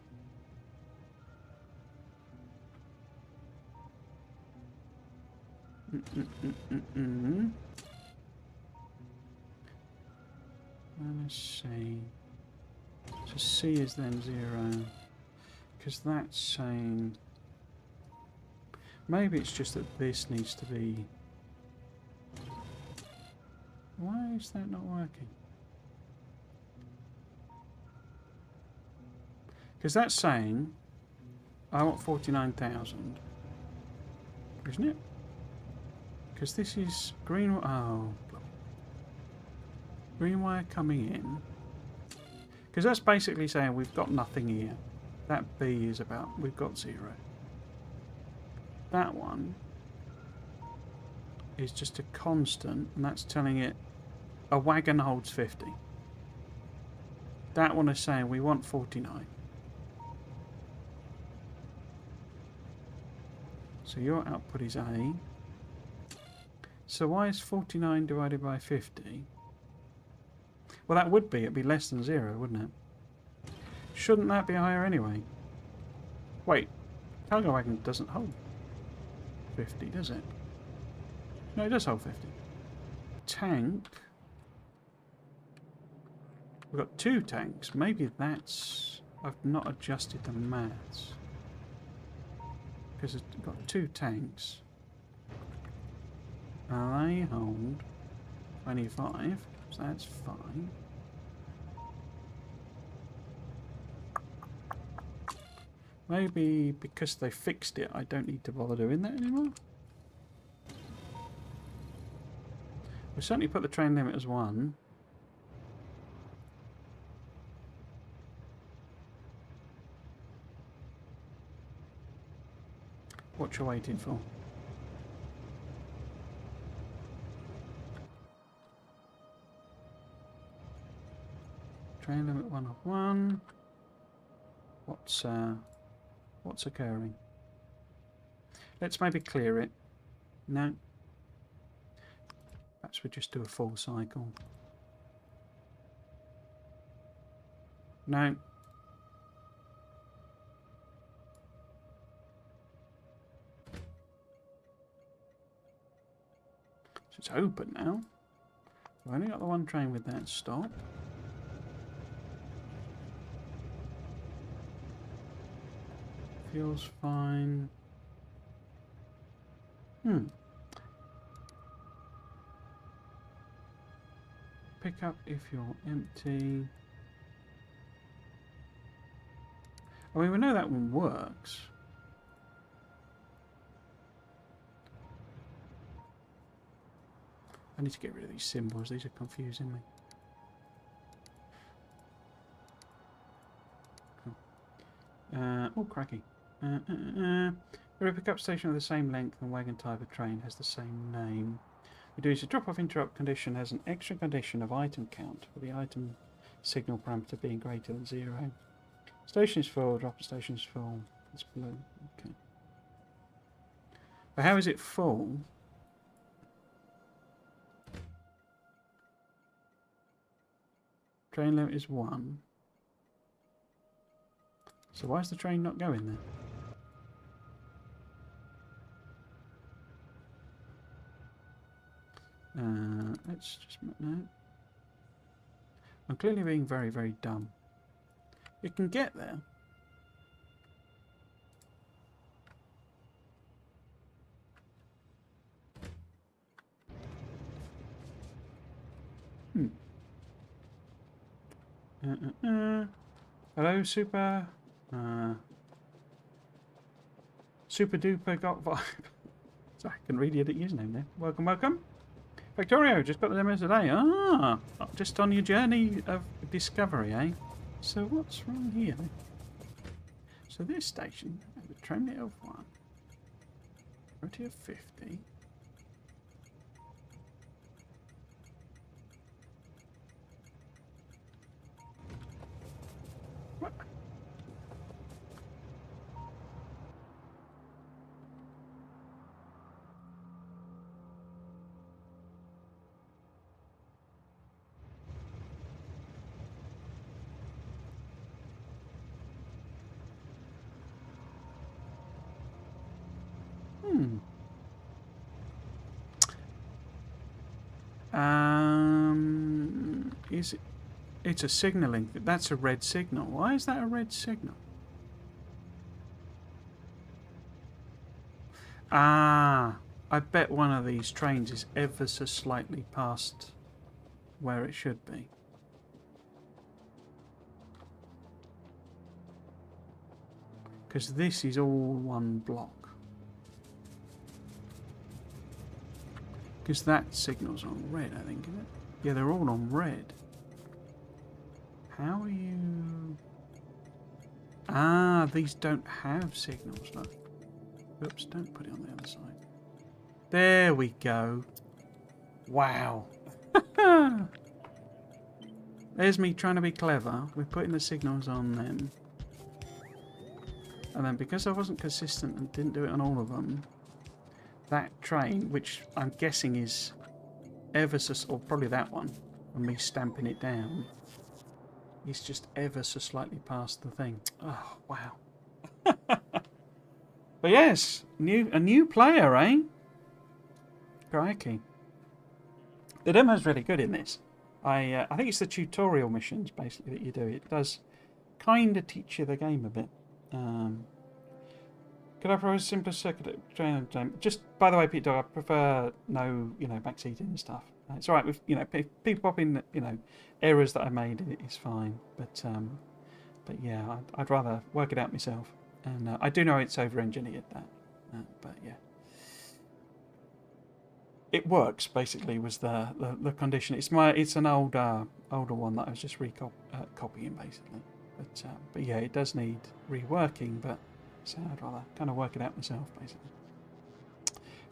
Let's see. So C is then 0. Because that's saying... Maybe it's just that this needs to be... Why is that not working? Because that's saying I want 49,000, isn't it? Because this is green. Oh, green wire coming in. Because that's basically saying we've got nothing here. That B is about we've got 0. That one is just a constant, and that's telling it a wagon holds 50. That one is saying we want 49. So your output is A. So why is 49 divided by 50? Well, that would be. It'd be less than 0, wouldn't it? Shouldn't that be higher anyway? Wait. Cargo wagon doesn't hold 50, does it? No, it does hold 50. Tank. We've got 2 tanks. Maybe that's... I've not adjusted the maths. Because it's got 2 tanks. They hold 25, so that's fine. Maybe because they fixed it, I don't need to bother doing that anymore. We'll certainly put the train limit as 1. What you waiting for? Train limit 1 of 1. What's occurring? Let's maybe clear it. No. Perhaps we just do a full cycle. No. So it's open now. We've only got the one train with that stop. Feels fine. Pick up if you're empty. I mean, we know that one works. I need to get rid of these symbols. These are confusing me. Cool. Oh, cracky. Every pickup station of the same length and wagon type of train has the same name. We do a drop-off interrupt condition has an extra condition of item count, with the item signal parameter being greater than 0. Station is full, drop station is full. It's blue. Okay. But how is it full? Train limit is 1. So why is the train not going there? Let's just no. I'm clearly being very, very dumb. It can get there. Hello, Super. Super duper got vibe. Sorry, I can read your username there. Welcome, welcome. Factorio, just got the demo today. Ah, just on your journey of discovery, eh? So what's wrong here then? So this station train limit of 1. Gravity of 50. What? Is it? It's a signalling. That's a red signal. Why is that a red signal? Ah, I bet one of these trains is ever so slightly past where it should be. Because this is all one block. Because that signal's on red, I think, isn't it? Yeah, they're all on red. How are you... Ah, these don't have signals, look. Oops, don't put it on the other side. There we go. Wow. There's me trying to be clever. We're putting the signals on them. And then because I wasn't consistent and didn't do it on all of them, that train, which I'm guessing is ever so... or probably that one, and me stamping it down, is just ever so slightly past the thing. Oh, wow. But yes, a new player, eh? Crikey. The demo's really good in this. I think it's the tutorial missions, basically, that you do. It does kind of teach you the game a bit. Could I propose a simpler circuit train? Just, by the way, Pete Dog, I prefer no, backseating and stuff. It's all right with, people popping, errors that I made. It's fine, but yeah, I'd rather work it out myself. And I do know it's over-engineered that, but yeah, it works. Basically, was the condition. It's an older one that I was just copying basically, but yeah, it does need reworking, but. So I'd rather kind of work it out myself, basically.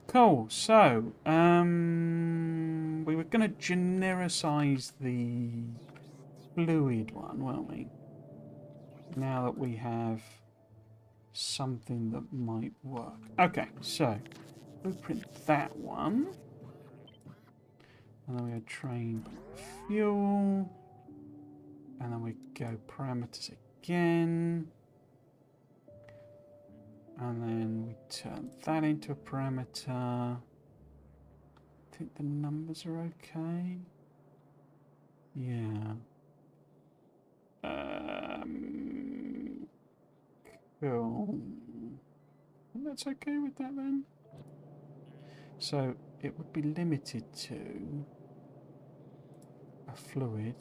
Cool. So, we were going to genericize the fluid one, weren't we? Now that we have something that might work. Okay, so blueprint that one. And then we go train fuel. And then we go parameters again. And then we turn that into a parameter. I think the numbers are okay. Yeah. Cool. That's okay with that then. So it would be limited to a fluid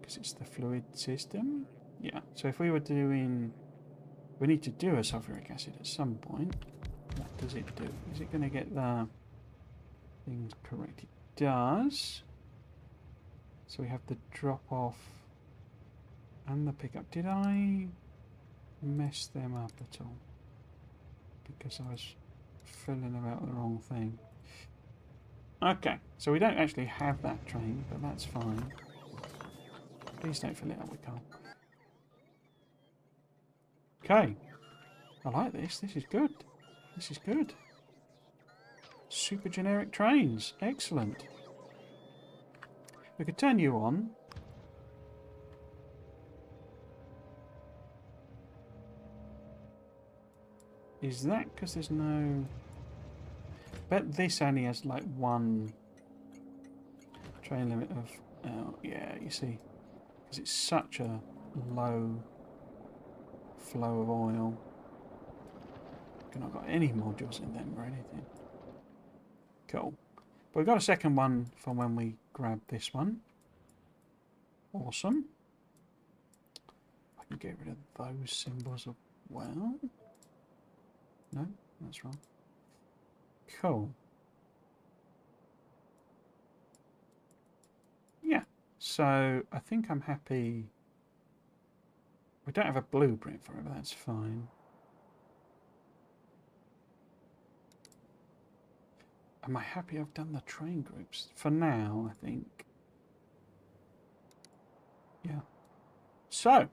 because it's the fluid system. Yeah. So if we were doing... We need to do a sulfuric acid at some point. What does it do? Is it going to get the things correct? It does. So we have the drop off and the pickup. Did I mess them up at all? Because I was filling them out the wrong thing. Okay, so we don't actually have that train, but that's fine. Please don't fill it up with coal. Okay, I like this. This is good. This is good. Super generic trains. Excellent. We could turn you on. Is that because there's no... Bet this only has like one train limit of... Oh, yeah, you see. Because it's such a low... flow of oil. I've not got any modules in them or anything. Cool. But we've got a second one for when we grab this one. Awesome. I can get rid of those symbols as well. No, that's wrong. Cool. Yeah. So I think I'm happy. We don't have a blueprint for it, but that's fine. Am I happy I've done the train groups? For now, I think. Yeah. So,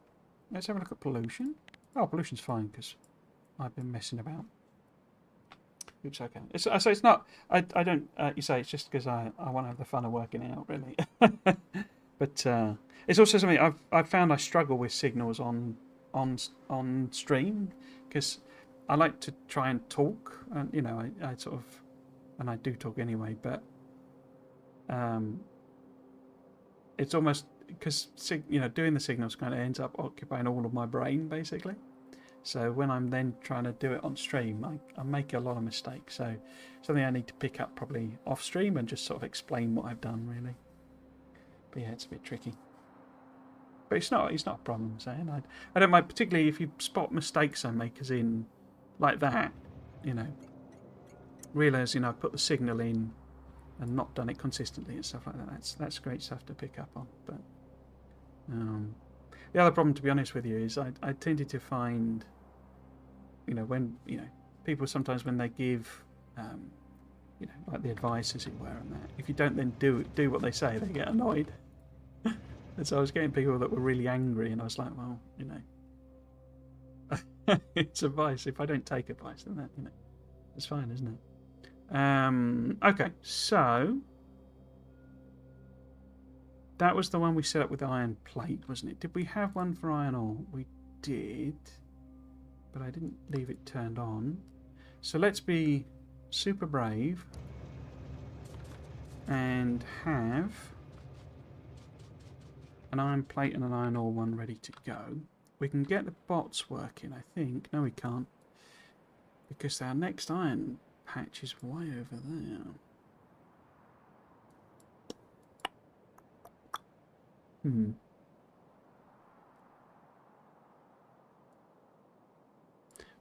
let's have a look at pollution. Oh, pollution's fine because I've been messing about. Oops, okay. So it's not. I don't. You say it's just because I want to have the fun of working out, really. But it's also something I've found I struggle with signals on stream because I like to try and talk, and you know I sort of, and I do talk anyway, but it's almost because you know doing the signals kind of ends up occupying all of my brain basically. So when I'm then trying to do it on stream, I make a lot of mistakes. So something I need to pick up probably off stream and just sort of explain what I've done really. But yeah, it's a bit tricky. But it's not a problem, I'm saying. I don't mind, particularly if you spot mistakes I make as in like that, you know. Realise, you know, I've put the signal in and not done it consistently and stuff like that. That's great stuff to pick up on. But the other problem, to be honest with you, is I tended to find, you know, when, you know, people sometimes when they give, you know, like the advice, as it were, and that, if you don't then do what they say, they get annoyed. And so I was getting people that were really angry, and I was like, well, you know, it's advice. If I don't take advice, then that, you know, it's fine, isn't it? Okay, so that was the one we set up with iron plate, wasn't it? Did we have one for iron ore? We did, but I didn't leave it turned on. So let's be super brave and have an iron plate and an iron ore one ready to go. We can get the bots working, I think. No, we can't, because our next iron patch is way over there.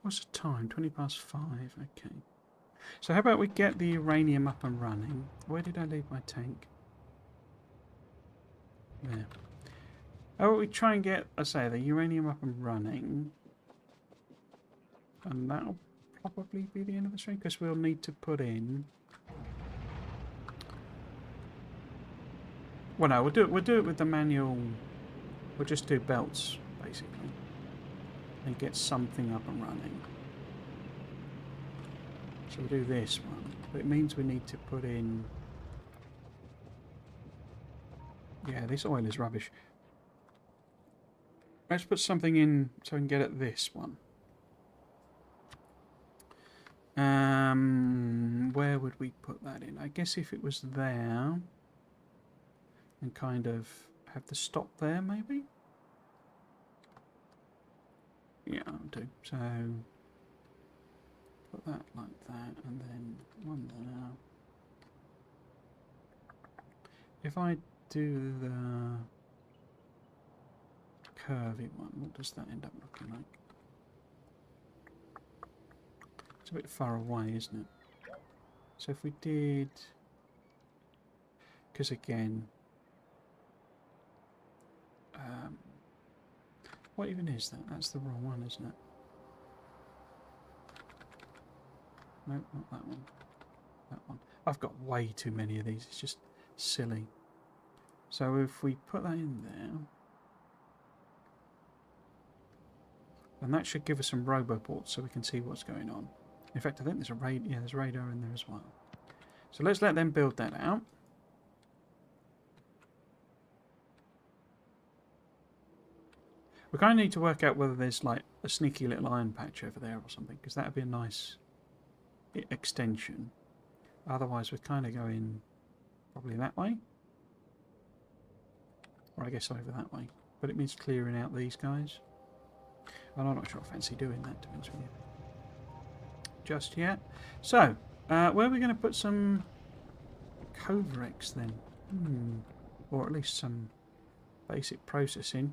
What's the time? 5:20. Okay. So how about we get the uranium up and running? Where did I leave my tank? There. How about we try and get, I say, the uranium up and running, and that'll probably be the end of the stream because we'll need to put in. Well, no, we'll do it with the manual. We'll just do belts basically, and get something up and running. So we'll do this one, but it means we need to put in. Yeah, this oil is rubbish. Let's put something in so we can get at this one. Where would we put that in? I guess if it was there, and kind of have the stop there, maybe? Yeah, I'll do. So, put that like that, and then one there. If I do the curvy one, what does that end up looking like? It's a bit far away, isn't it? So if we did, because again, what even is that? That's the wrong one, isn't it? Nope, not that one. That one. I've got way too many of these. It's just silly. So if we put that in there, then that should give us some roboports so we can see what's going on. In fact, I think there's a there's radar in there as well. So let's let them build that out. We kind of need to work out whether there's like a sneaky little iron patch over there or something, because that would be a nice extension. Otherwise, we're kind of going probably that way. Or I guess over that way. But it means clearing out these guys. And I'm not sure I fancy doing that, to be honest with you. Just yet. So, where are we going to put some Covrex then? Or at least some basic processing.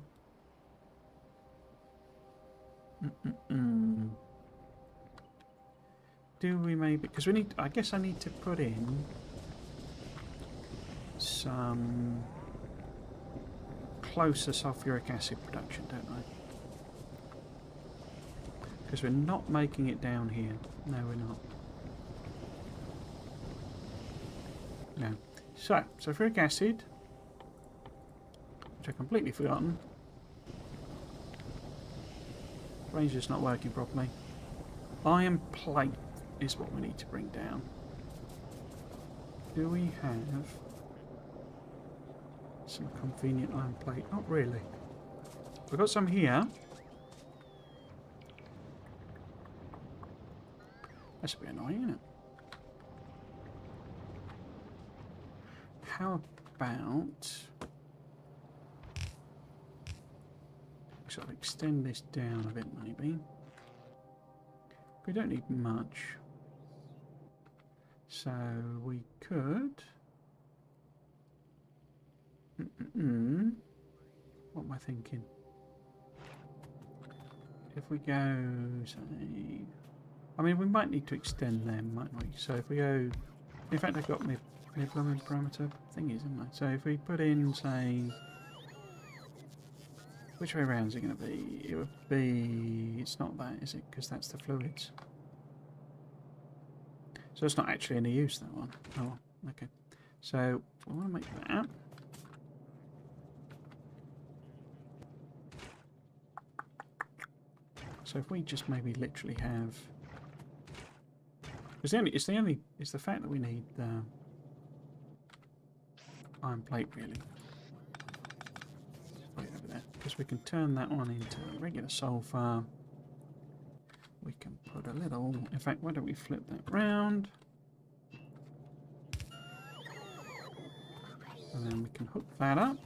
Do we maybe... Because we need... I guess I need to put in some closer sulfuric acid production, don't I? Because we're not making it down here. No, we're not. No. So, sulfuric acid, which I've completely forgotten. Range is not working properly. Iron plate is what we need to bring down. Do we have some convenient iron plate? Not really. We've got some here. That's a bit annoying, isn't it? How about sort of extend this down a bit, maybe? We don't need much, so we could. What am I thinking? If we go, say, I mean, we might need to extend them, mightn't we? So if we go, in fact, I've got my blooming parameter thing, isn't it? So if we put in, say, which way around is it going to be? It would be, it's not that, is it? Because that's the fluids. So it's not actually any use, that one. Oh, okay. So I want to make that. So if we just maybe literally have, it's the fact that we need the iron plate really. Wait over there, because we can turn that one into regular sulfur. We can put a little. In fact, why don't we flip that round? And then we can hook that up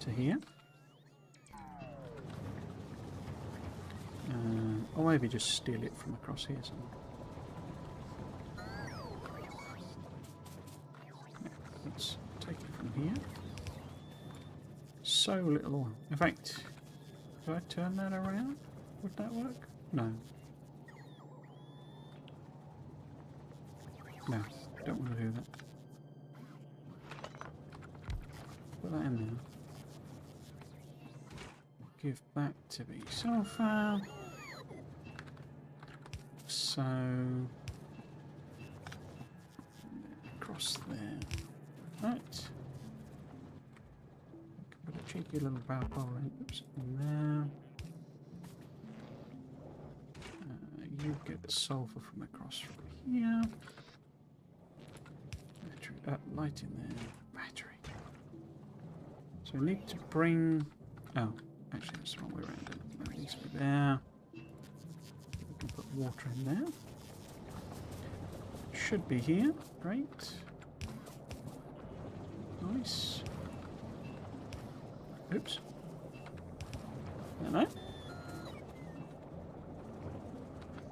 to here. Or maybe just steal it from across here somewhere. Let's take it from here. So little oil. In fact, could I turn that around? Would that work? No. No, don't want to do that. Put that in there. Give back to be sulfur. So across there. Right. Put a cheeky little power pole in there. You get the sulfur from across from here. Battery, light in there. Battery. So we need to bring. Oh, actually, that's the wrong way around. That needs to be there. We can put water in there. Should be here. Great. Nice. Oops. No.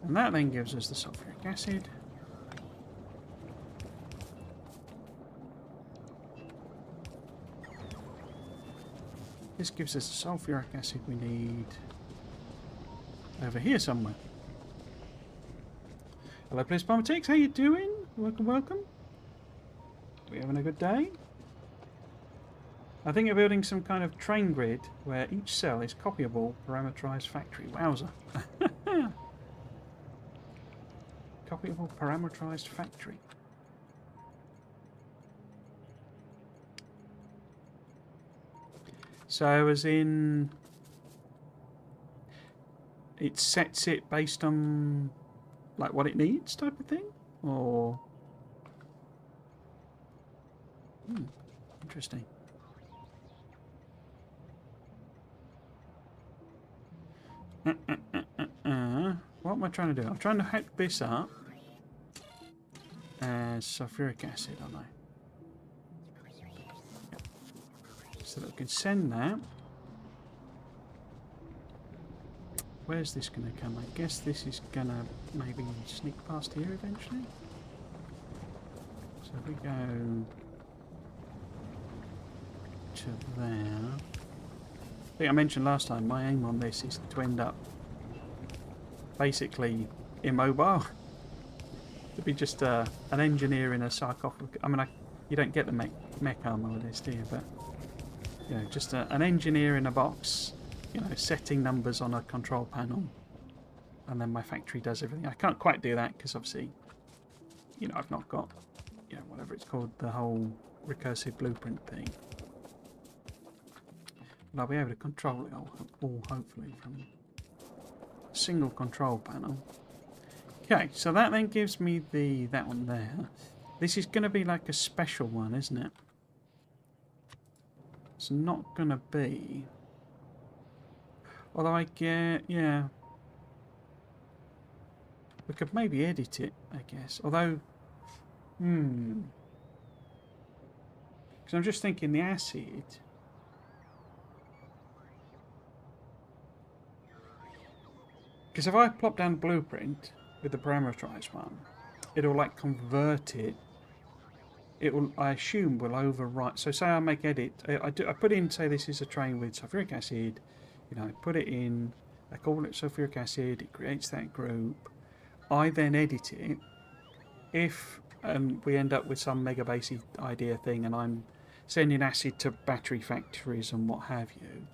And that then gives us the sulfuric acid. This gives us the sulfuric acid we need over here somewhere. Hello, Please Parameterisation. How you doing? Welcome, welcome. Are we having a good day? I think you're building some kind of train grid where each cell is copyable, parameterized factory. Wowza. Copyable, parameterized factory. So as in, it sets it based on like what it needs type of thing? Or... interesting. What am I trying to do? I'm trying to hack this up as sulfuric acid, aren't I? So that we can send that. Where's this going to come? I guess this is going to maybe sneak past here eventually. So if we go to there. I think I mentioned last time, my aim on this is to end up basically immobile. To be just an engineer in a sarcophagus. I mean, you don't get the mech armor with this, do you? But, you know, just an engineer in a box, you know, setting numbers on a control panel. And then my factory does everything. I can't quite do that because obviously you know, I've not got, you know, whatever it's called, the whole recursive blueprint thing. And I'll be able to control it all hopefully from a single control panel. Okay, so that then gives me that one there. This is going to be like a special one, isn't it? It's not going to be... Although I get... yeah. We could maybe edit it, I guess. Although... Because I'm just thinking the acid... Because if I plop down blueprint with the parameterized one, it'll like convert it. It will, I assume, will overwrite. So say I make edit. I put in, say this is a train with sulfuric acid. You know, I put it in. I call it sulfuric acid. It creates that group. I then edit it. If we end up with some mega basic idea thing, and I'm sending acid to battery factories and what have you,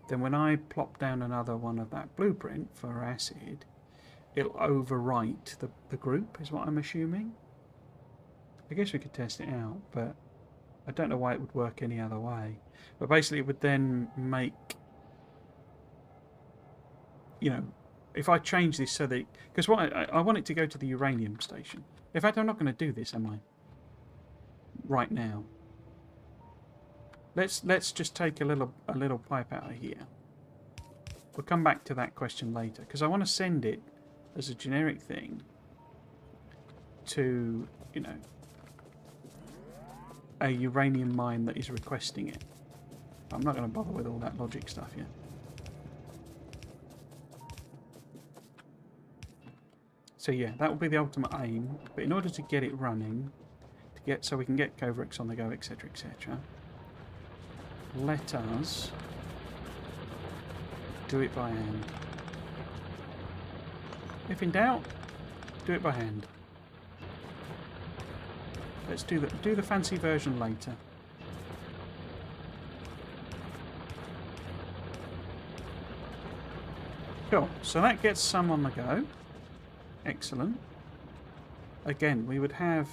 then when I plop down another one of that blueprint for acid, it'll overwrite the group, is what I'm assuming. I guess we could test it out, but I don't know why it would work any other way. But basically it would then make, you know, if I change this so that... Because what I want it to go to the uranium station. In fact, I'm not going to do this, am I? Right now. Let's just take a little pipe out of here. We'll come back to that question later, because I want to send it as a generic thing to, you know, a uranium mine that is requesting it. I'm not going to bother with all that logic stuff yet. So yeah, that will be the ultimate aim. But in order to get it running, so we can get Coverix on the go, etc., etc., let us do it by hand. If in doubt, do it by hand. Let's do the fancy version later. Cool. So that gets some on the go. Excellent. Again, we would have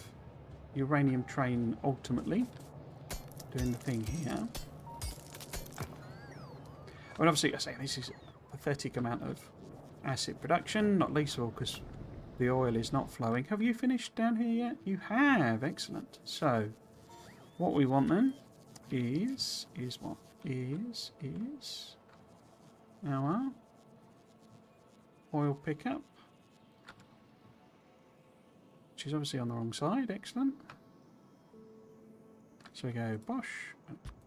uranium train ultimately doing the thing here. I mean, obviously, I say this is a pathetic amount of acid production, not least of all because the oil is not flowing. Have you finished down here yet? You have. Excellent. So, what we want then is what? Is our oil pickup, which is obviously on the wrong side. Excellent. So we go Bosch,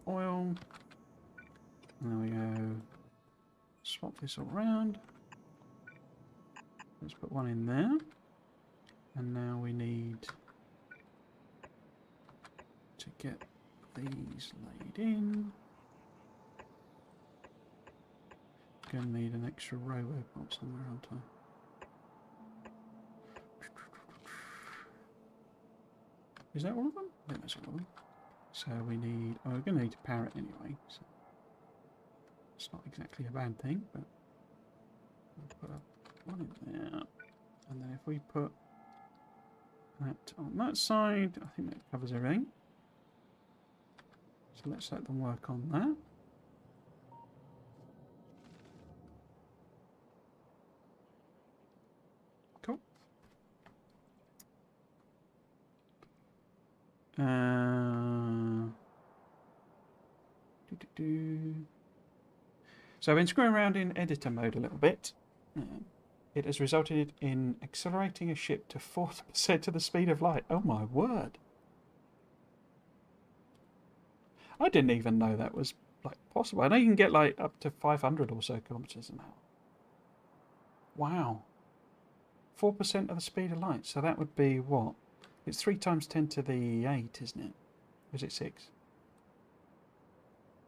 oil, and then we go swap this all around. Let's put one in there. And now we need to get these laid in. Gonna need an extra robopop somewhere, aren't I? Is that all of them? I think that's all of them. So we need... Oh, we're gonna need to power it anyway. So it's not exactly a bad thing, but we'll put one in there. And then if we put that on that side, I think that covers everything. So let's let them work on that. Cool. So I've been screwing around in editor mode a little bit. It has resulted in accelerating a ship to 40% of the speed of light. Oh my word. I didn't even know that was like possible. I know you can get like up to 500 or so kilometers an hour. Wow. 4% of the speed of light. So that would be what? It's 3 times 10 to the 8, isn't it? Or is it 6?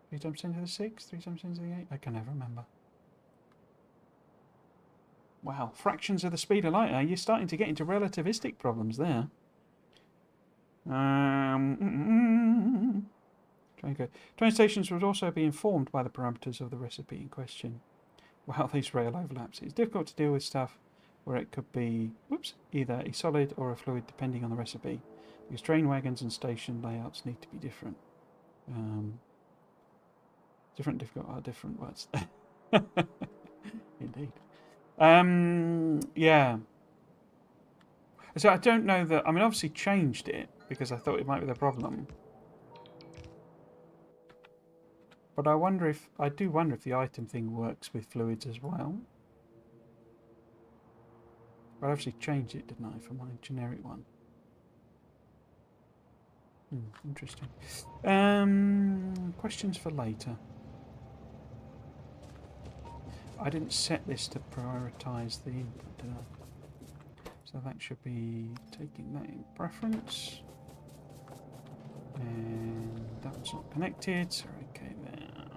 3 times 10 to the 6? 3 times 10 to the 8? I can never remember. Wow, fractions of the speed of light. You're starting to get into relativistic problems there. Train stations would also be informed by the parameters of the recipe in question. Wow, these rail overlaps. It's difficult to deal with stuff where it could be, whoops, either a solid or a fluid depending on the recipe. Because train wagons and station layouts need to be different. Different words. Indeed. Yeah. So I don't know that. I mean, obviously changed it because I thought it might be the problem. But I do wonder if the item thing works with fluids as well. But I obviously changed it, didn't I, for my generic one? Interesting. Questions for later. I didn't set this to prioritise the input, did I? So that should be taking that in preference. And that one's not connected, so okay there.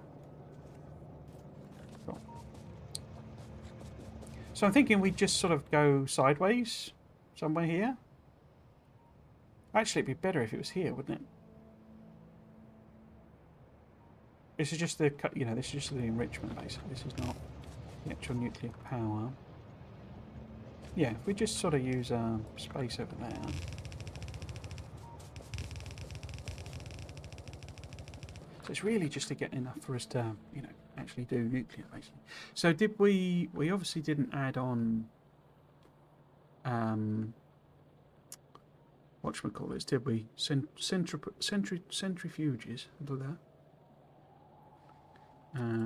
Cool. So I'm thinking we just sort of go sideways somewhere here. Actually, it'd be better if it was here, wouldn't it? This is just the, this is just the enrichment basically. This is not the actual nuclear power. Yeah, if we just sort of use space over there. So it's really just to get enough for us to, actually do nuclear, basically. So did we obviously didn't add on, whatchamacallits, did we? Centrifuges, do that.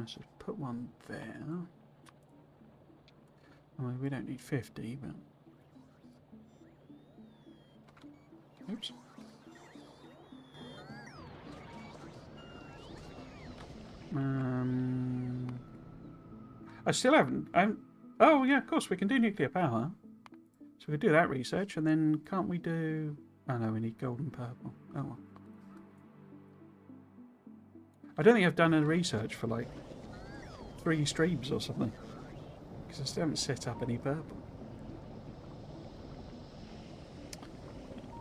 So put one there. I mean, we don't need 50, but... Oops. I still haven't... oh, yeah, of course, we can do nuclear power. So we could do that research, and then can't we do... Oh, no, we need gold and purple. Oh, well. I don't think I've done any research for, like, 3 streams or something. Because I still haven't set up any purple.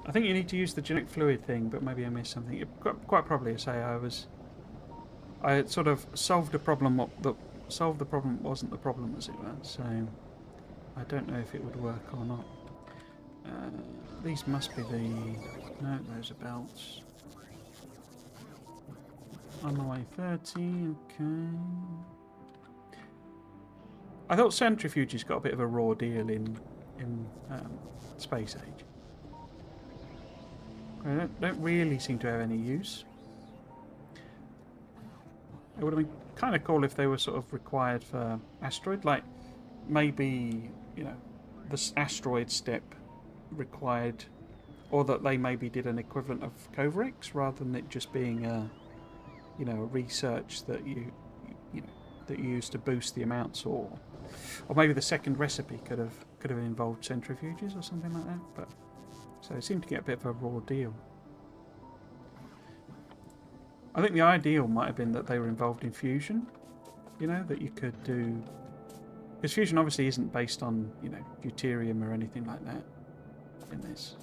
I think you need to use the genetic fluid thing, but maybe I missed something. Quite probably, I say I had sort of solved a problem. Solved the problem wasn't the problem, as it were. So I don't know if it would work or not. These must be the... No, those are belts. On the way 30, okay. I thought centrifuges got a bit of a raw deal in Space Age. They don't really seem to have any use. It would have been kind of cool if they were sort of required for asteroid, like maybe, the asteroid step required, or that they maybe did an equivalent of Covarex rather than it just being a research that you use to boost the amounts, or maybe the second recipe could have involved centrifuges or something like that. But so it seemed to get a bit of a raw deal. I think the ideal might have been that they were involved in fusion, that you could do, because fusion obviously isn't based on deuterium or anything like that in this.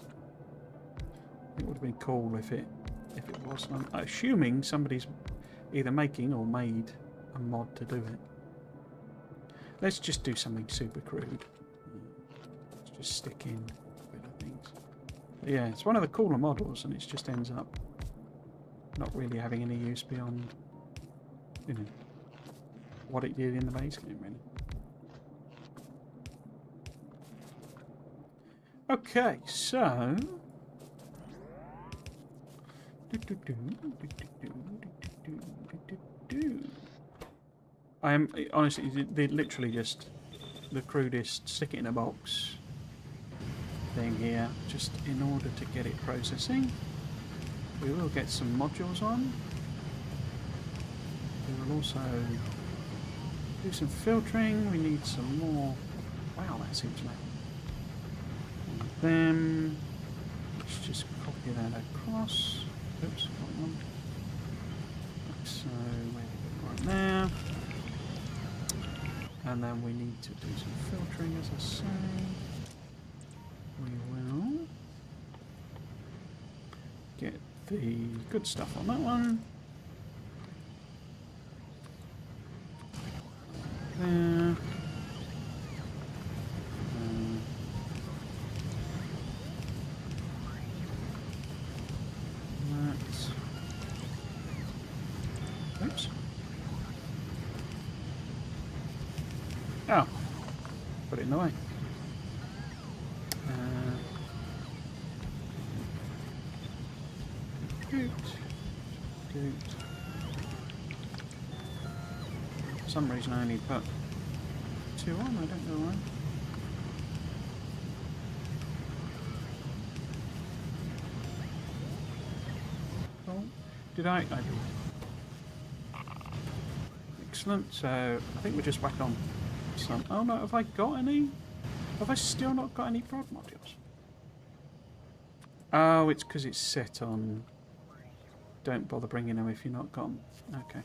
It would have been cool if it was. I'm assuming somebody's either making or made a mod to do it. Let's just do something super crude. Let's just stick in a bit of things. But yeah, it's one of the cooler models, and it just ends up not really having any use beyond, what it did in the base game, really. Okay, so... I am honestly, they literally just the crudest stick it in a box thing here, just in order to get it processing. We will get some modules on. We will also do some filtering. We need some more. Wow, that seems like. Them. Let's just copy that across. Oops, got one. So right there. And then we need to do some filtering, as I say. We will get the good stuff on that one. There. put it in the way. Doot. Doot. For some reason I only put 2 on, I don't know why. Oh, did I? I did. Excellent, so I think we're just back on some. Oh no, have I got any? Have I still not got any prod modules? Oh, it's because it's set on don't bother bringing them if you're not got them. Okay.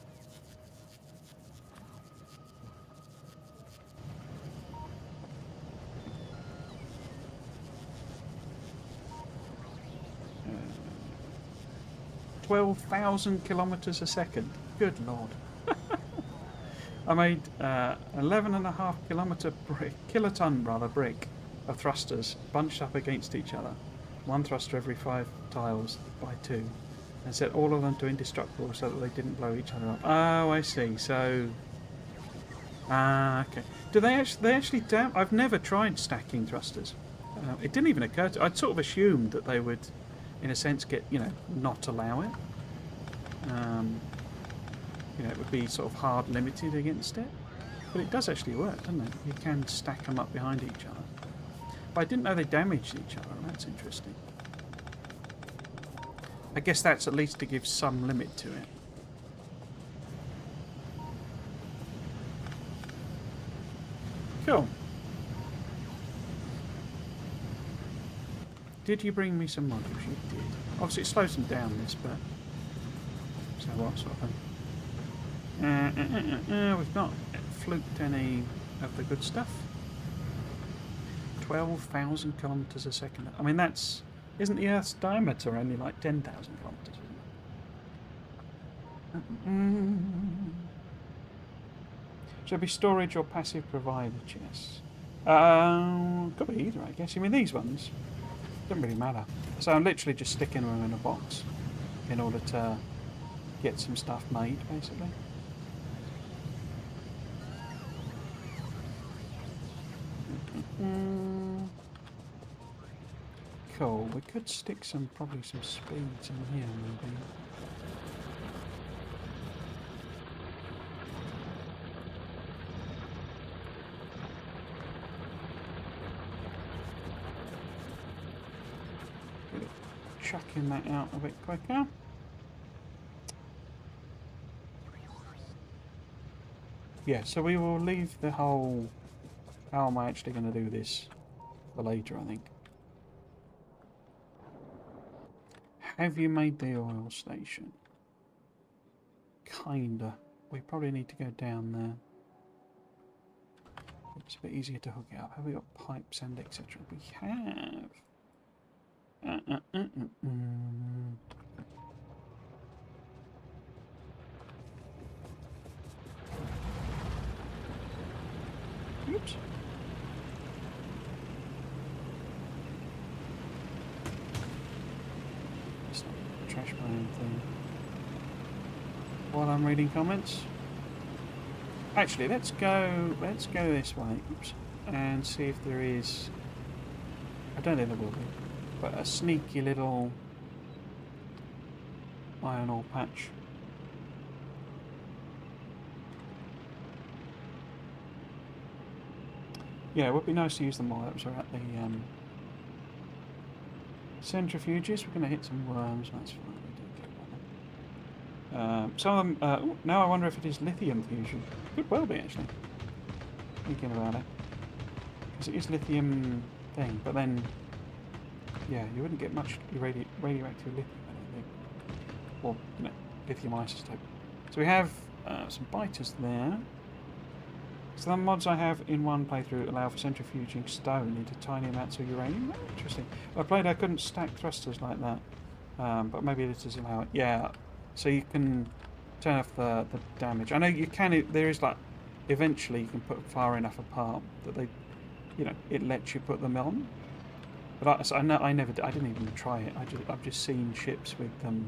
Uh, 12,000 kilometres a second. Good lord. I made 11.5 kiloton brick of thrusters bunched up against each other. 1 thruster every 5 tiles by 2. And set all of them to indestructible so that they didn't blow each other up. Oh, I see. So, okay. Do they actually damn? I've never tried stacking thrusters. It didn't even occur to. I'd sort of assumed that they would, in a sense, get not allow it. It would be sort of hard limited against it. But it does actually work, doesn't it? You can stack them up behind each other. But I didn't know they damaged each other. That's interesting. I guess that's at least to give some limit to it. Cool. Did you bring me some modules? You did. Obviously it slows them down, this, but... So what sort of thing? We've not fluked any of the good stuff. 12,000 kilometres a second. I mean, that's... Isn't the Earth's diameter only like 10,000 kilometres? Should it be storage or passive provider chests? Could be either, I guess. I mean, these ones don't really matter. So I'm literally just sticking them in a box in order to get some stuff made, basically. Cool. We could stick probably some speeds in here, maybe. Chucking that out a bit quicker. Yeah, so we will leave the whole... How am I actually going to do this for later, I think. Have you made the oil station? Kinda. We probably need to go down there. It's a bit easier to hook it up. Have we got pipes and etc.? We have. Oops. It's not a trash buying thing. While I'm reading comments. Actually, let's go this way. Oops. And see if there is... I don't think there will be. But a sneaky little iron ore patch. Yeah, it would be nice to use them while we're at the centrifuges. We're going to hit some worms, that's fine. We don't care about them. Some of them, now I wonder if it is lithium fusion. Could well be, actually. Thinking about it. Because it is lithium thing, but then... Yeah, you wouldn't get much radioactive lithium, I don't think. Or, lithium isotope. So we have some biters there. So the mods I have in one playthrough allow for centrifuging stone into tiny amounts of uranium. Oh, interesting. I played I couldn't stack thrusters like that. But maybe this does allow it. Yeah, so you can turn off the damage. I know you can, there is like, eventually you can put far enough apart that they, it lets you put them on. But I never did. I didn't even try it. I've just seen ships with them,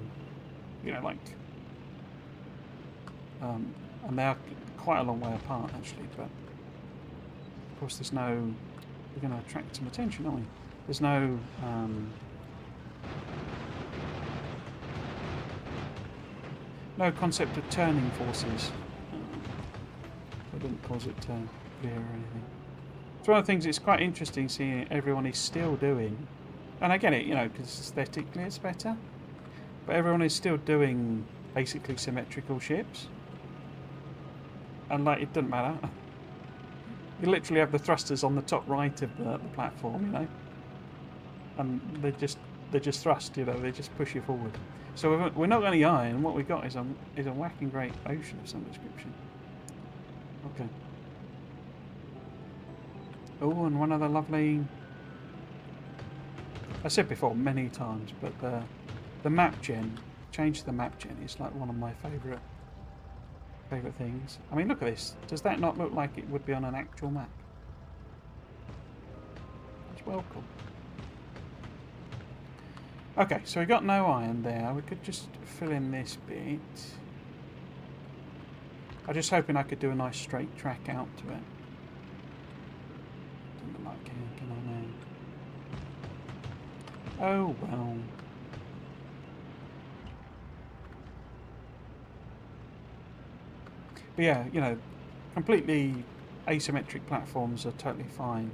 like, and they are quite a long way apart actually. But course, there's no... We're going to attract some attention, aren't we? There's no... no concept of turning forces. It didn't cause it to veer or anything. It's one of the things it's quite interesting seeing everyone is still doing. And I get it, you know, because aesthetically it's better. But everyone is still doing basically symmetrical ships. And like, it doesn't matter. You literally have the thrusters on the top right of the platform, you know. And they just thrust, you know, they just push you forward. So we're not going to iron. What we've got is a whacking great ocean of some description. Okay. Oh, and one other lovely... I said before many times, but the map gen, change to the map gen is like one of my favourite things. I mean, look at this. Does that not look like it would be on an actual map? It's well cool. Okay, so we got no iron there. We could just fill in this bit. I'm just hoping I could do a nice straight track out to it. Doesn't look like it, can I now? Oh well. But yeah, you know, completely asymmetric platforms are totally fine.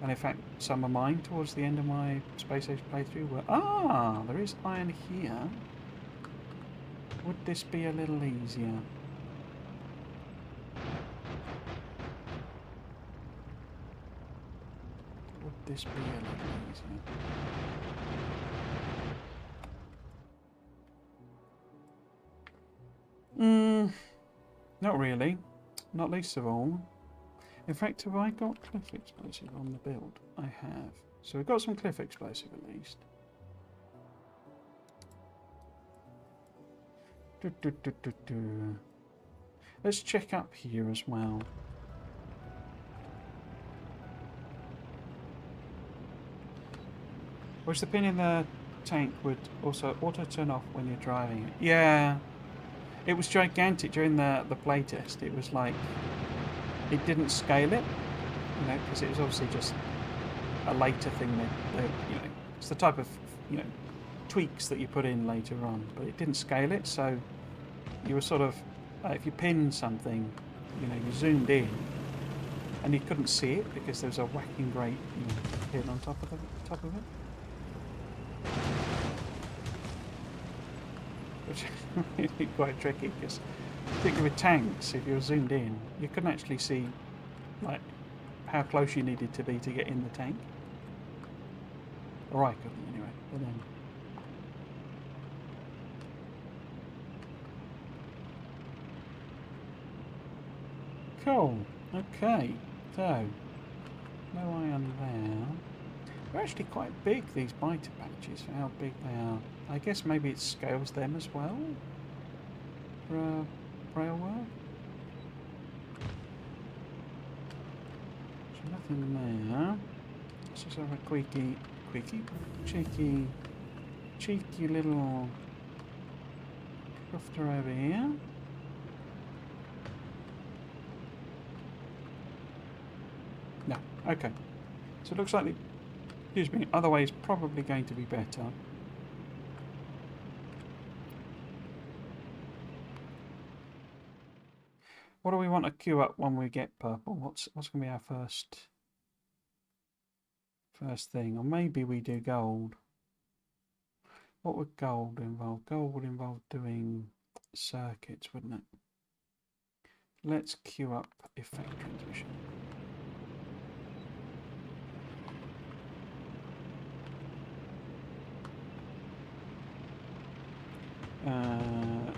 And in fact, some of mine towards the end of my Space Age playthrough were... Ah, there is iron here. Would this be a little easier? Would this be a little easier? Not really. Not least of all. In fact, have I got cliff explosive on the build? I have. So we've got some cliff explosive at least. Let's check up here as well. Which the pin in the tank would also auto turn off when you're driving it. Yeah. It was gigantic during the playtest. It was like... It didn't scale it, you know, because it was obviously just a later thing that, you know, it's the type of, you know, tweaks that you put in later on, but it didn't scale it, so you were sort of, if you pinned something, you know, you zoomed in, and you couldn't see it because there was a whacking great, you know, pin on top of it. Which is really quite tricky, because particularly with tanks, if you were zoomed in, you couldn't actually see like how close you needed to be to get in the tank. Or I couldn't anyway. But then cool. Okay. So no iron there. They're actually quite big, these biter patches, for how big they are. I guess maybe it scales them as well for railwork. So nothing there. Let's just have a cheeky little crofter over here. No, okay. So it looks like the, excuse me, other way is probably going to be better. What do we want to queue up when we get purple? What's going to be our first thing? Or maybe we do gold. What would gold involve? Gold would involve doing circuits, wouldn't it? Let's queue up effect transmission.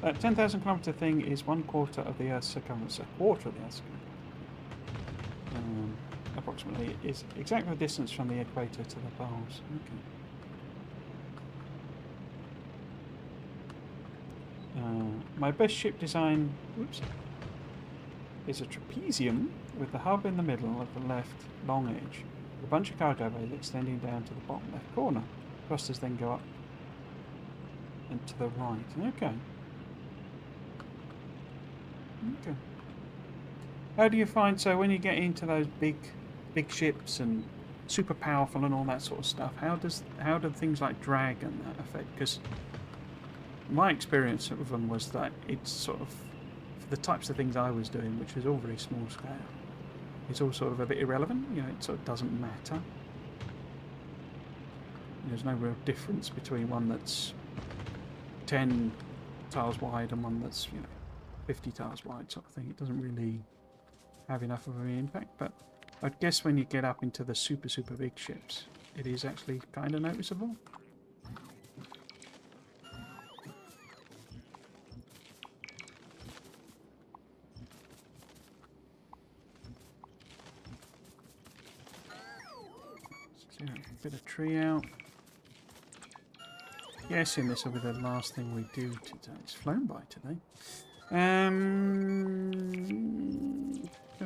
That 10,000 kilometre thing is 1/4 of the Earth's circumference. 1/4 of the Earth's circumference. Approximately is exactly the distance from the equator to the poles. Okay. My best ship design, whoops, is a trapezium with the hub in the middle of the left long edge, with a bunch of cargo bays extending down to the bottom left corner. Thrusters then go up and to the right. Okay. Okay. How do you find, so when you get into those big ships and super powerful and all that sort of stuff, how do things like drag and that affect? Because my experience of them was that it's sort of, for the types of things I was doing, which was all very small scale, it's all sort of a bit irrelevant. You know, it sort of doesn't matter. There's no real difference between one that's 10 tiles wide and one that's, 50 tiles wide sort of thing. It doesn't really have enough of an impact, but I guess when you get up into the super big ships, it is actually kind of noticeable. So, a bit of tree out. Yes, and this will be the last thing we do today. It's flown by today.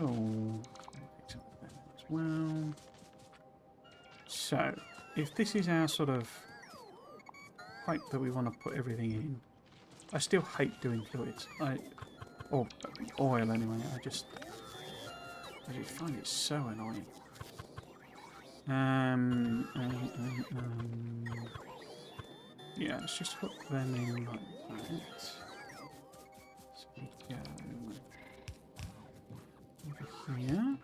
Oh, as well. So, if this is our sort of pipe that we want to put everything in, I still hate doing fluids. Or oil anyway. I just find it so annoying. Yeah, let's just hook them in like that. So we go over here.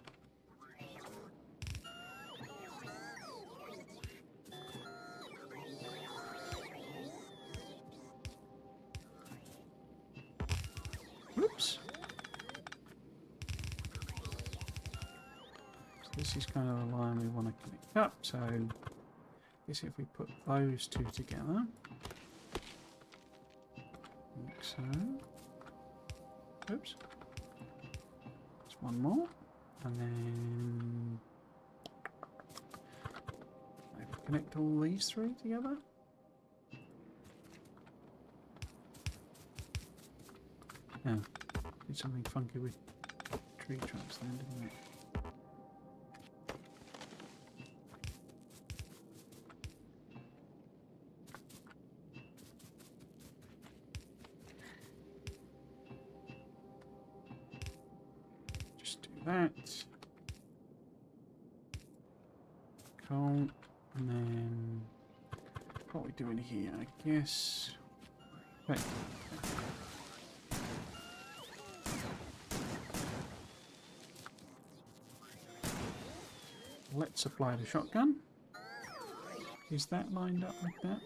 Whoops. So this is kind of the line we want to connect up. So I guess if we put those two together, like so. Oops. Just one more, and then maybe connect all these three together. Yeah, did something funky with tree trunks then, didn't it? That. Cool. And then what are we doing here? I guess. Right. Let's apply the shotgun. Is that lined up like that?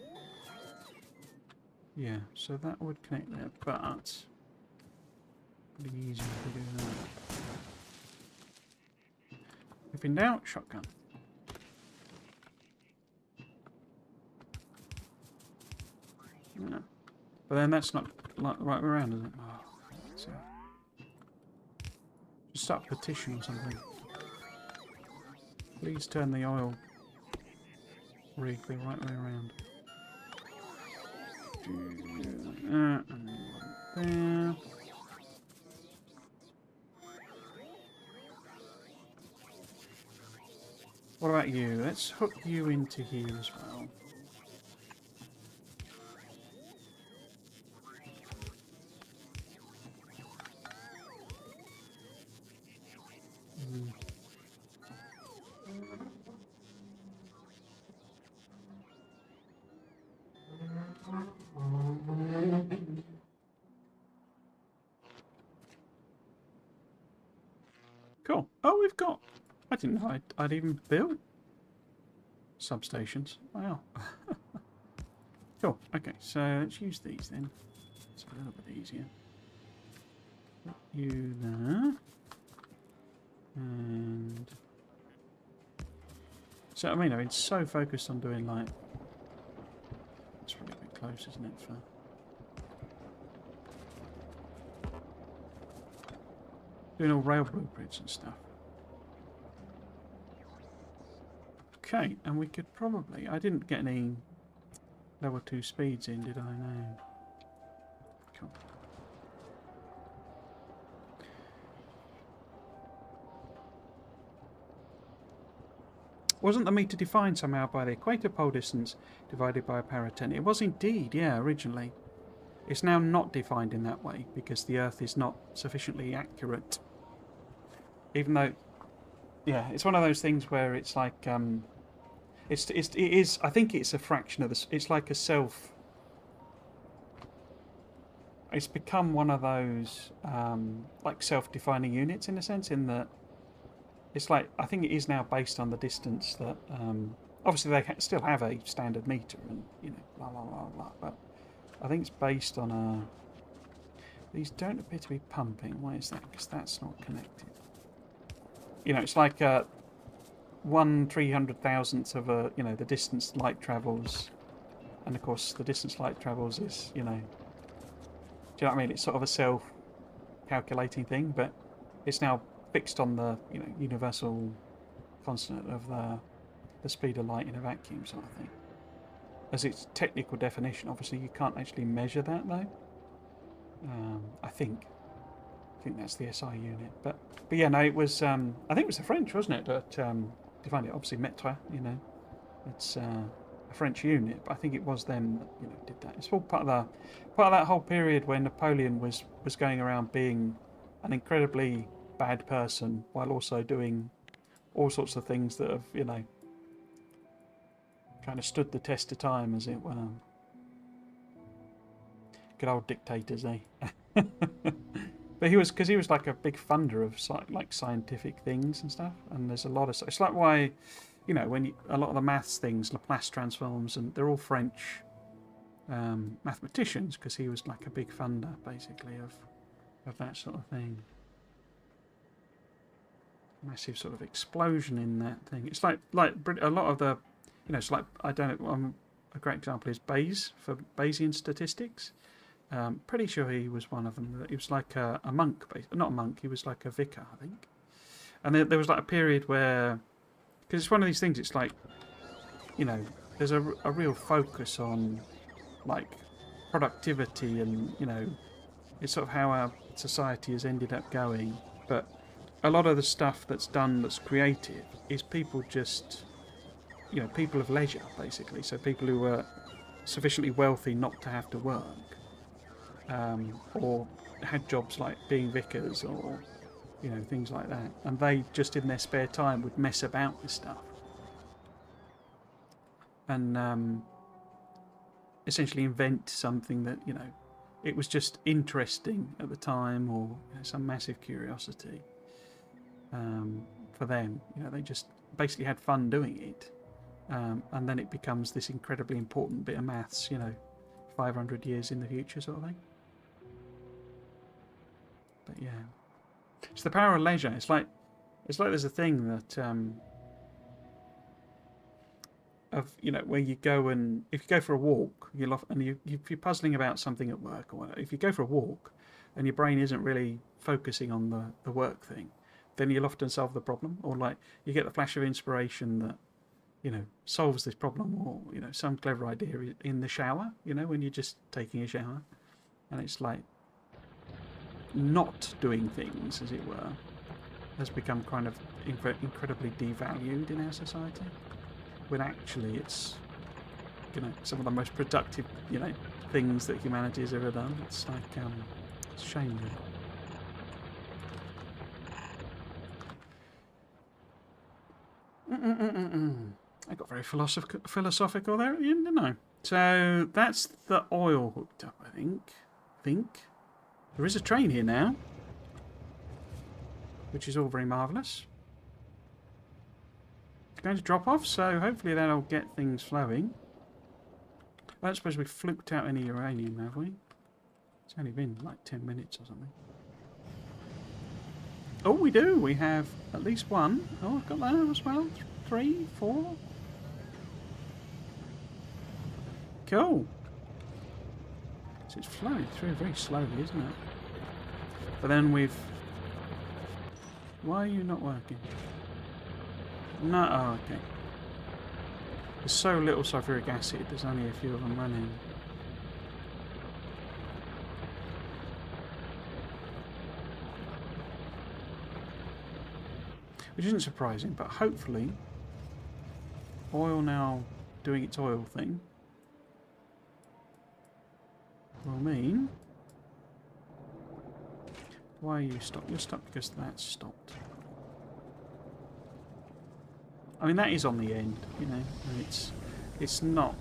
Yeah, so that would connect there, but pretty easy to do that. If in doubt, shotgun. No. But then that's not like the right way around, is it? Oh, so just start a petition or something. Please turn the oil rig the right way around. And then there. What about you? Let's hook you into here as well. Cool. Oh, we've got... I didn't know I'd even built substations. Wow. Cool. Okay, so let's use these then. It's a little bit easier. Put you there. And... so, I mean, I've been so focused on doing, like... it's probably a bit close, isn't it, for... doing all rail blueprints and stuff. Okay, and we could probably... I didn't get any level 2 speeds in, did I? No. Cool. Wasn't the meter defined somehow by the equator pole distance divided by a power of 10? It was indeed, yeah, originally. It's now not defined in that way because the Earth is not sufficiently accurate even though, yeah, it's one of those things where it's like it is. I think it's a fraction of this. It's like a self. It's become one of those like self-defining units in a sense, in that it's like I think it is now based on the distance that. Obviously, they still have a standard meter, and blah blah blah blah. But I think it's based on a. These don't appear to be pumping. Why is that? Because that's not connected. It's like 1/300,000th of a the distance light travels, and of course the distance light travels is do you know what I mean? It's sort of a self-calculating thing, but it's now fixed on the universal constant of the speed of light in a vacuum sort of thing. As its technical definition, obviously you can't actually measure that though. I think that's the SI unit, but yeah, no, it was. I think it was the French, wasn't it? That defined it. Obviously, mètre. It's a French unit, but I think it was them that did that. It's all part of that whole period when Napoleon was going around being an incredibly bad person while also doing all sorts of things that have kind of stood the test of time, as it were. Good old dictators, eh? But he was like a big funder of like scientific things and stuff. And there's a lot of. It's like why, when a lot of the maths things, Laplace transforms, and they're all French mathematicians, because he was like a big funder basically of that sort of thing. Massive sort of explosion in that thing. It's like a lot of the, it's like I don't know. A great example is Bayes for Bayesian statistics. Pretty sure he was one of them. He was like a monk, not a monk. He was like a vicar, I think. And there was like a period where, because it's one of these things. It's like, there's a real focus on like productivity, and it's sort of how our society has ended up going. But a lot of the stuff that's done that's creative is people just, people of leisure basically. So people who are sufficiently wealthy not to have to work. Or had jobs like being vicars, or things like that, and they just in their spare time would mess about with stuff, and essentially invent something that it was just interesting at the time, or some massive curiosity for them. They just basically had fun doing it, and then it becomes this incredibly important bit of maths 500 years in the future sort of thing. But yeah, it's the power of leisure. It's like there's a thing that where you go, and if you go for a walk, if you're puzzling about something at work, or whatever, if you go for a walk and your brain isn't really focusing on the work thing, then you'll often solve the problem, or like you get the flash of inspiration that solves this problem, or some clever idea in the shower, when you're just taking a shower, and it's like not doing things, as it were, has become kind of incredibly devalued in our society, when actually it's some of the most productive things that humanity has ever done. It's like it's a shame, really. I got very philosophical there at the end, didn't I? So that's the oil hooked up, I think. There is a train here now, which is all very marvellous. It's going to drop off, so hopefully that'll get things flowing. I don't suppose we've fluked out any uranium, have we? It's only been like 10 minutes or something. Oh, we do. We have at least one. Oh, I've got that as well. 3, 4. Cool. So it's flowing through very slowly, isn't it? But then we've... Why are you not working? No, oh, okay. There's so little sulfuric acid, there's only a few of them running. Which isn't surprising, but hopefully oil now doing its oil thing will mean... Why are you stopped? You're stopped because that's stopped. I mean, that is on the end, you know, and it's not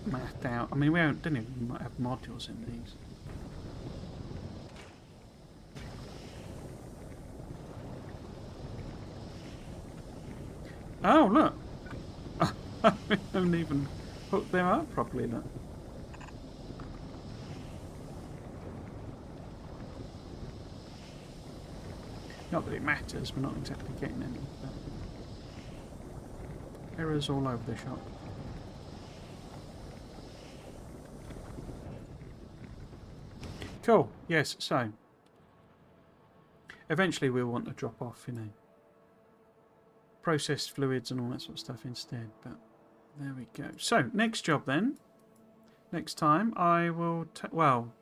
mathed out. I mean, we don't even have modules in these. Oh, look. I haven't even hooked them up properly, look. Not that it matters, we're not exactly getting any. But errors all over the shop. Cool, yes, so eventually we'll want to drop off, you know, processed fluids and all that sort of stuff instead, but there we go. So, next job then. Next time I will, well,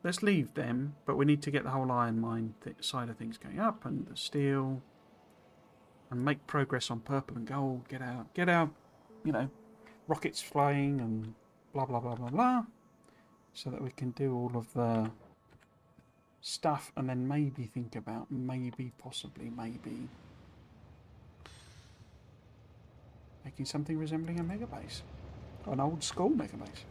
let's leave them, but we need to get the whole iron mine side of things going up, and the steel, and make progress on purple and gold, get our, you know, rockets flying and blah, blah, blah, blah, blah, so that we can do all of the stuff, and then maybe think about, possibly making something resembling a mega base. An old school mega base.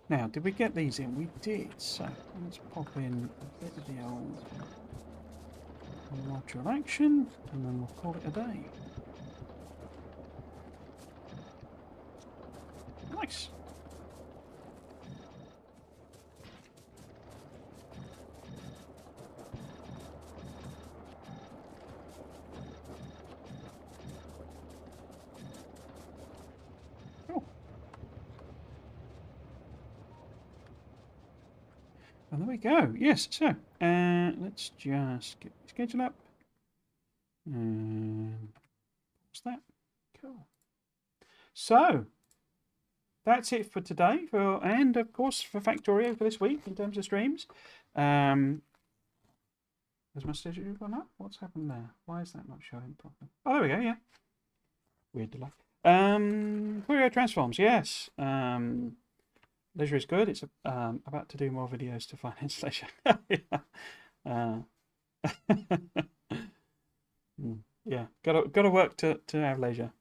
Now, did we get these in? We did, so let's pop in a bit of the old module action, and then we'll call it a day. Nice. And there we go. Yes, so let's just get the schedule up. And what's that? Cool. So that's it for today, and of course for Factorio for this week in terms of streams. Has my schedule gone up? What's happened there? Why is that not showing properly? Oh, there we go. Yeah. Weird delay. Fourier transforms. Yes. Leisure is good. It's about to do more videos to finance leisure. Yeah, gotta work to have leisure.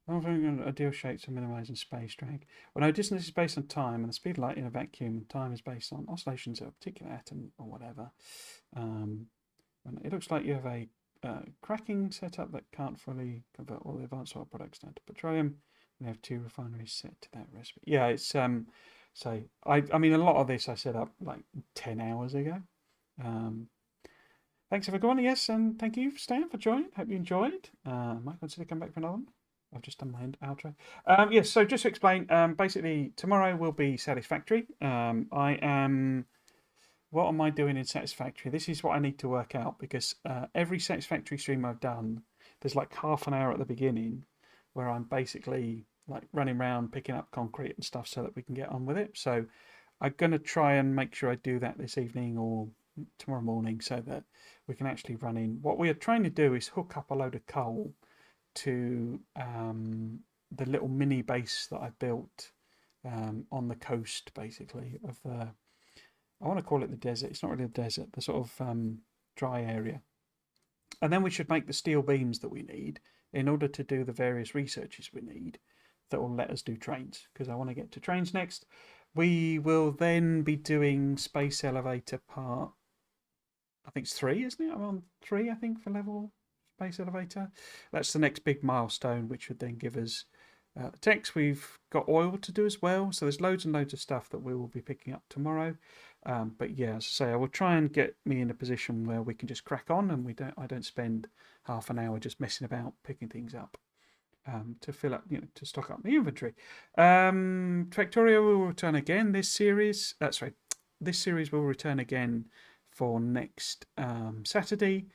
Ideal shapes are minimizing space drag. Well, no, distance is based on time, and the speed of light in a vacuum. Time is based on oscillations of a particular atom or whatever. It looks like you have a cracking setup that can't fully convert all the advanced oil products down to petroleum. We have 2 refineries set to that recipe. Yeah, it's so I mean a lot of this I set up like 10 hours ago. Thanks everyone, yes, and thank you Stan for joining. Hope you enjoyed. Might consider coming back for another one. I've just done my outro. Yes, so just to explain, basically tomorrow will be Satisfactory. What am I doing in Satisfactory? This is what I need to work out, because every Satisfactory stream I've done, there's like half an hour at the beginning where I'm basically like running around picking up concrete and stuff so that we can get on with it. So I'm going to try and make sure I do that this evening or tomorrow morning so that we can actually run in. What we are trying to do is hook up a load of coal to the little mini base that I built on the coast, basically, of the... I want to call it the desert. It's not really a desert, the sort of dry area. And then we should make the steel beams that we need in order to do the various researches we need that will let us do trains, because I want to get to trains next. We will then be doing space elevator part, I think it's 3, isn't it? I'm on 3, I think, for level space elevator. That's the next big milestone, which would then give us the text. We've got oil to do as well, so there's loads and loads of stuff that we will be picking up tomorrow. But yeah, as I say, I will try and get me in a position where we can just crack on, and I don't spend half an hour just messing about picking things up to fill up, to stock up the inventory. Factorio will return again this series. This series will return again for next Saturday.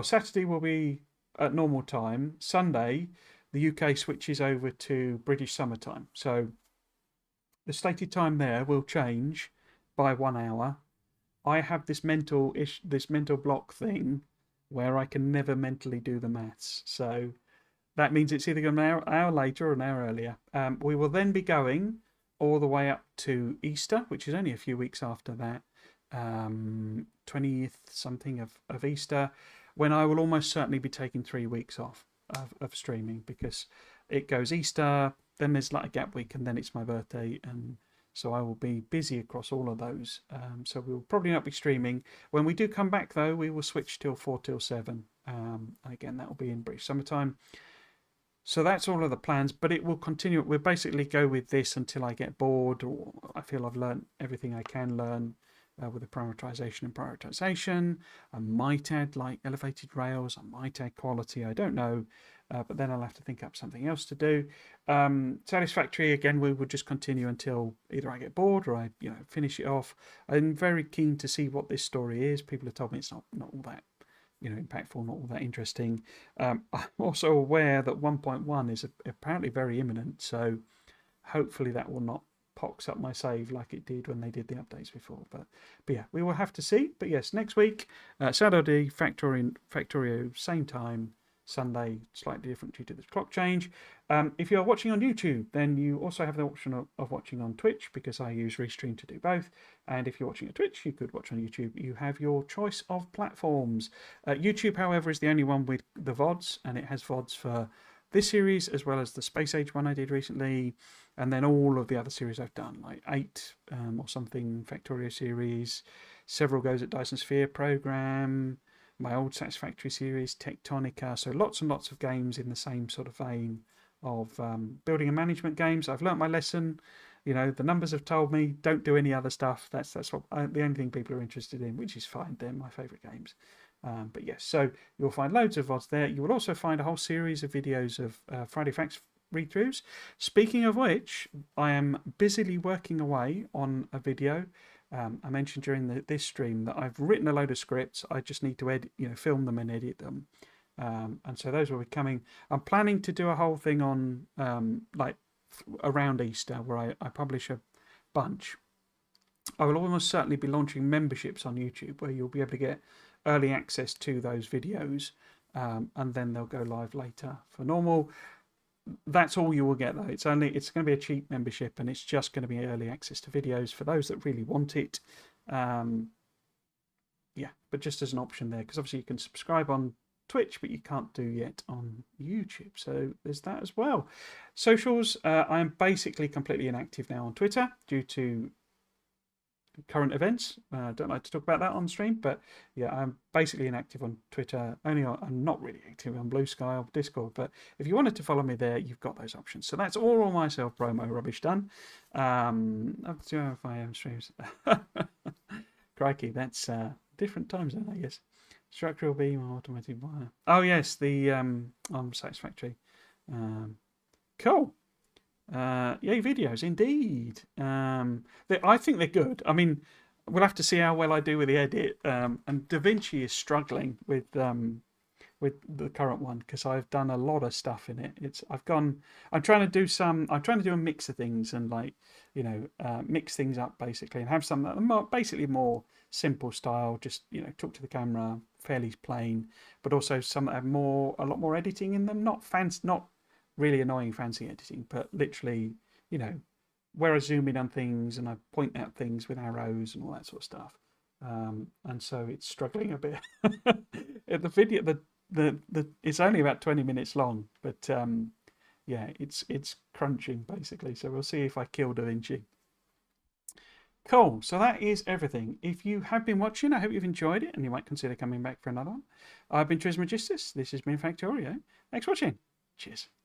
Saturday will be at normal time. Sunday, the UK switches over to British summertime. So the stated time there will change by 1 hour. I have this mental block thing where I can never mentally do the maths. So that means it's either going to be an hour later or an hour earlier. We will then be going all the way up to Easter, which is only a few weeks after that, 20th something of Easter, when I will almost certainly be taking 3 weeks off of streaming, because it goes Easter, then there's like a gap week, and then it's my birthday, and so I will be busy across all of those. So we'll probably not be streaming. When we do come back, though, we will switch till 4 till 7. Again, that will be in brief summertime. So that's all of the plans, but it will continue. We'll basically go with this until I get bored, or I feel I've learned everything I can learn with the parameterization and prioritization. I might add like elevated rails, I might add quality, I don't know, but then I'll have to think up something else to do. Satisfactory, again, we will just continue until either I get bored or I finish it off. I'm very keen to see what this story is. People have told me it's not all that impactful, not all that interesting. I'm also aware that 1.1 is apparently very imminent, so hopefully that will not pox up my save like it did when they did the updates before. But yeah, we will have to see. But yes, next week, Saturday, Factorio, same time. Sunday, slightly different due to the clock change. If you're watching on YouTube, then you also have the option of watching on Twitch, because I use Restream to do both. And if you're watching at Twitch, you could watch on YouTube. You have your choice of platforms. YouTube, however, is the only one with the VODs, and it has VODs for this series as well as the Space Age one I did recently, and then all of the other series I've done, like 8 or something Factorio series, several goes at Dyson Sphere program, my old Satisfactory series, Tectonica. So lots and lots of games in the same sort of vein of building and management games. I've learnt my lesson. The numbers have told me don't do any other stuff. That's what the only thing people are interested in, which is fine. They're my favourite games. But yes, so you'll find loads of VODs there. You will also find a whole series of videos of Friday Facts read-throughs. Speaking of which, I am busily working away on a video. I mentioned during this stream that I've written a load of scripts. I just need to edit, film them and edit them. And so those will be coming. I'm planning to do a whole thing on around Easter, where I publish a bunch. I will almost certainly be launching memberships on YouTube, where you'll be able to get early access to those videos, and then they'll go live later for normal. That's all you will get, though. It's going to be a cheap membership, and it's just going to be early access to videos for those that really want it. Yeah, but just as an option there, because obviously you can subscribe on Twitch, but you can't do yet on YouTube. So there's that as well. Socials, I am basically completely inactive now on Twitter due to current events. I don't like to talk about that on stream, but yeah, I'm basically inactive on Twitter. I'm not really active on Blue Sky or Discord, but if you wanted to follow me there, you've got those options. So that's all my self-promo rubbish done. Up to 2 AM streams. Crikey, that's different time zone, I guess. Structural beam, automatic wire. Oh yes, the Satisfactory. Cool. Yay, videos, indeed. I think they're good. I mean, we'll have to see how well I do with the edit. And DaVinci is struggling with the current one, because I've done a lot of stuff in it. I'm trying to do a mix of things, and mix things up basically, and have some that are basically more simple style, just talk to the camera, fairly plain, but also some that have a lot more editing in them, not really annoying fancy editing, but literally, where I zoom in on things and I point out things with arrows and all that sort of stuff. And so it's struggling a bit. The video, it's only about 20 minutes long, but yeah, it's crunching basically. So we'll see if I kill DaVinci. Cool. So that is everything. If you have been watching, I hope you've enjoyed it, and you might consider coming back for another one. I've been Trismegistus. This has been Factorio. Thanks for watching. Cheers.